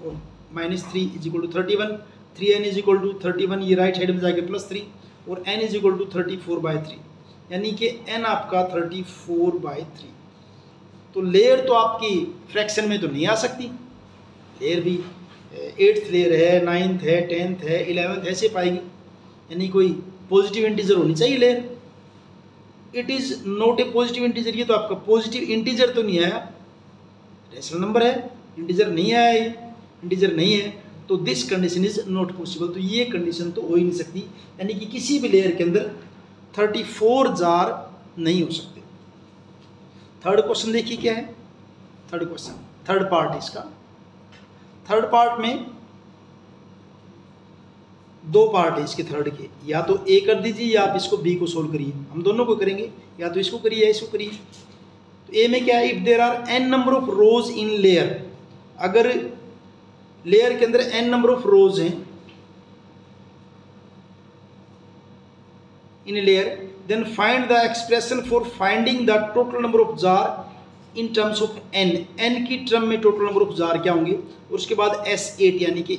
और -3 = 31, 3n = 31, ये राइट साइड में जाके +3, और n = 34/3। यानी कि n आपका 34/3। तो लेयर तो आपकी फ्रैक्शन में तो नहीं आ सकती, लेयर भी 8th लेयर है, 9th है, 10th है, 11th ऐसे पाएगी, यानी कोई पॉजिटिव इंटीजर होनी चाहिए layer. It is not a positive integer, ये तो आपका पॉजिटिव इंटीजर तो नहीं आया, रेशनल नंबर है, इंटीजर नहीं आया, ये इंटीजर नहीं है, तो this condition is not possible. तो ये कंडीशन तो हो ही नहीं सकती, यानी कि किसी भी लेयर के अंदर 34 जार नहीं हो सकते। थर्ड क्वेश्चन देखिए क्या है, थर्ड क्वेश्चन, थर्ड पार्ट इसका। थर्ड पार्ट में दो पार्ट है इसके थर्ड के, या तो ए कर दीजिए या आप इसको बी को सोल्व करिए, हम दोनों को करेंगे, या तो इसको करिए या इसको करिए। तो ए में क्या है, if there are n number of rows in layer, अगर लेयर के अंदर n नंबर ऑफ रोज हैं in layer, then find the expression for finding the total number of jar in terms of n की टर्म में total number of jar क्या होंगे, और उसके बाद S8 यानी कि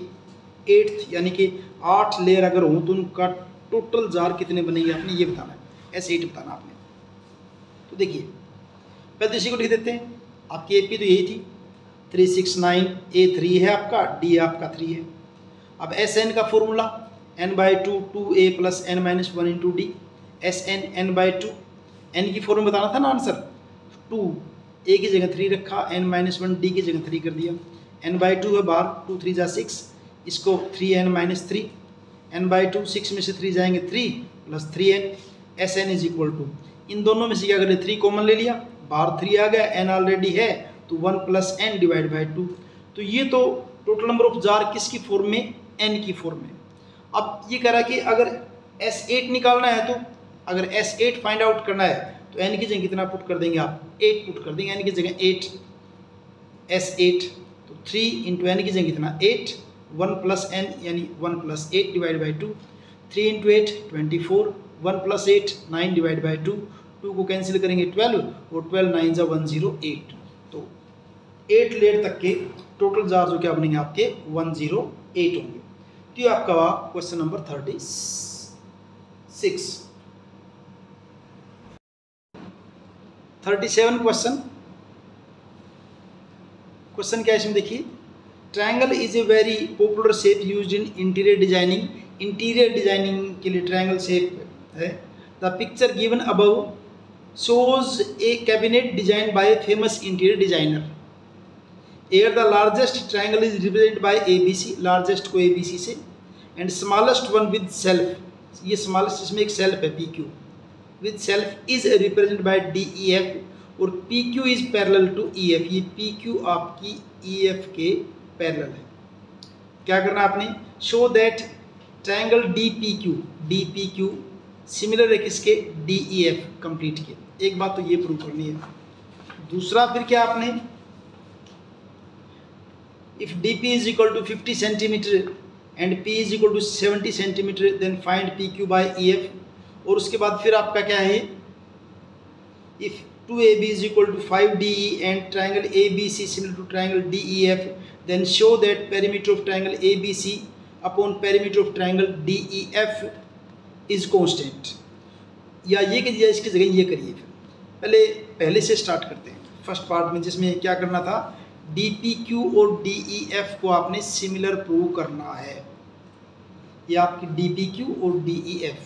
8th यानी कि 8 लेयर अगर हो तो उनका टोटल जार कितने बनेंगे, आपने ये बताना है, S8 बताना आपने। तो देखिए पहले तो इसी को लिख देते हैं, आपकी AP तो यही थी 369, A3 है आपका, D आपका 3 है। अब Sn का formula n/2 2a + n-1 × d, Sn n/2, n की फॉर्म बताना था ना आंसर, 2 a की जगह 3 रखा, n-1 d की जगह 3 कर दिया, n/2 है बाहर, 2 3 जा 6, इसको 3n-3, n/2 6 में से 3 जाएंगे 3 + 3n, Sn = इन दोनों में से क्या कर लिया, 3 कॉमन ले लिया, बाहर 3 आ गया, n ऑलरेडी है तो 1 + n / 2। तो ये तो टोटल नंबर ऑफ जार किसकी फॉर्म में, n की फॉर्म में। अब ये कह रहा है कि अगर S8 निकालना है, तो अगर S8 फाइंड आउट करना है तो n की जगह कितना पुट कर देंगे आप, 8 पुट कर देंगे, n की जगह 8, S8 तो 3 × n की जगह कितना 8, 1 + n यानी 1 + 8 / 2, 3 × 8 24, 1 + 8 9 / 2, 2 को कैंसिल करेंगे 12 और 12 9 × 108, तो 8 लेयर तक के टोटल जार जो क्या बनेंगे आपके 108 होंगे। तो ये आपका क्वेश्चन नंबर 36। 37 क्वेश्चन क्या है इसमें देखिए, triangle is a very popular shape used in interior designing, interior designing के लिए ट्रायंगल शेप है। The picture given above shows a cabinet design by a famous interior designer. Here the largest triangle is represented by ABC, largest को ABC से, and smallest one with shelf, ये smallest इसमें एक shelf है PQ, with shelf is represented by DEF, और PQ इज parallel to EF, ये PQ आपकी EF के पैरेलल है। क्या करना आपने, show that triangle DPQ similar है किसके, DEF कंप्लीट के, एक बात तो ये प्रूव करनी है। दूसरा फिर क्या आपने, if DP is equal to 50 centimeter and P is equal to 70 centimeter, then find PQ by EF, और उसके बाद फिर आपका क्या है, if 2AB is equal to 5DE and triangle ABC similar to triangle DEF, then show that perimeter of triangle ABC upon perimeter of triangle DEF is constant। या ये कीजिए, इसकी जगह ये करिए, फिर पहले से स्टार्ट करते हैं फर्स्ट पार्ट में, जिसमें क्या करना था, DPQ और DEF को आपने सिमिलर प्रूव करना है, ये आपकी DPQ और DEF।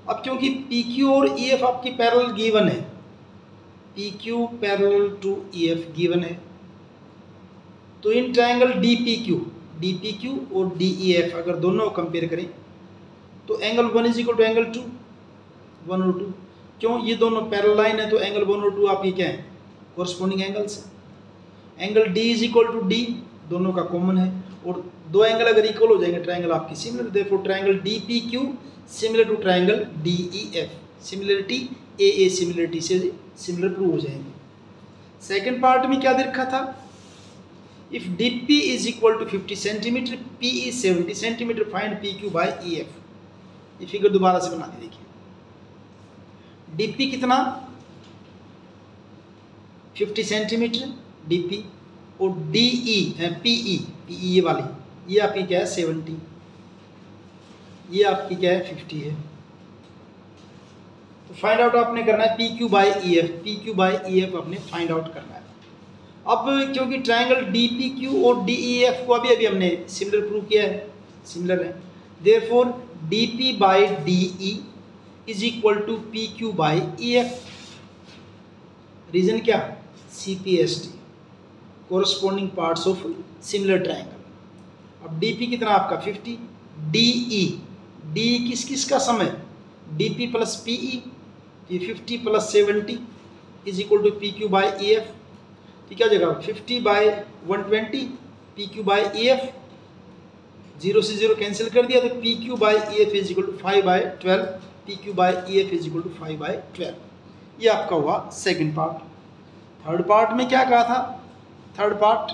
अब क्योंकि PQ और EF आपकी पैरेलल गिवन है, PQ parallel to EF given है, तो इन ट्रायंगल DPQ और DEF अगर दोनों कंपेयर करें तो angle 1 is equal to angle 2, 1 और 2, क्यों, ये दोनों पैरेलल लाइन है, तो एंगल 1 और 2 आपकी क्या है, कोरस्पोंडिंग एंगल्स है। Angle D is equal to D, दोनों का कॉमन है, और दो एंगल अगर इक्वल हो जाएंगे ट्रायंगल आपकी similar, therefore triangle DPQ similar to triangle DEF, similarity AA similarity से सिमिलर प्रूव हो जाएंगे। सेकंड पार्ट में क्या दे रखा था, if DP is equal to 50 centimetre, P is 70 centimetre, find PQ by EF। ये फिगर दोबारा से बना दी, देखिए DP कितना 50 सेंटीमीटर DP, और DE है PE ये वाली, ये आपकी क्या है 70, ये आपकी क्या है 50 है, तो फाइंड आउट आपने करना है P Q by E F, P Q by E F आपने फाइंड आउट करना है। अब क्योंकि ट्रायंगल डी पी क्यू और डी ई एफ को अभी हमने सिमिलर प्रूव किया है, सिमिलर है, therefore D P by D E is equal to P Q by E F. Reason क्या? C P S T, corresponding parts of similar triangle. अब D P कितना आपका 50, डी ई, डी किस किस का सम है? D P plus P E, ये 50 plus 70 is equal to P Q by E F. तो क्या जगह 50 by 120 P Q by E F, 0 से 0 कैंसिल कर दिया, तो P Q by E F is equal to 5 by 12, P Q by E F is equal to 5 by 12। ये आपका हुआ सेकंड पार्ट। थर्ड पार्ट में क्या कहा था? Third part,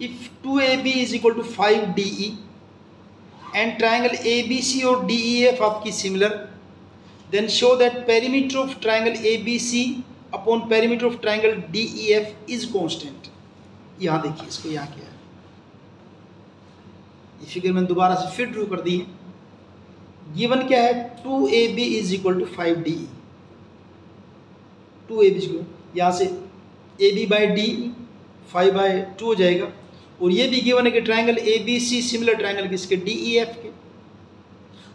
if 2AB is equal to 5DE and triangle ABC और DEF आपकी similar, then show that perimeter of triangle ABC upon perimeter of triangle DEF is constant. यहाँ देखिए इसको, यहाँ क्या है, ये फिगर मैंने दोबारा से फिर ड्रू कर दी है। गिवन क्या है? 2AB is equal to 5DE, 2AB यहाँ से AB बाई डी 5 बाई 2 हो जाएगा। और ये भी गिवन है कि ट्रायंगल ABC सिमिलर ट्रायंगल किसके? DEF के।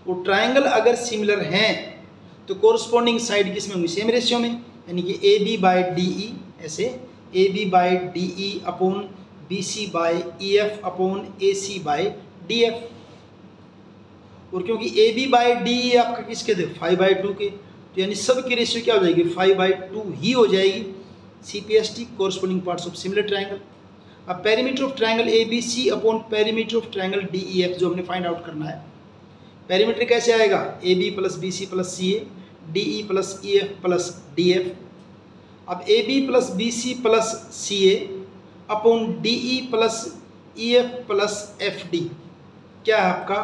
और ट्रायंगल अगर सिमिलर हैं तो कोरस्पॉन्डिंग साइड किस में होंगी? सेम रेशियो में, यानी कि AB बाई DE, ऐसे AB by DE upon BC by EF upon AC by DF। और क्योंकि AB बाई DE आपका किसके थे? 5 बाई 2 के, तो यानी सब की रेशियो क्या हो जाएगी? 5 बाई 2 ही हो जाएगी। CPST, corresponding parts of similar triangle. अब perimeter of triangle ABC upon perimeter of triangle DEF जो हमने फाइंड आउट करना है। पेरीमीटर कैसे आएगा? AB plus BC plus CA, DE plus EF plus DF। अब AB plus BC plus CA upon DE plus EF plus FD क्या है आपका?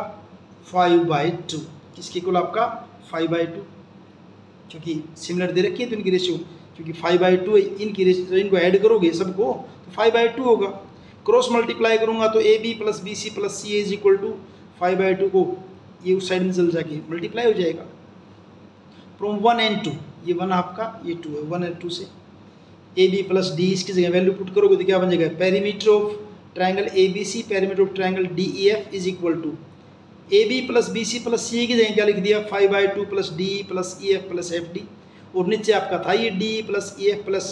5 बाई 2। किसकी इक्वल आपका? 5 बाई 2, क्योंकि सिमिलर दे रखी है तो इनकी रेशियो, क्योंकि 5 बाई 2 इनकी रेशियो, इनको ऐड करोगे सबको तो 5 बाई 2 होगा। क्रॉस मल्टीप्लाई करूंगा तो AB plus BC plus CA is equal to 5 by 2 को ये उस साइड में चल जाके मल्टीप्लाई हो जाएगा। फ्रॉम 1 एंड 2, ये 1 आपका, ये 2 है, 1 एंड 2 से AB प्लस D इसकी जगह वैल्यू पुट करोगे तो क्या बन जाएगा? Perimeter of triangle ABC perimeter of triangle DEF is equal to AB plus BC plus CA की जगह क्या लिख दिया? 5 by 2 plus DE plus EF plus FD। और नीचे आपका था ये DE plus EF plus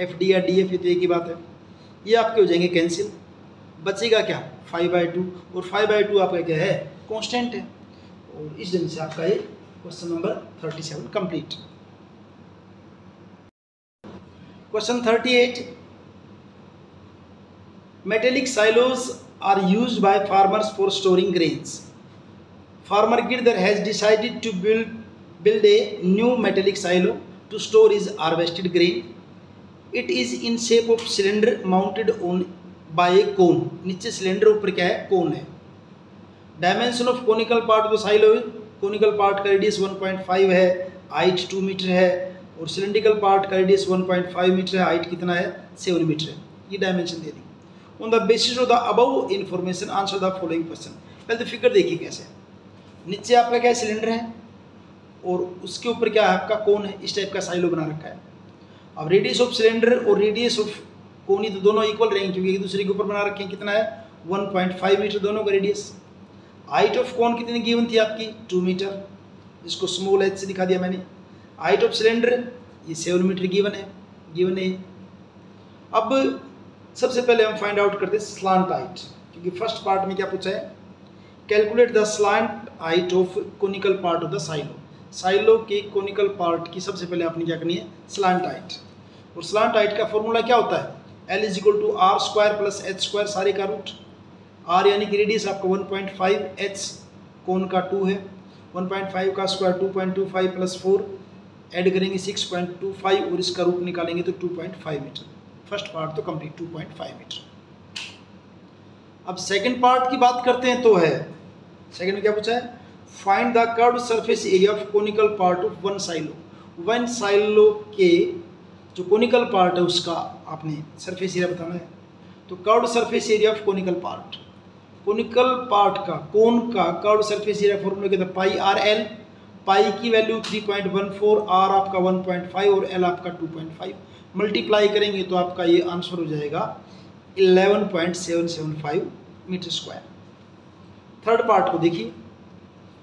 FD या DF, ये तो एक ही बात है। ये आपके हो जाएंगे कैंसिल, बचेगा क्या? 5 बाई 2, और 5 बाई 2 आपका क्या है? कांस्टेंट है। और इस ढंग से आपका ये question number 37 complete. Question 38, metallic silos are used by farmers for storing grains. Farmer Girdhar has decided to build a new metallic silo to store his harvested grain. It is in shape of cylinder mounted on by a cone. नीचे cylinder, ऊपर क्या है? कोन है। Dimension of conical part of the silo, conical part का radius 1.5 है, height 2 metre है, और cylindrical part का रेडियस 1.5 मीटर है, हाइट कितना है? 7 मीटर है। ये dimension they the. On the basis of the above information answer the following question. पहले तो फिगर देखिए कैसे, नीचे आपका क्या सिलेंडर है और उसके ऊपर क्या है? आपका कोन है। इस टाइप का साइलो बना रखा है। अब रेडियस ऑफ सिलेंडर और रेडियस ऑफ कोनी तो दोनों इक्वल रहेंगे, क्योंकि एक दूसरे के ऊपर बना रखे हैं। कितना है? 1.5 मीटर दोनों का रेडियस। हाइट ऑफ कोन कितनी गिवन थी आपकी? 2 मीटर, जिसको स्मॉल h से दिखा दिया मैंने। हाइट ऑफ सिलेंडर ये 7 मीटर गिवन है। अब सबसे पहले हम फाइंड आउट करते हैं स्लांट हाइट, क्योंकि फर्स्ट पार्ट में क्या पूछा है? Calculate the slant height of conical part of the silo. Silo के कोनिकल पार्ट की सबसे पहले आपने क्या करनी है? Slant height. और स्लांट हाइट का फॉर्मूला क्या होता है? L is equal to R square plus H square, सारे का रूट। आर यानी कि रेडियस आपका 1.5, एच कोन का 2 है, 1.5 का स्क्वायर 2.25 प्लस 4 ऐड करेंगे 6.25 और इसका रूट निकालेंगे तो 2.5 मीटर। फर्स्ट पार्ट तो कंप्लीट 2.5 मीटर। अब सेकंड पार्ट की बात करते हैं तो है, सेकंड में क्या पूछा है? Find the curved surface area of conical part of one silo. One silo के जो कोनिकल पार्ट है उसका आपने सरफेस एरिया बताना है। तो curved surface area of conical part, conical part का, कोन का कर्व्ड सरफेस एरिया फॉर्मूला क्या था? पाई आर एल। पाई की वैल्यू 3.14, आर आपका 1.5 और एल आपका 2.5, मल्टीप्लाई करेंगे तो आपका ये आंसर हो जाएगा 11.775 मीटर स्क्वायर। थर्ड पार्ट को देखिए,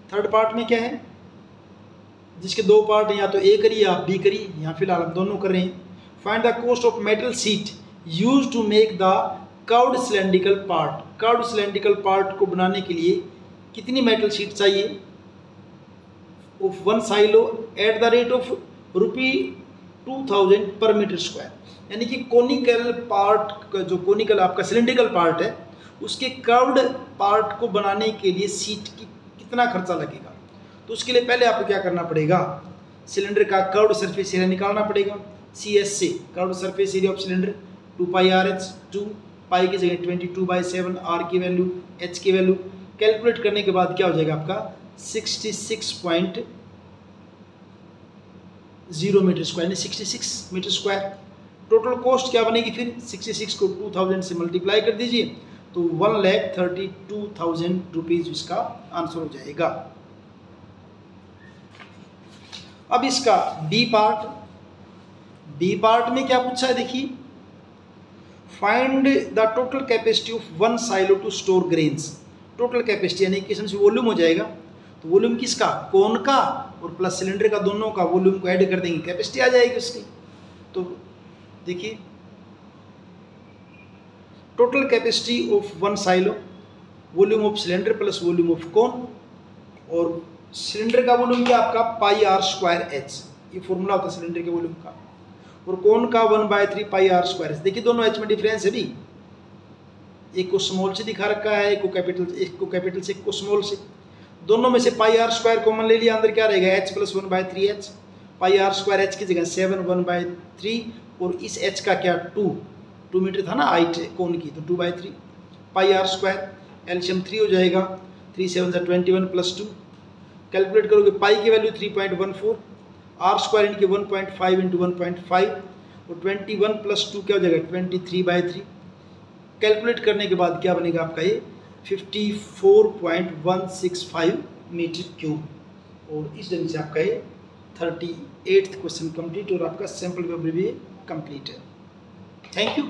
थर्ड पार्ट में क्या है, जिसके दो पार्ट हैं, या तो ए करिए आप बी करिए, यहाँ फिलहाल हम दोनों कर रहे हैं। Find the cost of metal sheet use to make the curved cylindrical part. Curved cylindrical part को बनाने के लिए कितनी मेटल शीट चाहिए of one silo at the rate of ₹2000 per metre square. यानी कि कोनिकल पार्ट का जो कोनिकल आपका सिलेंड्रिकल पार्ट है उसके कर्व्ड पार्ट को बनाने के लिए सीट की कितना खर्चा लगेगा। तो उसके लिए पहले आपको क्या करना पड़ेगा, सिलेंडर का कर्व्ड सरफेस एरिया निकालना पड़ेगा। CS से curved surface area of cylinder 2πRH, 2 पाई की जगह 22/7, आर की वैल्यू, एच की वैल्यू कैलकुलेट करने के बाद क्या हो जाएगा आपका 66.0 मीटर स्क्वायर, यानी 66 मीटर स्क्वायर। टोटल कॉस्ट क्या बनेगी फिर, 66 को 2000 से मल्टीप्लाई कर दीजिए तो 1,32,000 रुपीज़ इसका आंसर हो जाएगा। अब इसका बी पार्ट में क्या पूछा है देखिए, find the total capacity of one silo to store grains. Total capacity यानी कि इसमें वॉल्यूम हो जाएगा, तो वॉल्यूम किसका, कोन का और प्लस सिलेंडर का, दोनों का वॉल्यूम को ऐड कर देंगे, कैपेसिटी आ जाएगी उसकी। तो देखिए total capacity of one silo, volume of cylinder plus volume of cone, और सिलेंडर का वॉल्यूम क्या आपका πr²h, ये फॉर्मूला होता है सिलेंडर के वॉल्यूम का, और कोन का 1/3 πr²। देखिए दोनों एच में डिफरेंस है भी, एक को स्मॉल से दिखा रखा है, एक को कैपिटल से, एक को स्मॉल से। दोनों में से πr² कॉमन ले लिया, अंदर क्या रहेगा h + 1/3h, πr²h की जगह 7 1/3, और इस h का क्या 2 मीटर था ना हाइट कोन की, तो 2/3 πr², एलसीएम 3 हो जाएगा, 3 7 21 + 2 कैलकुलेट करोगे, पाई की वैल्यू 3.14, r² इनके 1.5 × 1.5 और 21 + 2 क्या हो जाएगा 23/3। कैलकुलेट करने के बाद क्या बनेगा आपका ये 54.165 मीटर क्यूब। और इस ढंग से आपका ये 38th क्वेश्चन कंप्लीट और आपका सैम्पल पेपर भी कंप्लीट है। Thank you.